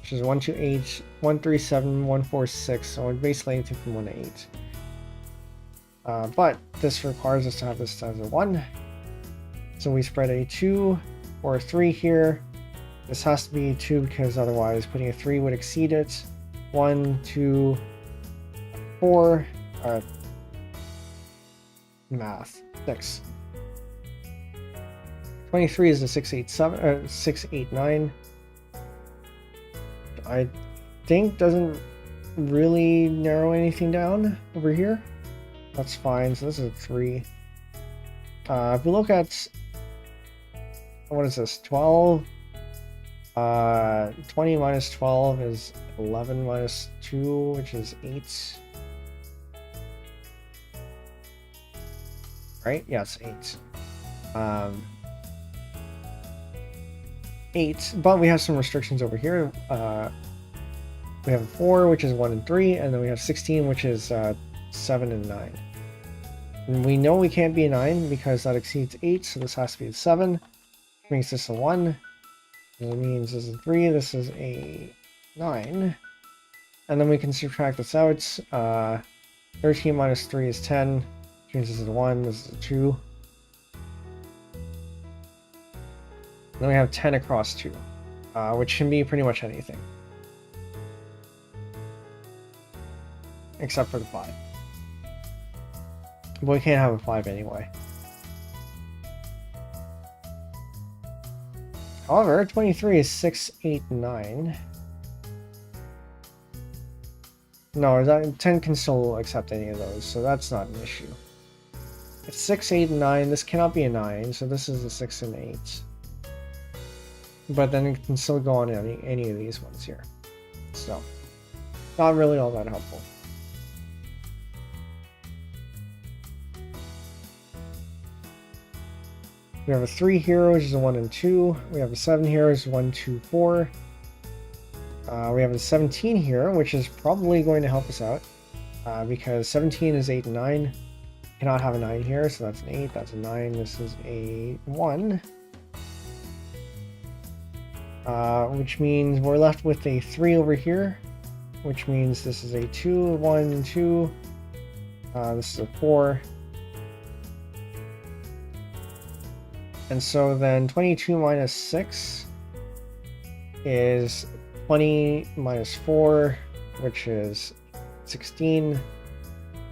which is 1, 2, 8, 1, 3, 7, 1, 4, 6, so basically anything from 1 to 8. But this requires us to have this as a 1, so we spread a 2 or a 3 here. This has to be 2 because otherwise putting a 3 would exceed it. 1, 2, 4, math, 6. 23 is a 6, 8, 7, 6, 8, 9. I think doesn't really narrow anything down over here. That's fine, so this is a 3. If we look at, what is this, 12? 20 minus 12 is 11 minus 2, which is 8. Right? Yeah, it's 8. 8, but we have some restrictions over here. We have 4, which is 1 and 3, and then we have 16, which is 7 and 9. And we know we can't be a 9 because that exceeds 8, so this has to be a 7. Which makes this a 1. That means this is a 3, this is a 9. And then we can subtract this out. 13 minus 3 is 10. Which means this is a 1, this is a 2. Then we have 10 across 2, which can be pretty much anything. Except for the 5. But we can't have a 5 anyway. However, 23 is 6, 8, 9. No, 10 can still accept any of those, so that's not an issue. It's 6, 8, and 9. This cannot be a 9, so this is a 6 and 8. But then it can still go on any of these ones here. So, not really all that helpful. We have a 3 here, which is a 1 and 2. We have a 7 here, which is 1, 2, 4. We have a 17 here, which is probably going to help us out. Because 17 is 8 and 9. Cannot have a 9 here, so that's an 8, that's a 9, this is a 1. Which means we're left with a 3 over here, which means this is a 2, 1, 2. This is a 4. And so then 22 minus 6 is 20 minus 4, which is 16.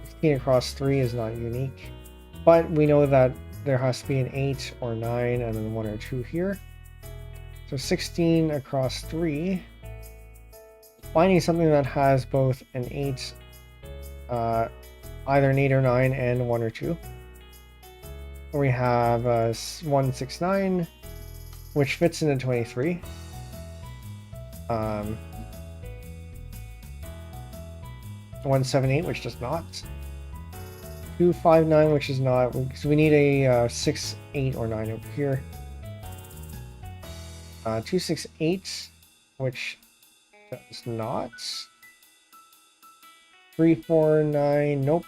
16 across 3 is not unique, but we know that there has to be an 8 or 9 and then 1 or 2 here. So 16 across 3, finding something that has both an 8, either an 8 or 9 and 1 or 2. We have 169, which fits into 23. 178, which does not. 259, which is not, because we need a 6, 8, or 9 over here. 268, which does not. 349, nope.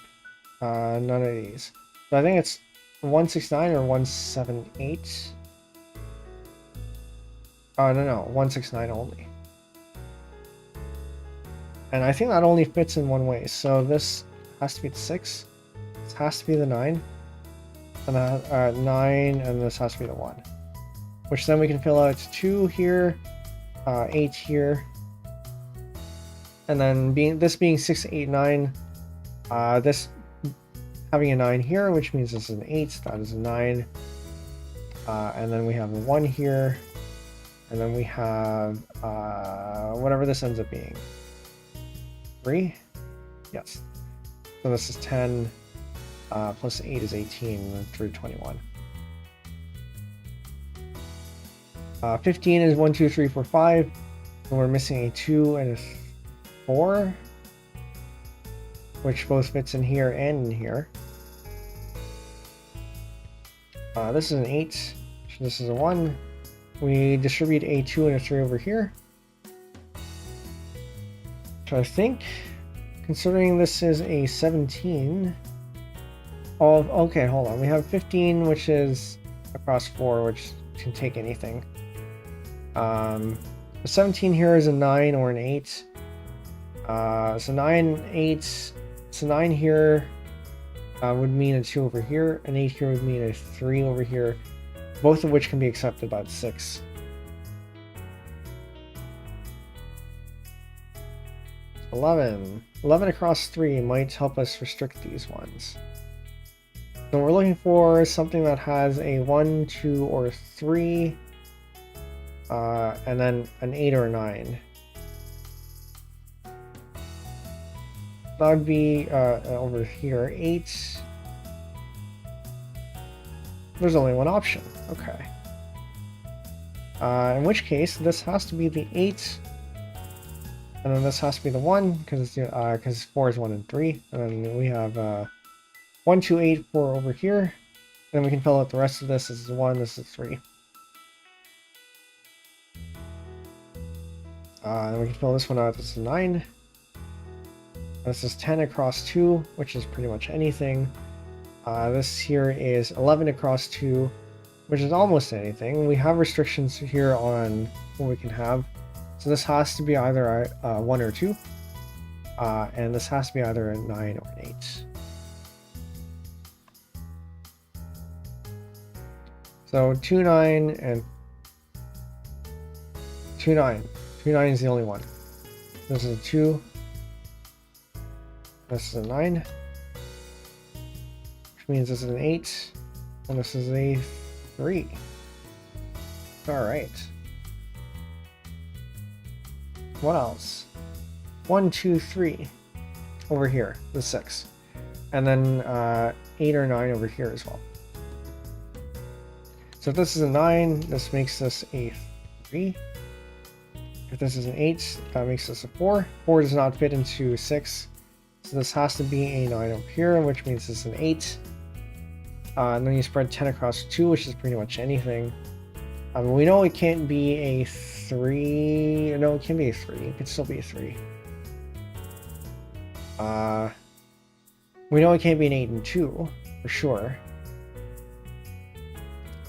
None of these. So I think it's 169 or 178. No, 169 only. And I think that only fits in one way. So this has to be the 6. This has to be the 9. And 9, and this has to be the 1. Which then we can fill out 2 here, 8 here. And then this being 6, 8, 9, this having a 9 here, which means this is an 8, that is a 9. And then we have a 1 here. And then we have whatever this ends up being. 3? Yes. So this is 10, plus 8 is 18, through 21. 15 is 1, 2, 3, 4, 5. And we're missing a 2 and a 4, which both fits in here and in here. This is an 8. This is a 1. We distribute a 2 and a 3 over here. So I think, considering this is a 17... Oh, okay, hold on. We have 15, which is across 4, which can take anything. The 17 here is a 9 or an 8. So 9, 8... So 9 here would mean a 2 over here. An 8 here would mean a 3 over here. Both of which can be accepted by the 6. So 11. 11 across 3 might help us restrict these ones. So we're looking for something that has a 1, 2, or 3, and then an 8 or a 9. That would be over here, 8. There's only one option. Okay. In which case, this has to be the 8, and then this has to be the 1, because 4 is 1 and 3, and then we have 1, 2, 8, 4 over here, and then we can fill out the rest of this. This is 1, this is 3. Then we can fill this one out. This is 9. This is 10 across 2, which is pretty much anything. This here is 11 across 2, which is almost anything. We have restrictions here on what we can have. So this has to be either a 1 or 2. And this has to be either a 9 or an 8. So 2, 9, and 2, 9. 2, 9 is the only one. This is a 2. This is a 9. Which means this is an 8. And this is a 3. Alright. What else? 1, 2, 3. Over here. The 6. And then 8 or 9 over here as well. So if this is a 9, this makes this a 3. If this is an 8, that makes this a 4. 4 does not fit into 6. So this has to be a 9 up here, which means this is an 8. And then you spread 10 across 2, which is pretty much anything. We know it can't be a 3. No, it can be a 3. It could still be a 3. We know it can't be an 8 and 2, for sure.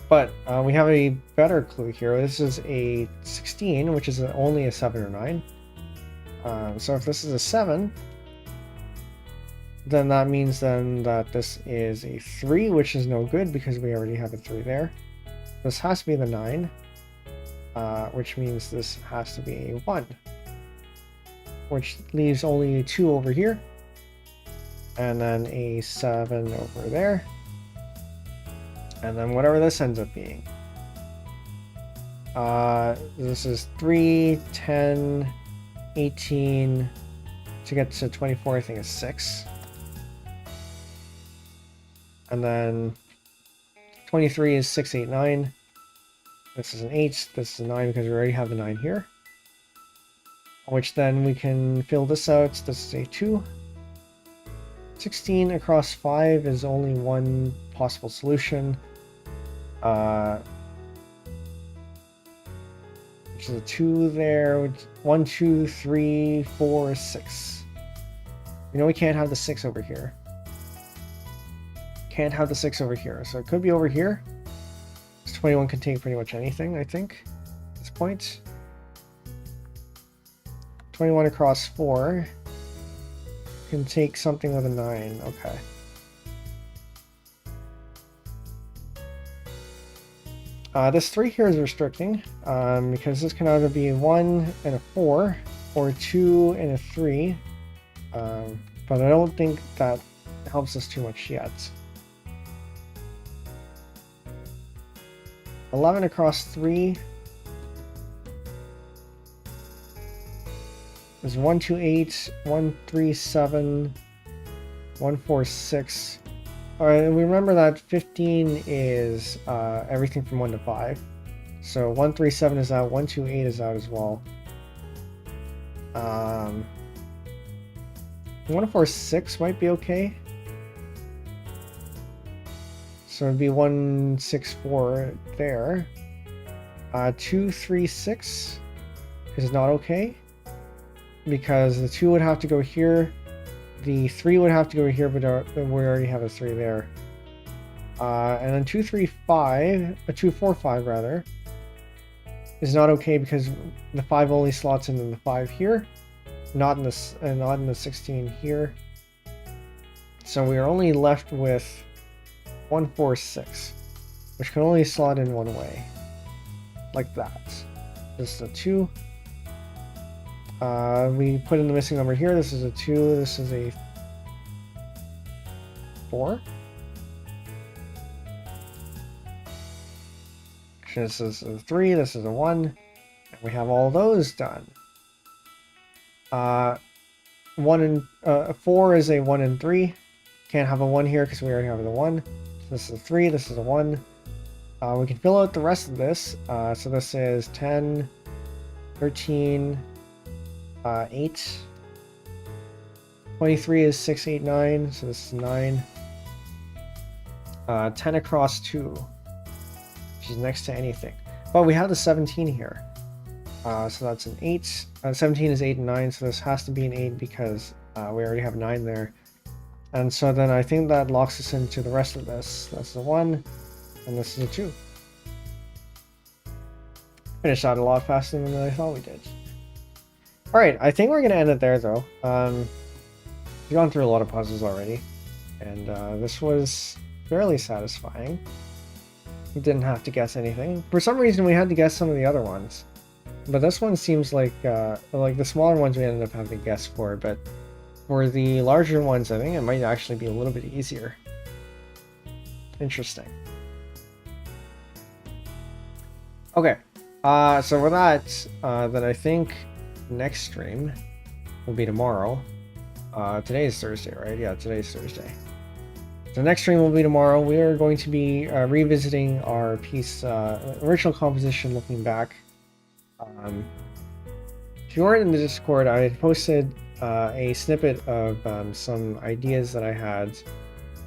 But we have a better clue here. This is a 16, which is only a 7 or 9. So if this is a 7, then that means then that this is a 3, which is no good because we already have a 3 there. This has to be the 9, which means this has to be a 1, which leaves only a 2 over here, and then a 7 over there, and then whatever this ends up being. This is 3, 10, 18, to get to 24 I think is 6. And then 23 is 6, 8, 9. This is an 8, this is a 9 because we already have the 9 here. Which then we can fill this out. This is a 2. 16 across 5 is only one possible solution. Which is a 2 there. 1, 2, 3, 4, 6. You know we can't have the 6 over here. Can't have the 6 over here, so it could be over here. This 21 can take pretty much anything, I think, at this point. 21 across 4 can take something with a 9, okay. This 3 here is restricting, because this can either be a 1 and a 4, or a 2 and a 3, but I don't think that helps us too much yet. 11 across 3 is 1, 2, 8, 1, 3, 7, 1, 4, 6. Alright, and we remember that 15 is everything from 1 to 5. So 1, 3, 7 is out, 1, 2, 8 is out as well. 1, 4, 6 might be okay. So it'd be 1, 6, 4 there. 2, 3, 6 is not okay, because the 2 would have to go here, the 3 would have to go here, but we already have a 3 there. And then 2, 3, 5, 2, 4, 5 rather, is not okay because the 5 only slots in the 5 here, not in the 16 here. So we are only left with 1, 4, 6, which can only slot in one way, like that. This is a 2. We put in the missing number here. This is a 2. This is a 4. This is a 3. This is a 1. And we have all those done. 4 is a 1 and 3. Can't have a 1 here because we already have the 1. This is a 3, this is a 1. We can fill out the rest of this. So this is 10, 13, 8. 23 is 6, 8, 9, so this is 9. 10 across 2, which is next to anything. But we have the 17 here. So that's an 8. 17 is 8 and 9, so this has to be an 8 because we already have 9 there. And so then I think that locks us into the rest of this. That's the 1, and this is a 2. Finished out a lot faster than I thought we did. Alright, I think we're going to end it there though. We've gone through a lot of puzzles already, and this was fairly satisfying. We didn't have to guess anything. For some reason we had to guess some of the other ones. But this one seems like the smaller ones we ended up having to guess for, but for the larger ones, I think it might actually be a little bit easier. Interesting. Okay, so with that, then I think next stream will be tomorrow. Today is Thursday, right? Yeah, today's Thursday. The next stream will be tomorrow. We are going to be revisiting our piece, original composition, looking back. If you weren't in the Discord, I posted a snippet of some ideas that I had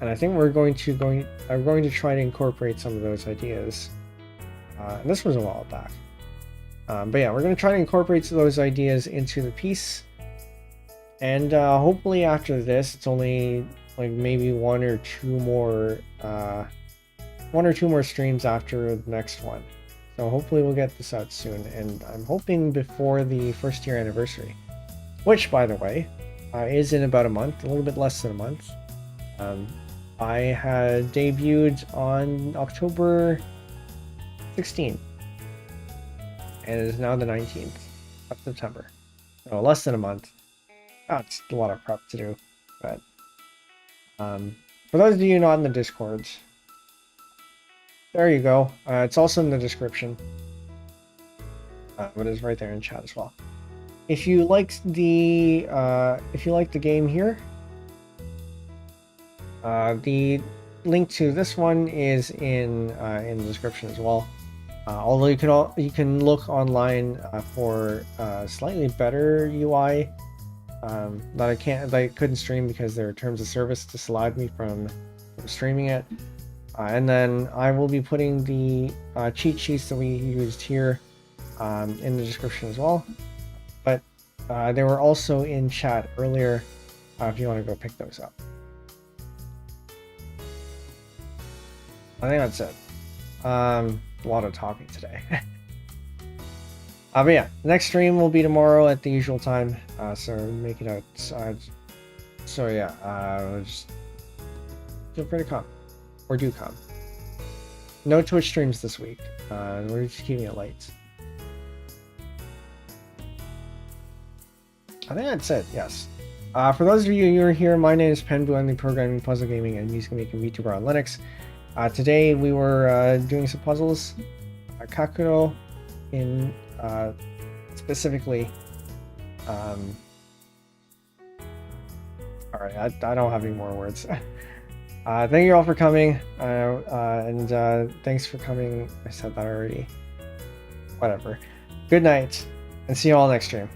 And I think we're going to try to incorporate some of those ideas. And this was a while back. But yeah, we're going to try to incorporate those ideas into the piece. And hopefully after this, it's only like maybe one or two more streams after the next one. So hopefully we'll get this out soon, and I'm hoping before the first year anniversary, which, by the way, is in about a month, a little bit less than a month. I had debuted on October 16th, and it is now the 19th of September. So less than a month. It's a lot of prep to do, but for those of you not in the Discord, there you go. It's also in the description, but it's right there in chat as well. If you liked the game here, the link to this one is in the description as well. Although you can look online for slightly better UI that I couldn't stream because their terms of service disallowed me from streaming it. And then I will be putting the cheat sheets that we used here in the description as well. But they were also in chat earlier if you want to go pick those up. I think that's it. A lot of talking today. But yeah, the next stream will be tomorrow at the usual time. So make it out. So yeah, just feel free to come. Or do come. No Twitch streams this week. We're just keeping it light. I think that's it, yes. For those of you who are here, my name is Penbu. I'm the programming, puzzle gaming, and music making VTuber on Linux. Today we were doing some puzzles. Kakuro in specifically. Alright, I don't have any more words. Thank you all for coming, and thanks for coming. I said that already. Whatever. Good night, and see you all next stream.